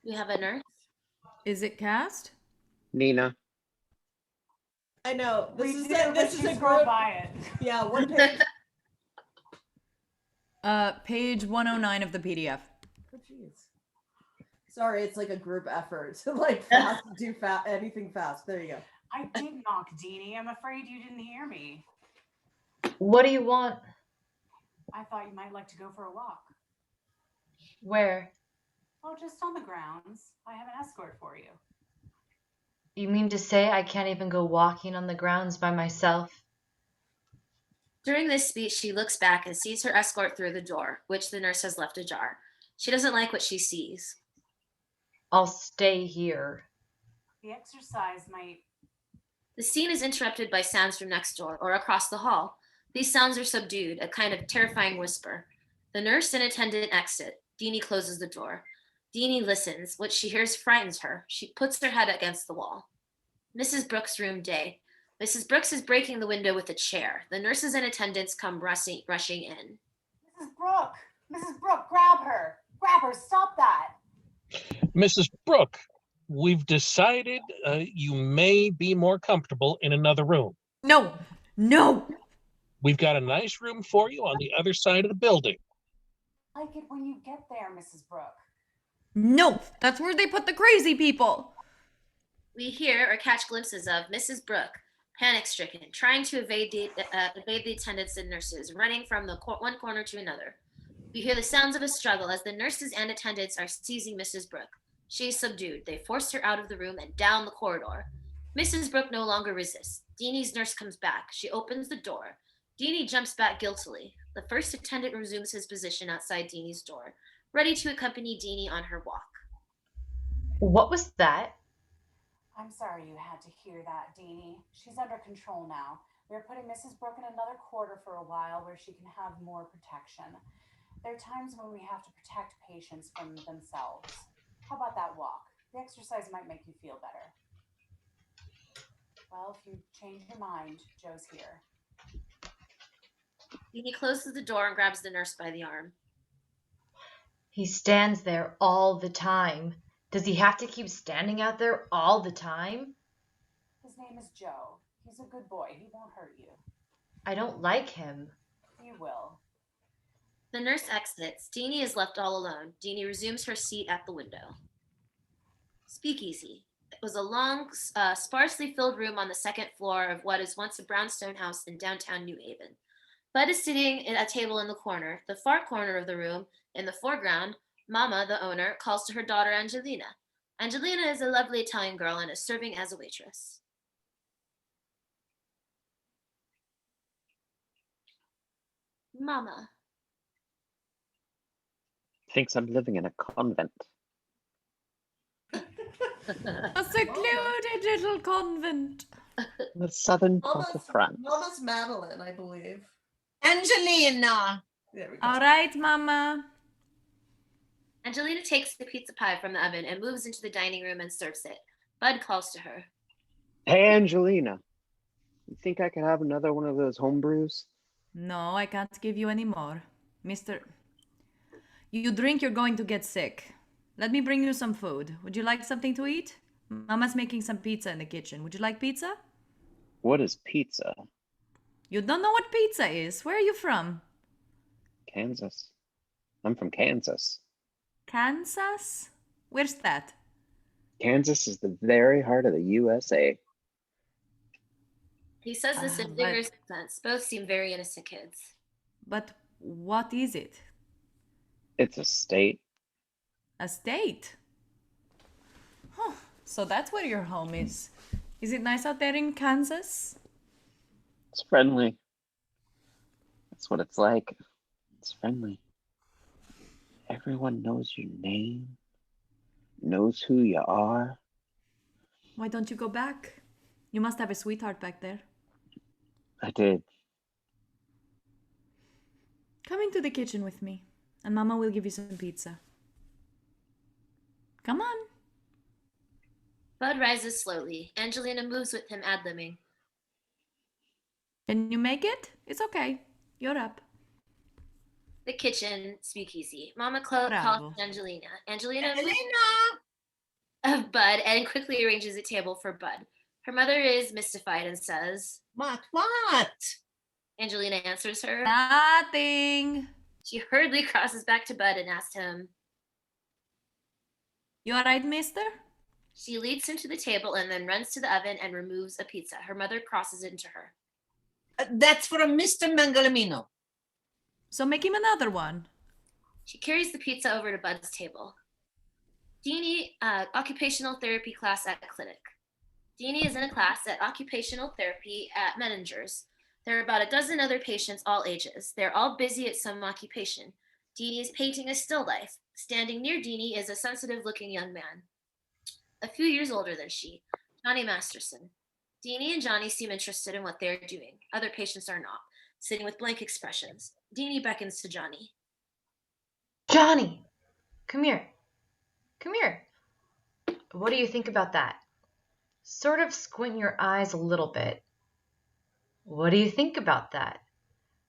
We have a nurse. Is it cast? Nina. I know. This We is do, a, but this is you a scroll group. by it. Yeah, what page? Page 109 of the PDF. Oh, jeez. Sorry, it's like a group effort to do anything fast. There you go. I did knock, Deanie. I'm afraid you didn't hear me. What do you want? I thought you might like to go for a walk. Where? Oh, just on the grounds. I have an escort for you. You mean to say I can't even go walking on the grounds by myself? During this speech, she looks back and sees her escort through the door, which the nurse has left ajar. She doesn't like what she sees. I'll stay here. The exercise might... The scene is interrupted by sounds from next door or across the hall. These sounds are subdued, a kind of terrifying whisper. The nurse and attendant exit. Deanie closes the door. Deanie listens. What she hears frightens her. She puts her head against the wall. Mrs. Brooks' room day. Mrs. Brooks is breaking the window with a chair. The nurses and attendants come rushing in. Mrs. Brooke! Mrs. Brooke, grab her! Grab her! Stop that! Mrs. Brooke, we've decided you may be more comfortable in another room. No, no. We've got a nice room for you on the other side of the building. Like it when you get there, Mrs. Brooke. No, that's where they put the crazy people. We hear or catch glimpses of Mrs. Brooke, Panic-stricken, trying to evade the attendants and nurses, running from the one corner to another. You hear the sounds of a struggle as the nurses and attendants are seizing Mrs. Brooke. She is subdued. They force her out of the room and down the corridor. Mrs. Brooke no longer resists. Deanie's nurse comes back. She opens the door. Deanie jumps back guiltily. The first attendant resumes his position outside Deanie's door, ready to accompany Deanie on her walk. What was that? I'm sorry you had to hear that, Deanie. She's under control now. We're putting Mrs. Brooke in another quarter for a while where she can have more protection. There are times when we have to protect patients from themselves. How about that walk? The exercise might make you feel better. Well, if you change your mind, Joe's here. Deanie closes the door and grabs the nurse by the arm. He stands there all the time. Does he have to keep standing out there all the time? His name is Joe. He's a good boy. He won't hurt you. I don't like him. You will. The nurse exits. Deanie is left all alone. Deanie resumes her seat at the window. Speakeasy. It was a long, sparsely filled room on the second floor of what is once a brownstone house in downtown New Haven. Bud is sitting at a table in the corner. The far corner of the room, in the foreground, Mama, the owner, calls to her daughter Angelina. Angelina is a lovely Italian girl and is serving as a waitress. Mama. Thinks I'm living in a convent. A secluded little convent. The southern part of France. Mama's Madeline, I believe. Angelina. There we go. All right, Mama. Angelina takes the pizza pie from the oven and moves into the dining room and serves it. Bud calls to her. Hey, Angelina. You think I could have another one of those home brews? No, I can't give you any more. Mister, you drink, you're going to get sick. Let me bring you some food. Would you like something to eat? Mama's making some pizza in the kitchen. Would you like pizza? What is pizza? You don't know what pizza is. Where are you from? Kansas. I'm from Kansas. Kansas? Where's that? Kansas is the very heart of the USA. He says this in but- vigorous accents. Both seem very innocent kids. But what is it? It's a state. A state? Huh. So that's where your home is. Is it nice out there in Kansas? It's friendly. That's what it's like. It's friendly. Everyone knows your name, knows who you are. Why don't you go back? You must have a sweetheart back there. I did. Come into the kitchen with me, and Mama will give you some pizza. Come on. Bud rises slowly. Angelina moves with him, ad-libbing. Can you make it? It's okay. You're up. The kitchen, speakeasy. Mama calls Bravo. Angelina. Angelina moves Angelina. of Bud and quickly arranges a table for Bud. Her mother is mystified and says, What? Angelina answers her. Nothing. She hurriedly crosses back to Bud and asks him. You all right, mister? She leads him to the table and then runs to the oven and removes a pizza. Her mother crosses it into her. That's for Mr. Mangalamino. So make him another one. She carries the pizza over to Bud's table. Deanie, occupational therapy class at clinic. Deanie is in a class at occupational therapy at Menninger's. There are about a dozen other patients, all ages. They're all busy at some occupation. Deanie is painting a still life. Standing near Deanie is a sensitive-looking young man, a few years older than she, Johnny Masterson. Deanie and Johnny seem interested in what they're doing. Other patients are not, sitting with blank expressions. Deanie beckons to Johnny. Johnny, come here. Come here. What do you think about that? Sort of squint your eyes a little bit. What do you think about that?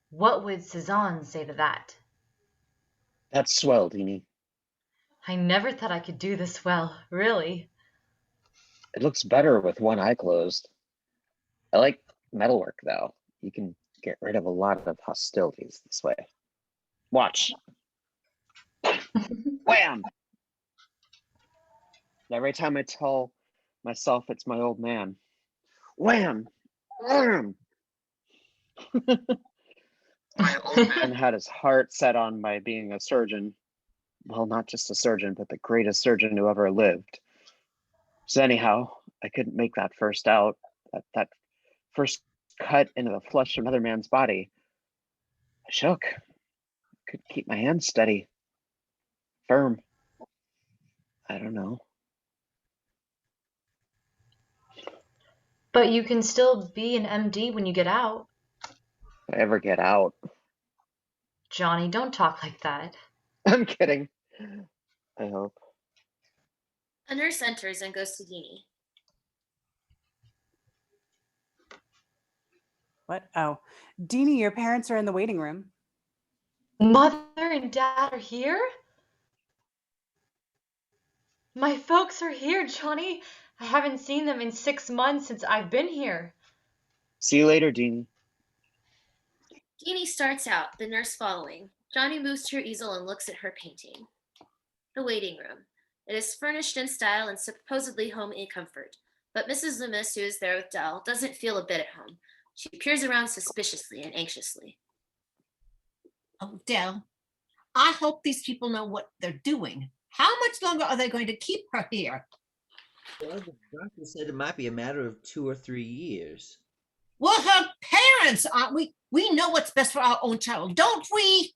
What would Cezanne say to that? That's swell, Deanie. I never thought I could do this well, really. It looks better with one eye closed. I like metalwork, though. You can get rid of a lot of hostilities this way. Watch. Wham! Every time I tell myself it's my old man. Wham! My old man had his heart set on my being a surgeon. Well, not just a surgeon, but the greatest surgeon who ever lived. So anyhow, I couldn't make that first out, that first cut into the flesh of another man's body. I shook. Couldn't keep my hands steady. Firm. I don't know. But you can still be an MD when you get out. If I ever get out. Johnny, don't talk like that. I'm kidding. I hope. A nurse enters and goes to Deanie. What? Oh, Deanie, your parents are in the waiting room. Mother and Dad are here? My folks are here, Johnny. I haven't seen them in 6 months since I've been here. See you later, Deanie. Deanie starts out, the nurse following. Johnny moves to her easel and looks at her painting. The waiting room. It is furnished in style and supposedly homey comfort. But Mrs. Loomis, who is there with Dell, doesn't feel a bit at home. She peers around suspiciously and anxiously. Oh, Dell, I hope these people know what they're doing. How much longer are they going to keep her here? Well, the doctor said it might be a matter of 2 or 3 years. We're her parents, aren't we? We know what's best for our own child, don't we?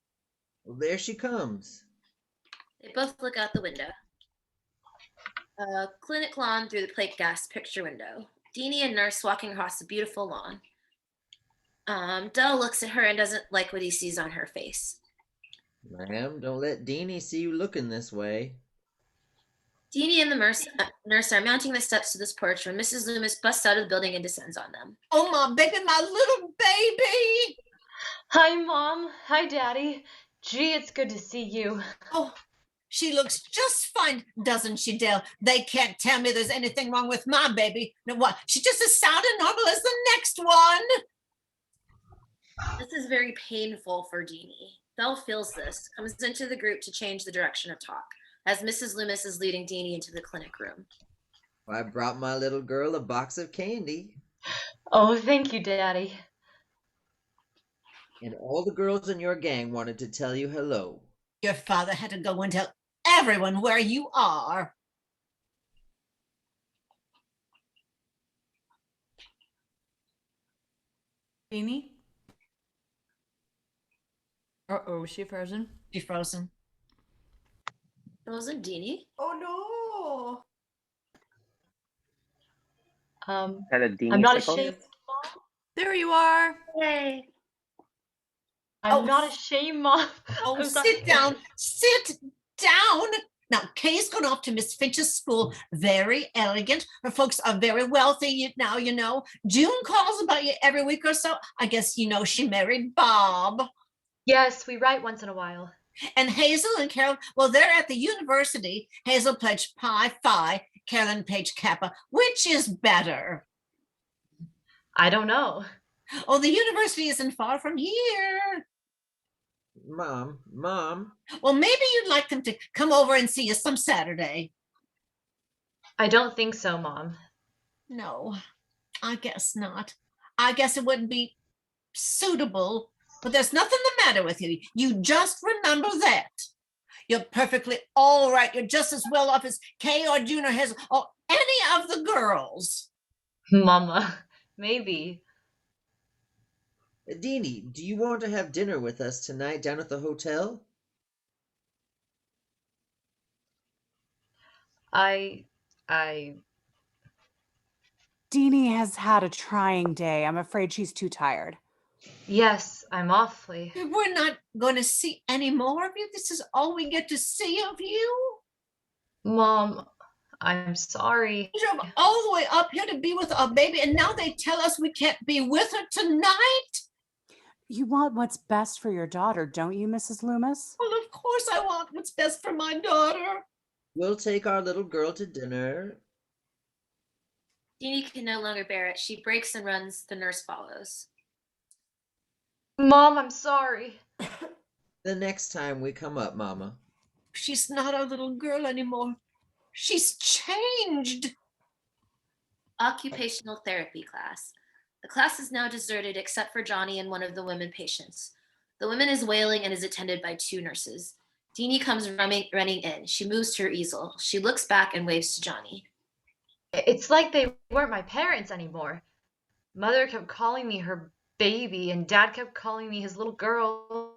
Well, there she comes. They both look out the window. A clinic lawn through the plate glass picture window. Deanie and nurse walking across the beautiful lawn. Dell looks at her and doesn't like what he sees on her face. Ma'am, don't let Deanie see you looking this way. Deanie and the nurse are mounting the steps to this porch when Mrs. Loomis busts out of the building and descends on them. Oh, my baby, my little baby! Hi, Mom. Hi, Daddy. Gee, it's good to see you. Oh, she looks just fine, doesn't she, Dell? They can't tell me there's anything wrong with my baby. No, what? She's just as sound and normal as the next one. This is very painful for Deanie. Belle feels this, comes into the group to change the direction of talk, as Mrs. Loomis is leading Deanie into the clinic room. I brought my little girl a box of candy. Oh, thank you, Daddy. And all the girls in your gang wanted to tell you hello. Your father had to go and tell everyone where you are. Deanie? Uh-oh, is she frozen? She's frozen. Frozen Deanie? Oh Had a Deanie I'm not sickle? ashamed. There you are. Yay. I'm not ashamed, Mom. Oh, I'm sit sorry. down. Sit down. Now, Kay's gone off to Miss Finch's school. Very elegant. Her folks are very wealthy now, you know. June calls about you every week or so. I guess you know she married Bob. Yes, we write once in a while. And Hazel and Carol, well, they're at the university. Hazel pledged Pi Phi, Carolyn Page Kappa. Which is better? I don't know. Oh, the university isn't far from here. Mom. Well, maybe you'd like them to come over and see you some Saturday. I don't think so, Mom. No, I guess not. I guess it wouldn't be suitable, but there's nothing the matter with you. You just remember that. You're perfectly all right. You're just as well off as Kay or June or Hazel or any of the girls. Mama, maybe. Deanie, do you want to have dinner with us tonight down at the hotel? Deanie has had a trying day. I'm afraid she's too tired. Yes, I'm awfully. We're not going to see any more of you. This is all we get to see of you. Mom, I'm sorry. We drove all the way up here to be with our baby, and now they tell us we can't be with her tonight. You want what's best for your daughter, don't you, Mrs. Loomis? Well, of course I want what's best for my daughter. We'll take our little girl to dinner. Deanie can no longer bear it. She breaks and runs. The nurse follows. Mom, I'm sorry. The next time we come up, Mama. She's not our little girl anymore. She's changed. Occupational therapy class. The class is now deserted except for Johnny and one of the women patients. The woman is wailing and is attended by 2 nurses. Deanie comes running in. She moves to her easel. She looks back and waves to Johnny. It's like they weren't my parents anymore. Mother kept calling me her baby, and Dad kept calling me his little girl.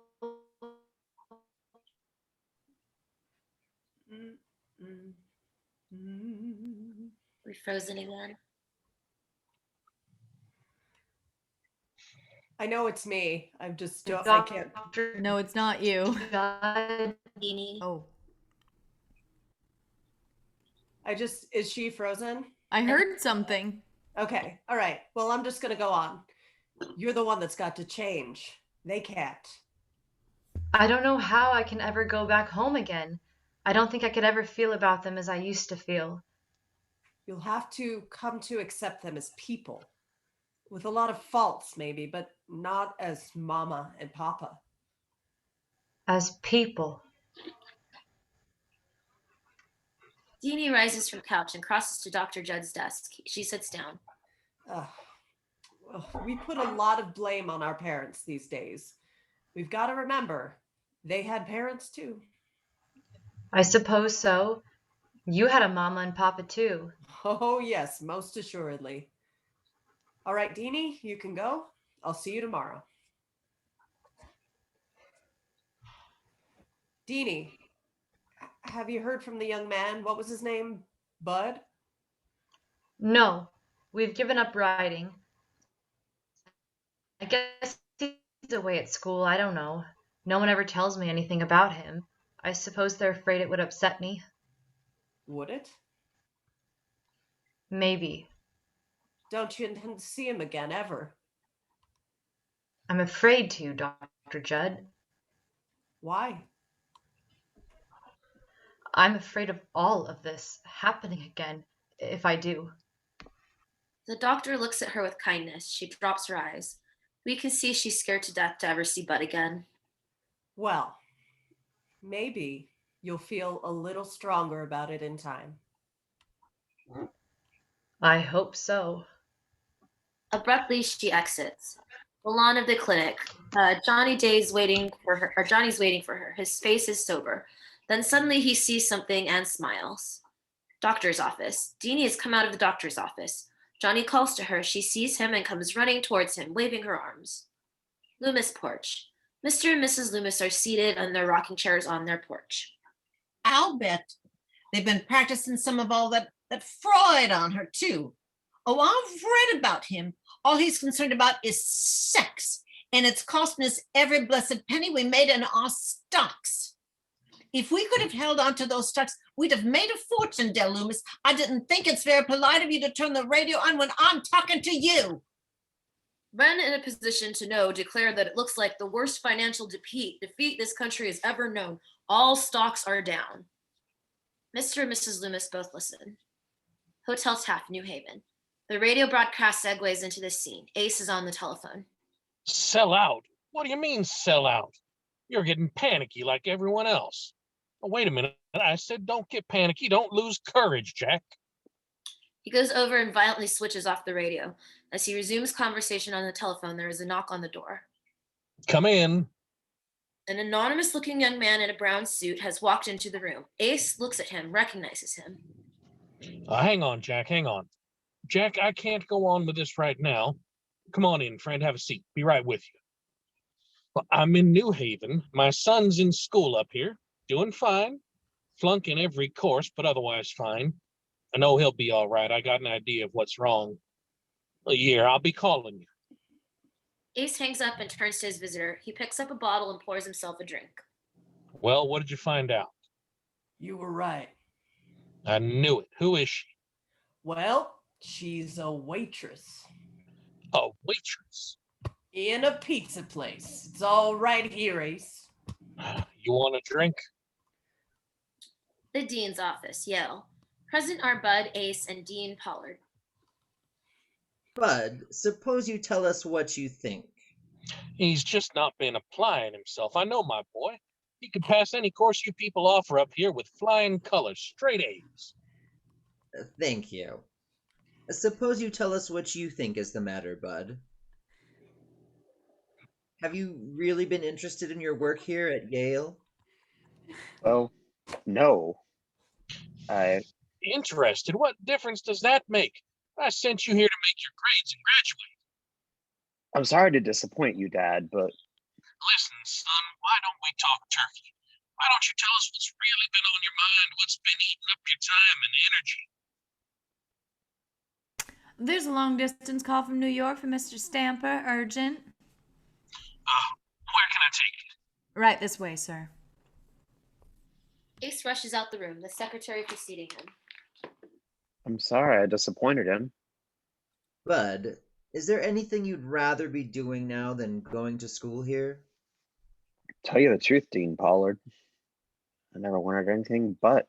We've frozen again. I know it's me. I'm just I can't. Doctor No, it's not you. Judd. Deanie. Oh, Is she frozen? I heard something. Okay. All right. Well, I'm just going to go on. You're the one that's got to change. They can't. I don't know how I can ever go back home again. I don't think I could ever feel about them as I used to feel. You'll have to come to accept them as people with a lot of faults, maybe, but not as mama and papa. As people. Deanie rises from couch and crosses to Dr. Judd's desk. She sits down. We put a lot of blame on our parents these days. We've got to remember, they had parents too. I suppose so. You had a mama and papa too. Oh, yes, most assuredly. All right, Deanie, you can go. I'll see you tomorrow. Deanie, have you heard from the young man? What was his name? Bud? No, we've given up riding. I guess he's away at school. I don't know. No one ever tells me anything about him. I suppose they're afraid it would upset me. Would it? Maybe. Don't you intend to see him again, ever? I'm afraid to, Dr. Judd. Why? I'm afraid of all of this happening again, if I do. The doctor looks at her with kindness. She drops her eyes. We can see she's scared to death to ever see Bud again. Well, maybe you'll feel a little stronger about it in time. I hope so. Abruptly, she exits. The lawn of the clinic. Johnny's waiting for her. His face is sober. Then suddenly he sees something and smiles. Doctor's office. Deanie has come out of the doctor's office. Johnny calls to her. She sees him and comes running towards him, waving her arms. Loomis porch. Mr. and Mrs. Loomis are seated on their rocking chairs on their porch. I'll bet they've been practicing some of all that Freud on her too. Oh, I've read about him. All he's concerned about is sex, and it's costing us every blessed penny we made in our stocks. If we could have held on to those stocks, we'd have made a fortune, Del Loomis. I didn't think it's very polite of you to turn the radio on when I'm talking to you. Ren, in a position to know, declared that it looks like the worst financial defeat this country has ever known. All stocks are down. Mr. and Mrs. Loomis both listen. Hotel Taft, New Haven. The radio broadcast segues into this scene. Ace is on the telephone. Sell out? What do you mean sell out? You're getting panicky like everyone else. Oh, wait a minute. I said don't get panicky. Don't lose courage, Jack. He goes over and violently switches off the radio. As he resumes conversation on the telephone, there is a knock on the door. Come in. An anonymous-looking young man in a brown suit has walked into the room. Ace looks at him, recognizes him. Hang on, Jack. Hang on. Jack, I can't go on with this right now. Come on in, friend. Have a seat. Be right with you. Well, I'm in New Haven. My son's in school up here. Doing fine. Flunking every course, but otherwise fine. I know he'll be all right. I got an idea of what's wrong. Here, I'll be calling you. Ace hangs up and turns to his visitor. He picks up a bottle and pours himself a drink. Well, what did you find out? You were right. I knew it. Who is she? Well, she's a waitress. A waitress? In a pizza place. It's all right here, Ace. You want a drink? The dean's office, Yale. Present are Bud, Ace, and Dean Pollard. Bud, suppose you tell us what you think. He's just not been applying himself. I know my boy. He could pass any course you people offer up here with flying colors, straight A's. Thank you. Suppose you tell us what you think is the matter, Bud. Have you really been interested in your work here at Yale? Well, no. I Interested? What difference does that make? I sent you here to make your grades and graduate. I'm sorry to disappoint you, Dad, but Listen, son, why don't we talk turkey? Why don't you tell us what's really been on your mind, what's been eating up your time and energy? There's a long distance call from New York for Mr. Stamper. Urgent. Where can I take it? Right this way, sir. Ace rushes out the room, the secretary preceding him. I'm sorry I disappointed him. Bud, is there anything you'd rather be doing now than going to school here? Tell you the truth, Dean Pollard, I never wanted anything but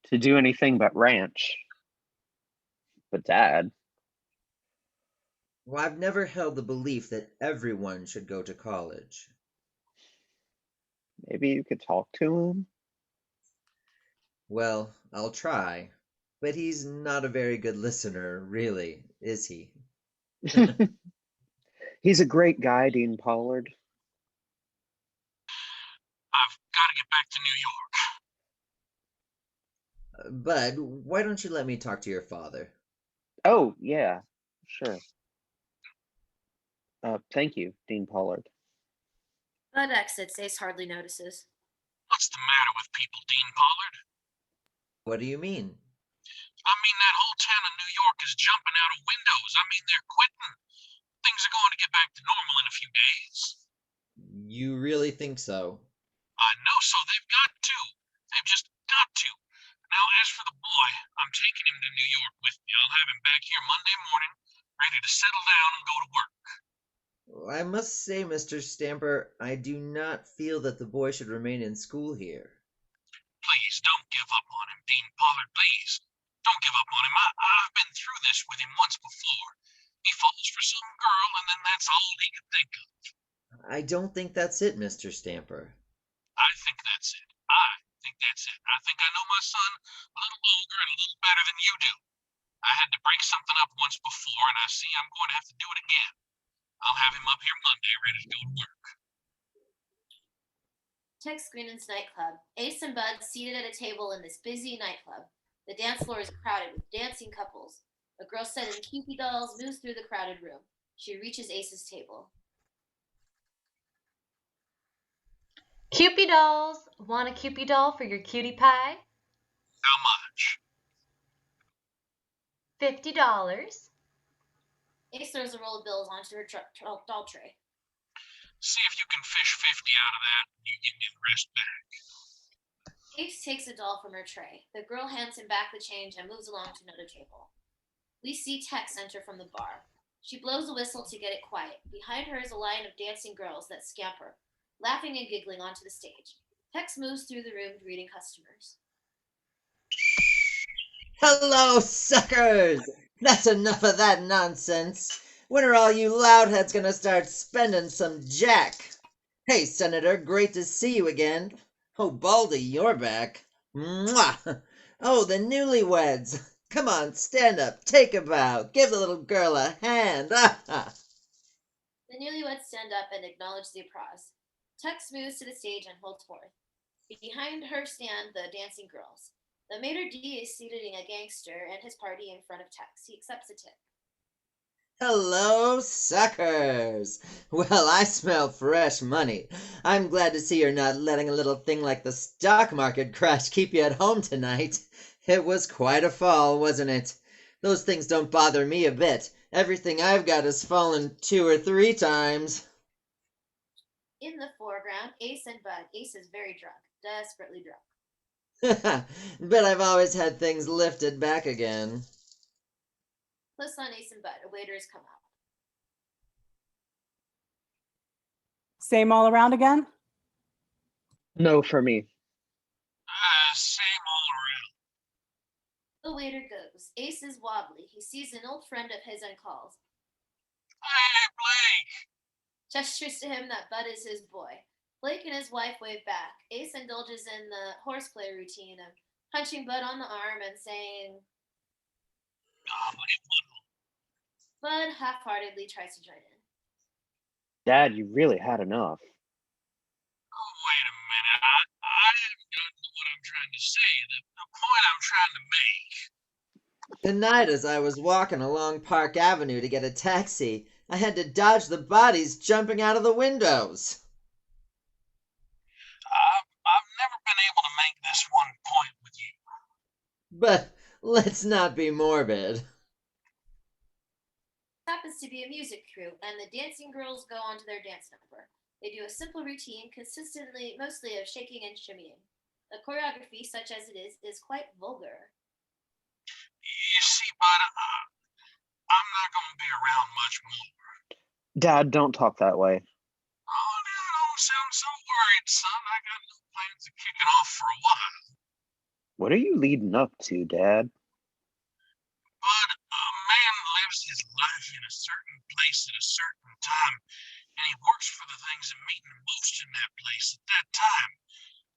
to do anything but ranch. But Dad, Well, I've never held the belief that everyone should go to college. maybe you could talk to him? Well, I'll try. But he's not a very good listener, really, is he? He's a great guy, Dean Pollard. I've got to get back to New York. Bud, why don't you let me talk to your father? Oh, yeah, sure. Thank you, Dean Pollard. Bud exits. Ace hardly notices. What's the matter with people, Dean Pollard? What do you mean? I mean, that whole town of New York is jumping out of windows. I mean, they're quitting. Things are going to get back to normal in a few days. You really think so? I know so. They've got to. They've just got to. Now, as for the boy, I'm taking him to New York with me. I'll have him back here Monday morning, ready to settle down and go to work. I must say, Mr. Stamper, I do not feel that the boy should remain in school here. Please don't give up on him, Dean Pollard, please. Don't give up on him. I've been through this with him once before. He falls for some girl, and then that's all he can think of. I don't think that's it, Mr. Stamper. I think that's it. I think that's it. I think I know my son a little longer and a little better than you do. I had to break something up once before, and I see I'm going to have to do it again. I'll have him up here Monday, ready to go to work. Tex Greenan's nightclub. Ace and Bud seated at a table in this busy nightclub. The dance floor is crowded with dancing couples. A girl set in Kewpie dolls moves through the crowded room. She reaches Ace's table. Cupid dolls. Want a Cupid doll for your cutie pie? How much? $50. Ace throws a roll of bills onto her doll tray. See if you can fish 50 out of that, and you give me the rest back. Ace takes a doll from her tray. The girl hands him back the change and moves along to another table. We see Tex enter from the bar. She blows a whistle to get it quiet. Behind her is a line of dancing girls that scamper, laughing and giggling onto the stage. Tex moves through the room greeting customers. Hello, suckers! That's enough of that nonsense. When are all you loudheads gonna start spending some jack? Hey, Senator, great to see you again. Oh, Baldy, you're back. Mwah! Oh, the newlyweds. Come on, stand up, take a bow, give the little girl a hand. The newlyweds stand up and acknowledge the applause. Tex moves to the stage and holds forth. Behind her stand the dancing girls. The maitre d' is seating a gangster and his party in front of Tex. He accepts a tip. Hello, suckers! Well, I smell fresh money. I'm glad to see you're not letting a little thing like the stock market crash keep you at home tonight. It was quite a fall, wasn't it? Those things don't bother me a bit. Everything I've got has fallen 2 or 3 times. In the foreground, Ace and Bud. Ace is very drunk, desperately drunk. But I've always had things lifted back again. Close on Ace and Bud. A waiter has come out. Same all around again? No for me. Same all around. The waiter goes. Ace is wobbly. He sees an old friend of his and calls. Hey, Blake! Gestures to him that Bud is his boy. Blake and his wife wave back. Ace indulges in the horseplay routine of punching Bud on the arm and saying, Golly, Bud half-heartedly tries to join in. Dad, you really had enough. oh, wait a minute. I haven't gotten to what I'm trying to say. The point I'm trying to make. Tonight, as I was walking along Park Avenue to get a taxi, I had to dodge the bodies jumping out of the windows. I've never been able to make this one point with you. But let's not be morbid. Happens to be a music crew, and the dancing girls go on to their dance number. They do a simple routine, consistently, mostly of shaking and shimmying. The choreography, such as it is quite vulgar. You see, Bud, I'm not going to be around much more. Dad, don't talk that way. Oh, now don't sound so worried, son. I got no plans of kicking off for a while. What are you leading up to, Dad? But a man lives his life in a certain place at a certain time, and he works for the things that mean the most in that place at that time.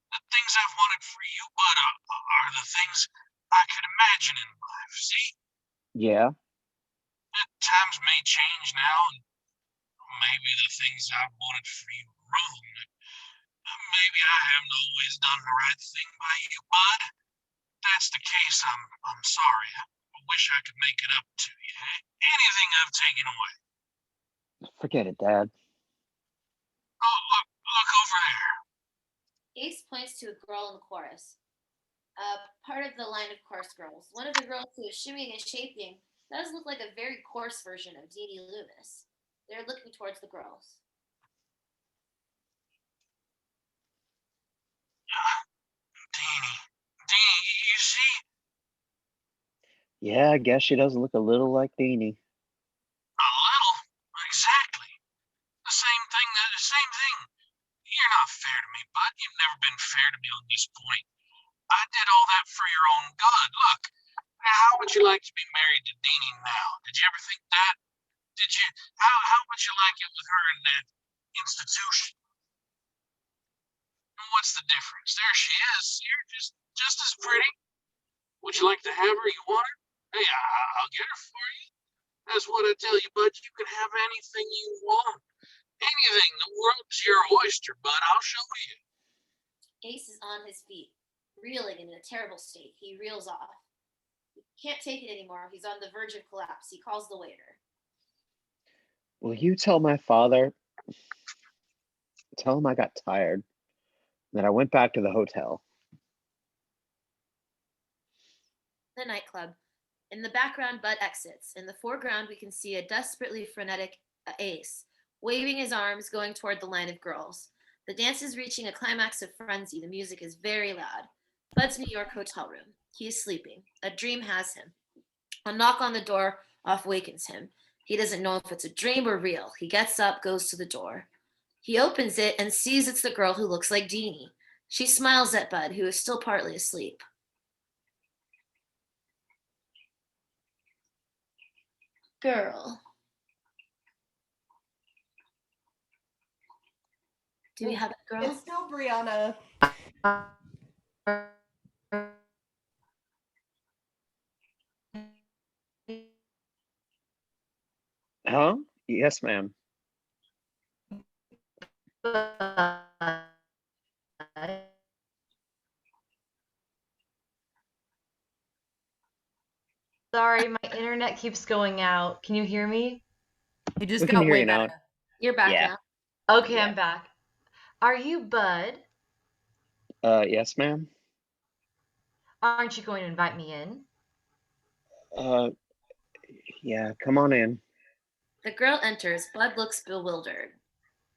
The things I've wanted for you, Bud, are the things I could imagine in life. See, Yeah? times may change now, and maybe the things I've wanted for you are wrong. Maybe I haven't always done the right thing by you, Bud. If that's the case, I'm sorry. I wish I could make it up to you. Anything I've taken away. Forget it, Dad. Oh, look over there. Ace points to a girl in the chorus. Part of the line of chorus girls. One of the girls who is shimmying and shaking does look like a very coarse version of Deanie Loomis. They're looking towards the girls. Deanie, you see? Yeah, I guess she does look a little like Deanie. A little? Exactly. The same thing. You're not fair to me, Bud. You've never been fair to me on this point. I did all that for your own good. Look, how would you like to be married to Deanie now? Did you ever think that? Did you? How would you like it with her in that institution? What's the difference? There she is. You're just as pretty. Would you like to have her? You want her? Hey, I'll get her for you. That's what I tell you, Bud. You can have anything you want. Anything. The world's your oyster, Bud. I'll show you. Ace is on his feet, reeling in a terrible state. He reels off. He can't take it anymore. He's on the verge of collapse. He calls the waiter. Will you tell my father? Tell him I got tired. Then I went back to the hotel. The nightclub. In the background, Bud exits. In the foreground, we can see a desperately frenetic Ace, waving his arms, going toward the line of girls. The dance is reaching a climax of frenzy. The music is very loud. Bud's New York hotel room. He is sleeping. A dream has him. A knock on the door awakens him. He doesn't know if it's a dream or real. He gets up, goes to the door. He opens it and sees it's the girl who looks like Deanie. She smiles at Bud, who is still partly asleep. Girl. Do we have a girl? It's still Brianna. Huh? Yes, ma'am. Sorry, my internet keeps going out. Can you hear me? You just We can got hear way you now. better. You're back Yeah. now. Okay, Yeah. I'm back. Are you Bud? Yes, ma'am. Aren't you going to invite me in? Yeah, come on in. The girl enters. Bud looks bewildered.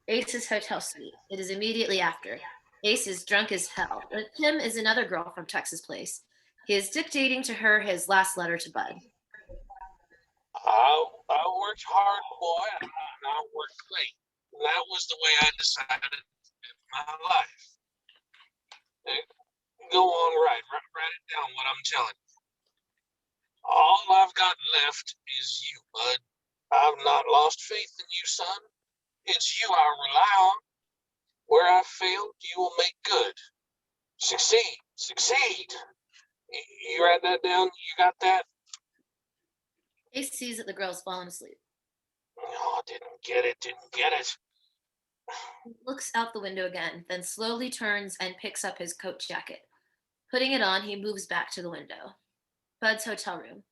Ace's hotel suite. It is immediately after. Ace is drunk as hell. With him is another girl from Texas Place. He is dictating to her his last letter to Bud. I worked hard, boy, and I worked late. And that was the way I decided to live my life. Hey, go on, write it down what I'm telling you. All I've got left is you, Bud. I've not lost faith in you, son. It's you I rely on. Where I failed, you will make good. Succeed. You write that down? You got that? Ace sees that the girl's fallen asleep. Oh, didn't get it. He looks out the window again, then slowly turns and picks up his coat jacket. Putting it on, he moves back to the window. Bud's hotel room.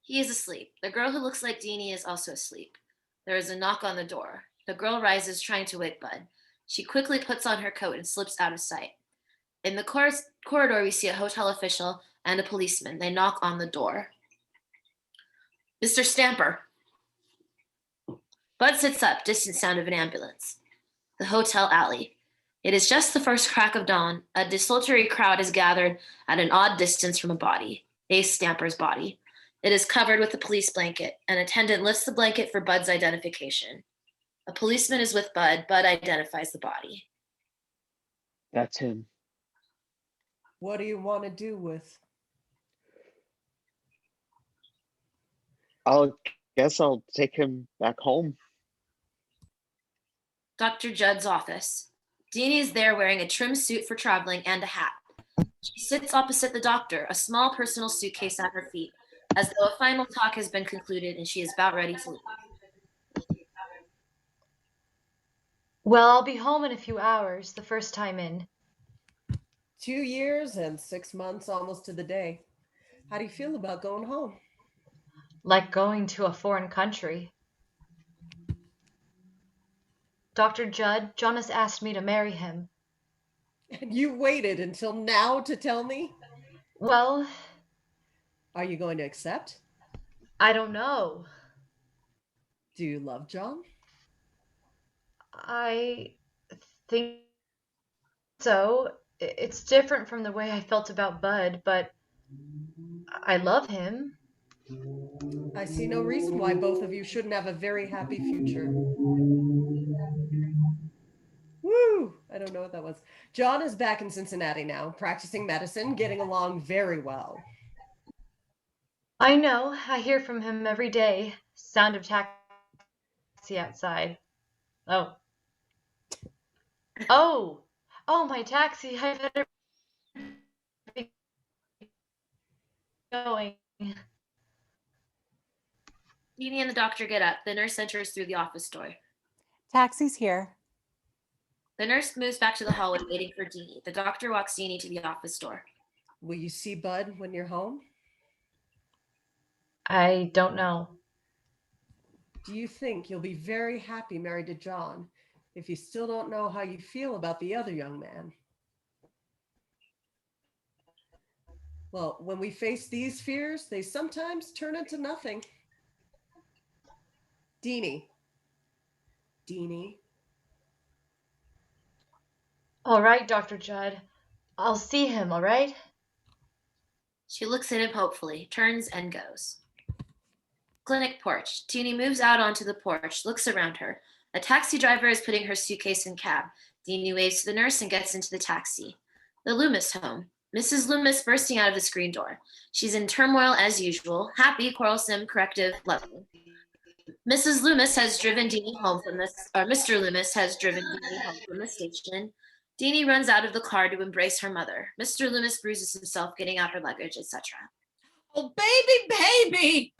He is asleep. The girl who looks like Deanie is also asleep. There is a knock on the door. The girl rises, trying to wake Bud. She quickly puts on her coat and slips out of sight. In the corridor, we see a hotel official and a policeman. They knock on the door. Mr. Stamper. Bud sits up, distant sound of an ambulance. The hotel alley. It is just the first crack of dawn. A desultory crowd is gathered at an odd distance from a body, Ace Stamper's body. It is covered with a police blanket. An attendant lifts the blanket for Bud's identification. A policeman is with Bud. Bud identifies the body. That's him. What do you want to do with? Guess I'll take him back home. Dr. Judd's office. Deanie is there wearing a trim suit for traveling and a hat. She sits opposite the doctor, a small personal suitcase at her feet, as though a final talk has been concluded and she is about ready to leave. Well, I'll be home in a few hours, the first time in. 2 years and 6 months almost to the day. How do you feel about going home? Like going to a foreign country. Dr. Judd, John has asked me to marry him. And you waited until now to tell me? Well, are you going to accept? I don't know. Do you love John? I think so. It's different from the way I felt about Bud, but I love him. I see no reason why both of you shouldn't have a very happy future. Woo! I don't know what that was. John is back in Cincinnati now, practicing medicine, getting along very well. I know. I hear from him every day. Sound of taxi outside. Oh. Oh, my taxi. I better be going. Deanie and the doctor get up. The nurse enters through the office door. Taxi's here. The nurse moves back to the hallway waiting for Deanie. The doctor walks Deanie to the office door. Will you see Bud when you're home? I don't know. Do you think you'll be very happy married to John if you still don't know how you feel about the other young man? Well, when we face these fears, they sometimes turn into nothing. Deanie. All right, Dr. Judd. I'll see him, all right? She looks at him hopefully, turns and goes. Clinic porch. Deanie moves out onto the porch, looks around her. A taxi driver is putting her suitcase in cab. Deanie waves to the nurse and gets into the taxi. The Loomis home. Mrs. Loomis bursting out of the screen door. She's in turmoil as usual, happy, quarrelsome, corrective, loving. Mrs. Loomis has driven Deanie home from Mr. Loomis has driven Deanie home from the station. Deanie runs out of the car to embrace her mother. Mr. Loomis bruises himself getting out her luggage, etc. Oh, baby!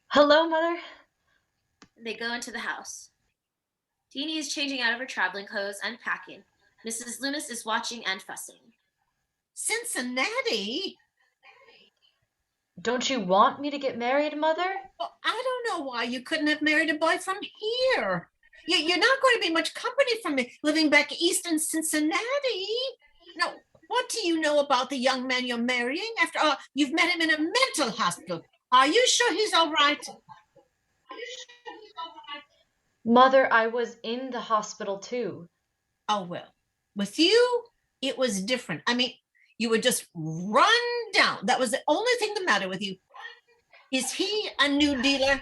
Hello, Mother. They go into the house. Deanie is changing out of her traveling clothes and packing. Mrs. Loomis is watching and fussing. Cincinnati? Don't you want me to get married, Mother? Well, I don't know why you couldn't have married a boy from here. You're not going to be much company from me living back east in Cincinnati. Now, what do you know about the young man you're marrying? After all, you've met him in a mental hospital. Are you sure he's all right? Mother, I was in the hospital too. Oh, well, with you, it was different. I mean, you would just run down. That was the only thing the matter with you. Is he a new dealer?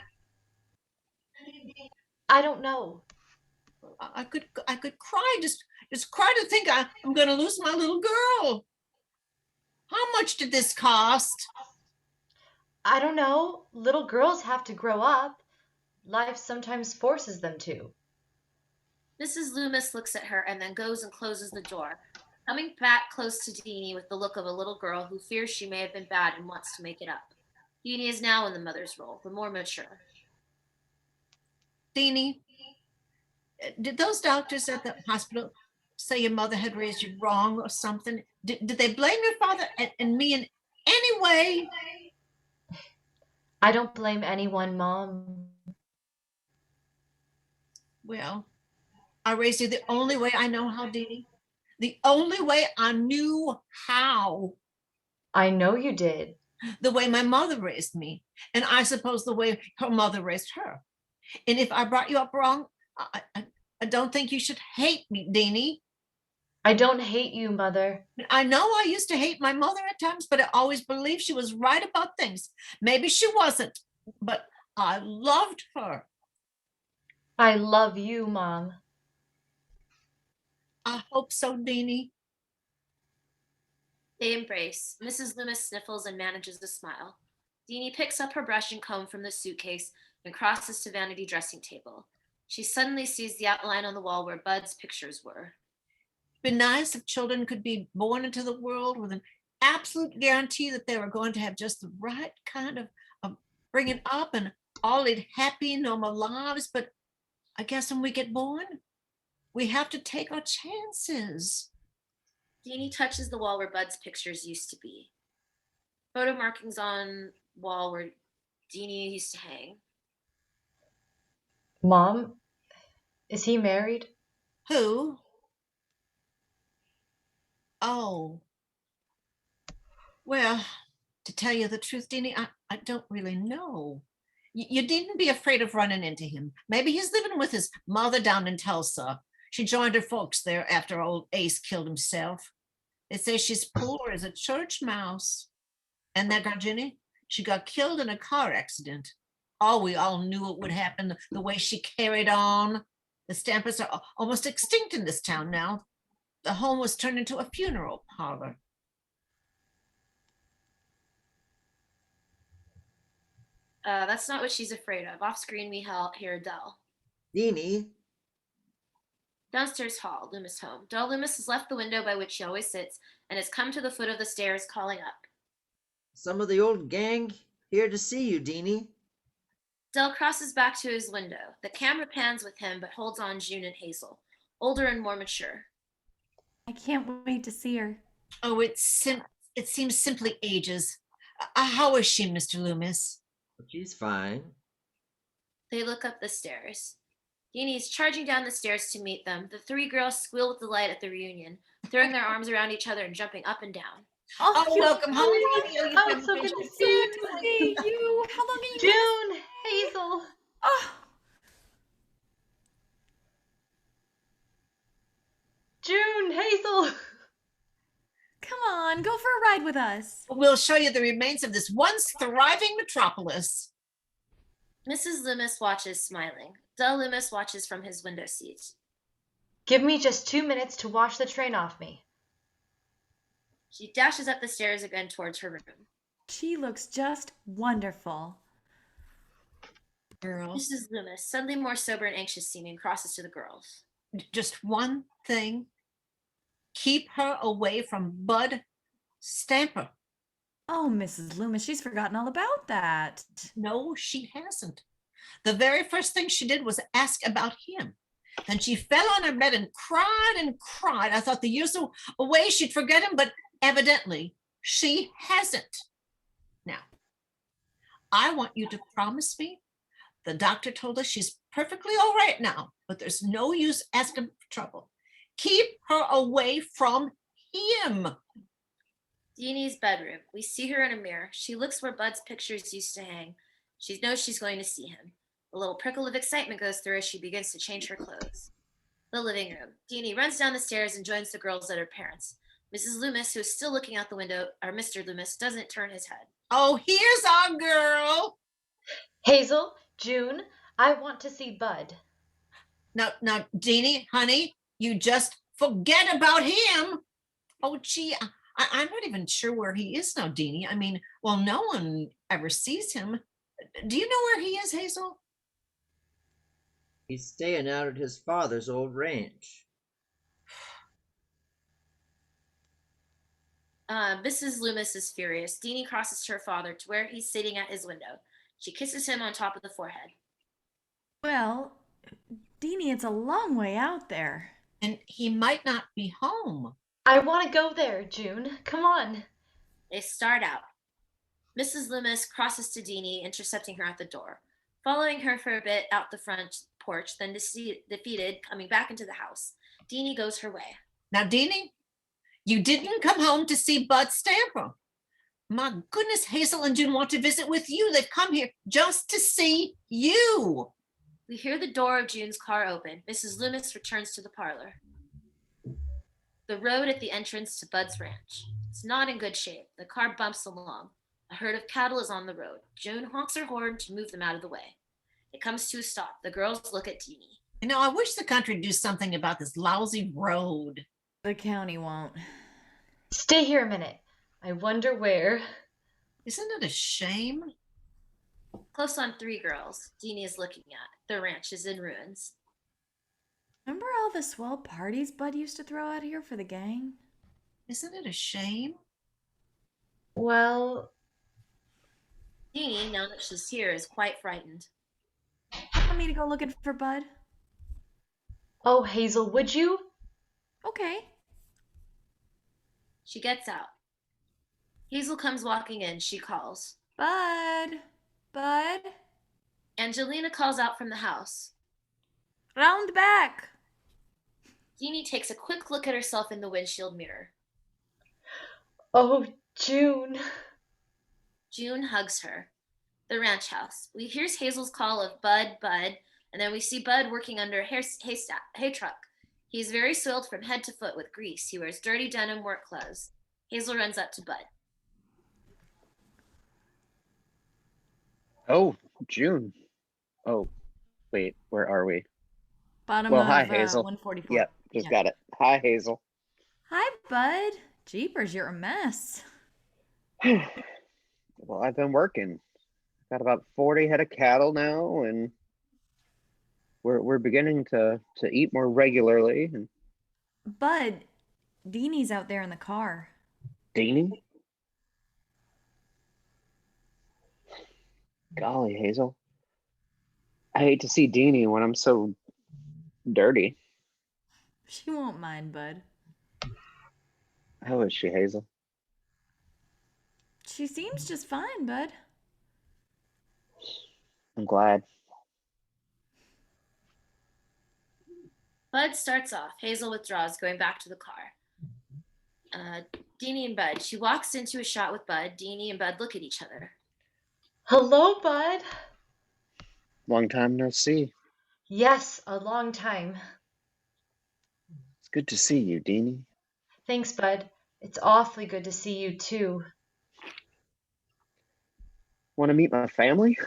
I don't know. I could cry, just cry to think I'm going to lose my little girl. How much did this cost? I don't know. Little girls have to grow up. Life sometimes forces them to. Mrs. Loomis looks at her and then goes and closes the door. Coming back close to Deanie with the look of a little girl who fears she may have been bad and wants to make it up. Deanie is now in the mother's role, but more mature. Deanie, did those doctors at the hospital say your mother had raised you wrong or something? Did they blame your father and me in any way? I don't blame anyone, Mom. Well, I raised you the only way I know how, Deanie. The only way I knew how. I know you did. The way my mother raised me, and I suppose the way her mother raised her. And if I brought you up wrong, I don't think you should hate me, Deanie. I don't hate you, Mother. I know I used to hate my mother at times, but I always believed she was right about things. Maybe she wasn't, but I loved her. I love you, Mom. I hope so, Deanie. They embrace. Mrs. Loomis sniffles and manages a smile. Deanie picks up her brush and comb from the suitcase and crosses to vanity dressing table. She suddenly sees the outline on the wall where Bud's pictures were. It'd be nice if children could be born into the world with an absolute guarantee that they were going to have just the right kind of bringing up and all lead happy, normal lives. But I guess when we get born, we have to take our chances. Deanie touches the wall where Bud's pictures used to be. Photo markings on wall where Deanie used to hang. Mom, is he married? Who? Oh. Well, to tell you the truth, Deanie, I don't really know. You needn't be afraid of running into him. Maybe he's living with his mother down in Tulsa. She joined her folks there after old Ace killed himself. They say she's poor as a church mouse. And that girl, Jenny, she got killed in a car accident. Oh, we all knew it would happen the way she carried on. The Stampers are almost extinct in this town now. The home was turned into a funeral parlor. That's not what she's afraid of. Off screen, we hear Adele. Deanie, Downstairs hall, Loomis home. Dell Loomis has left the window by which she always sits and has come to the foot of the stairs, calling up. some of the old gang here to see you, Deanie. Dell crosses back to his window. The camera pans with him, but holds on June and Hazel, older and more mature. I can't wait to see her. Oh, it seems simply ages. How is she, Mr. Loomis? She's fine. They look up the stairs. Deanie is charging down the stairs to meet them. The three girls squeal with delight at the reunion, throwing their arms around each other and jumping up and down. Oh, welcome home. Oh, it's so good to see you. To see you. How long are you June, Hazel. Oh, June, Hazel. come on, go for a ride with us. We'll show you the remains of this once thriving metropolis. Mrs. Loomis watches, smiling. Dell Loomis watches from his window seat. Give me just 2 minutes to wash the train off me. She dashes up the stairs again towards her room. She looks just wonderful. Girl, Mrs. Loomis, suddenly more sober and anxious seeming, crosses to the girls. just one thing. Keep her away from Bud Stamper. Oh, Mrs. Loomis, she's forgotten all about that. No, she hasn't. The very first thing she did was ask about him. Then she fell on her bed and cried and cried. I thought the years away she'd forget him, but evidently she hasn't. Now, I want you to promise me. The doctor told us she's perfectly all right now, but there's no use asking for trouble. Keep her away from him. Deanie's bedroom. We see her in a mirror. She looks where Bud's pictures used to hang. She knows she's going to see him. A little prickle of excitement goes through as she begins to change her clothes. The living room. Deanie runs down the stairs and joins the girls at her parents'. Mrs. Loomis, who is still looking out the window, or Mr. Loomis, doesn't turn his head. Oh, here's our girl. Hazel, June, I want to see Bud. Now, Deanie, honey, you just forget about him. Oh, gee, I'm not even sure where he is now, Deanie. I mean, well, no one ever sees him. Do you know where he is, Hazel? He's staying out at his father's old ranch. Mrs. Loomis is furious. Deanie crosses to her father to where he's sitting at his window. She kisses him on top of the forehead. Well, Deanie, it's a long way out there. And he might not be home. I want to go there, June. Come on. They start out. Mrs. Loomis crosses to Deanie, intercepting her at the door. Following her for a bit out the front porch, then defeated, coming back into the house. Deanie goes her way. Now, Deanie, you didn't come home to see Bud Stamper. My goodness, Hazel and June want to visit with you. They've come here just to see you. We hear the door of June's car open. Mrs. Loomis returns to the parlor. The road at the entrance to Bud's ranch. It's not in good shape. The car bumps along. A herd of cattle is on the road. June honks her horn to move them out of the way. It comes to a stop. The girls look at Deanie. You know, I wish the country would do something about this lousy road. The county won't. Stay here a minute. I wonder where. Isn't it a shame? Close on 3 girls Deanie is looking at. The ranch is in ruins. Remember all the swell parties Bud used to throw out here for the gang? Isn't it a shame? Well, Deanie, now that she's here, is quite frightened. Want me to go looking for Bud? oh, Hazel, would you? Okay. She gets out. Hazel comes walking in. She calls. Bud. Bud. Angelina calls out from the house. Round back. Deanie takes a quick look at herself in the windshield mirror. Oh, June. June hugs her. The ranch house. We hear Hazel's call of Bud, Bud, and then we see Bud working under a hay truck. He's very soiled from head to foot with grease. He wears dirty denim work clothes. Hazel runs up to Bud. Oh, June. Oh, wait, where are we? Bottom Well, of hi, Hazel. 144. Yep, just Yeah. got it. Hi, Hazel. Hi, Bud. Jeepers, you're a mess. Well, I've been working. Got about 40 head of cattle now, and we're beginning to eat more regularly. And Bud, Deanie's out there in the car. Deanie? Golly, Hazel. I hate to see Deanie when I'm so dirty. She won't mind, Bud. How is she, Hazel? She seems just fine, Bud. I'm glad. Bud starts off. Hazel withdraws, going back to the car. Deanie and Bud. She walks into a shot with Bud. Deanie and Bud look at each other. Hello, Bud. Long time no see. Yes, a long time. It's good to see you, Deanie. Thanks, Bud. It's awfully good to see you, too. Want to meet my family?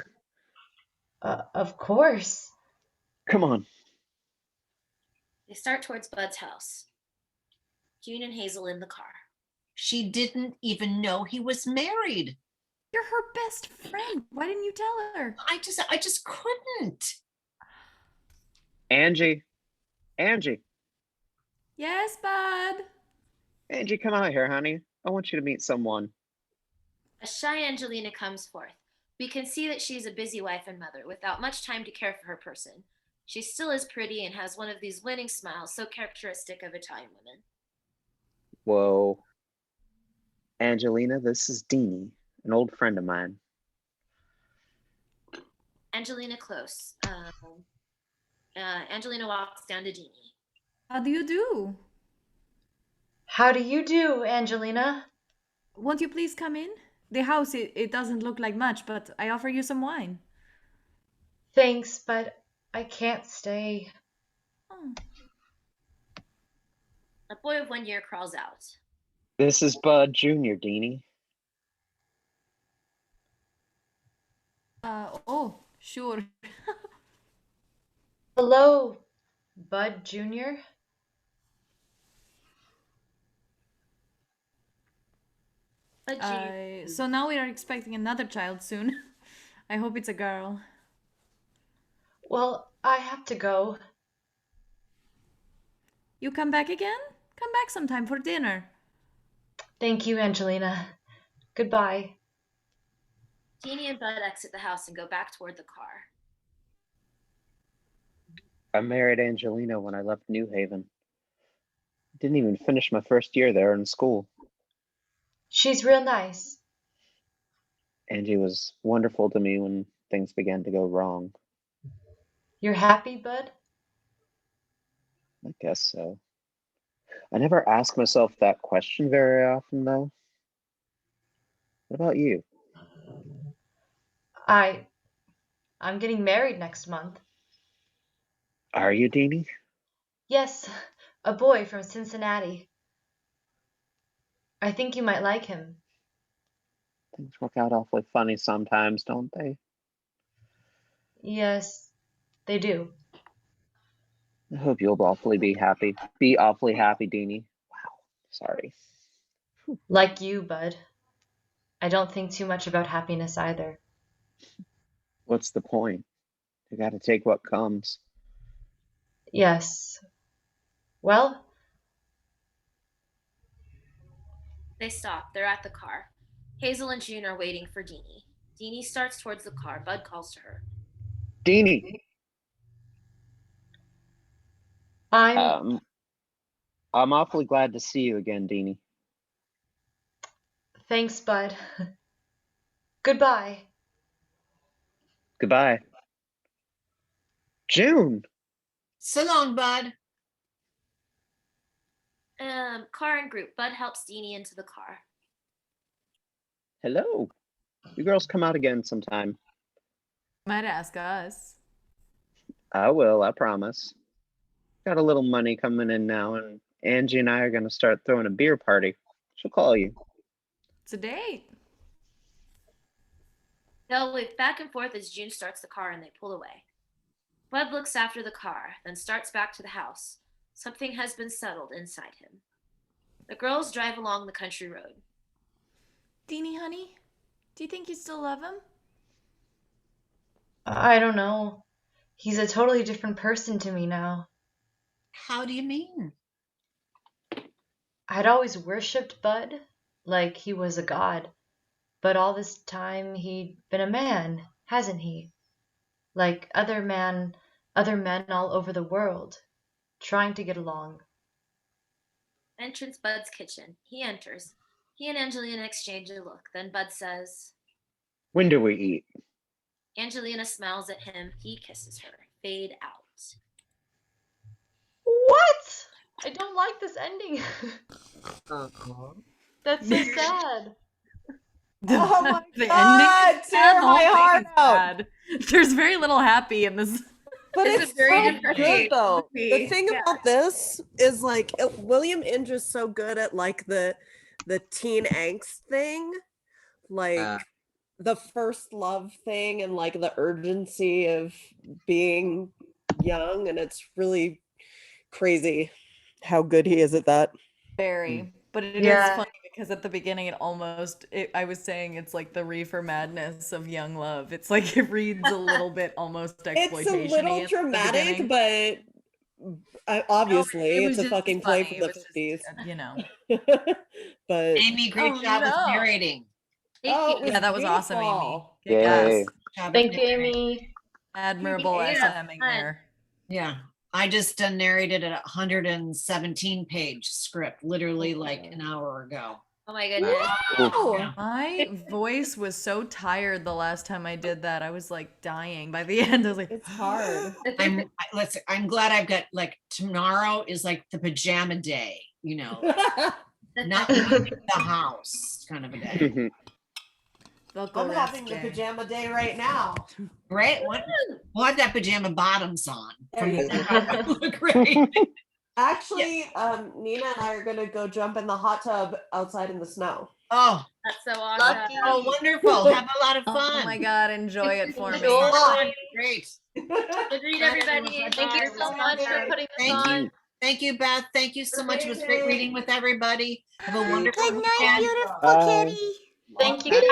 Of course. Come on. They start towards Bud's house. June and Hazel in the car. She didn't even know he was married. You're her best friend. Why didn't you tell her? I just couldn't. Angie. Yes, Bud. Angie, come out here, honey. I want you to meet someone. A shy Angelina comes forth. We can see that she's a busy wife and mother without much time to care for her person. She still is pretty and has one of these winning smiles so characteristic of Italian women. Whoa. Angelina, this is Deanie, an old friend of mine. Angelina close. Angelina walks down to Deanie. How do you do? How do you do, Angelina? Won't you please come in? The house, it doesn't look like much, but I offer you some wine. Thanks, but I can't stay. Oh. A boy of 1 year crawls out. This is Bud Jr., Deanie. Oh, sure. Hello, Bud Jr. But So now we are expecting another child soon. I hope it's a girl. Well, I have to go. You come back again? Come back sometime for dinner. Thank you, Angelina. Goodbye. Teeny and Bud exit the house and go back toward the car. I married Angelina when I left New Haven. Didn't even finish my first year there in school. She's real nice. Angie was wonderful to me when things began to go wrong. You're happy, Bud? I guess so. I never ask myself that question very often, though. What about you? I'm getting married next month. Are you, Deanie? Yes, a boy from Cincinnati. I think you might like him. Things work out awfully funny sometimes, don't they? Yes, they do. I hope you'll awfully be happy. Be awfully happy, Deanie. Wow, sorry. Like you, Bud. I don't think too much about happiness either. What's the point? You gotta take what comes. Yes. Well, They stop. They're at the car. Hazel and June are waiting for Deanie. Deanie starts towards the car. Bud calls to her. Deanie! I'm awfully glad to see you again, Deanie. Thanks, Bud. Goodbye. Goodbye. June! So long, Bud. Car and group. Bud helps Deanie into the car. Hello. You girls come out again sometime. Might ask us. I will, I promise. Got a little money coming in now, and Angie and I are gonna start throwing a beer party. She'll call you. It's a date. They'll wave back and forth as June starts the car and they pull away. Bud looks after the car, then starts back to the house. Something has been settled inside him. The girls drive along the country road. Deanie, honey, do you think you still love him? I don't know. He's a totally different person to me now. How do you mean? I'd always worshipped Bud, like he was a god. But all this time he'd been a man, hasn't he? Like other men all over the world, trying to get along. Entrance Bud's kitchen. He enters. He and Angelina exchange a look. Then Bud says, When do we eat? Angelina smiles at him. He kisses her. Fade out. What? I don't like this ending. That's so sad. Oh my The God, ending is tear sad, the my whole thing heart is out. sad. There's very little happy in this. But It's a it's very so depressing good though. The movie. thing Yeah. about this is like William Indra's so good at like the teen angst thing, like the first love thing and like the urgency of being young, and it's really crazy how good he is at that. Very. But it is Yeah. funny because at the beginning I was saying it's like the reefer madness of young love. It's like it reads a little bit almost It's a exploitation-y little at the dramatic, beginning. but obviously It was it's a just fucking funny. play It from was the just, 50s. you know. But Amy, great Oh, job with no. narrating. Thank oh, you. it was Yeah, that was awesome, Amy. beautiful. Good job. Yay. Job Thank with you, narrating. Amy. Admirable Yeah, SMing fun. there. Yeah. I just narrated a 117-page script, literally like an hour ago. Oh my goodness. Wow. My voice was so tired the last time I did that. I was like dying by the end. I was like, It's hard. I'm glad I've got like tomorrow is like the pajama day, you know, not leaving the house kind of a day. They'll go I'm rest having the day. pajama day right now. Right? We'll have that pajama bottoms on. There you go. Look great. Actually, Nina and I are gonna go jump in the hot tub outside in the snow. Oh, That's so awesome. Lucky. oh, wonderful. Have a lot of fun. Oh my god, enjoy it for me. Sure. Great. Good read, everybody. Thank you so much for putting this Thank on. you. Thank you, Beth. Thank you so much. It was great reading with everybody. Have a wonderful Good night, weekend. beautiful Bye. kitty. Thank you, guys.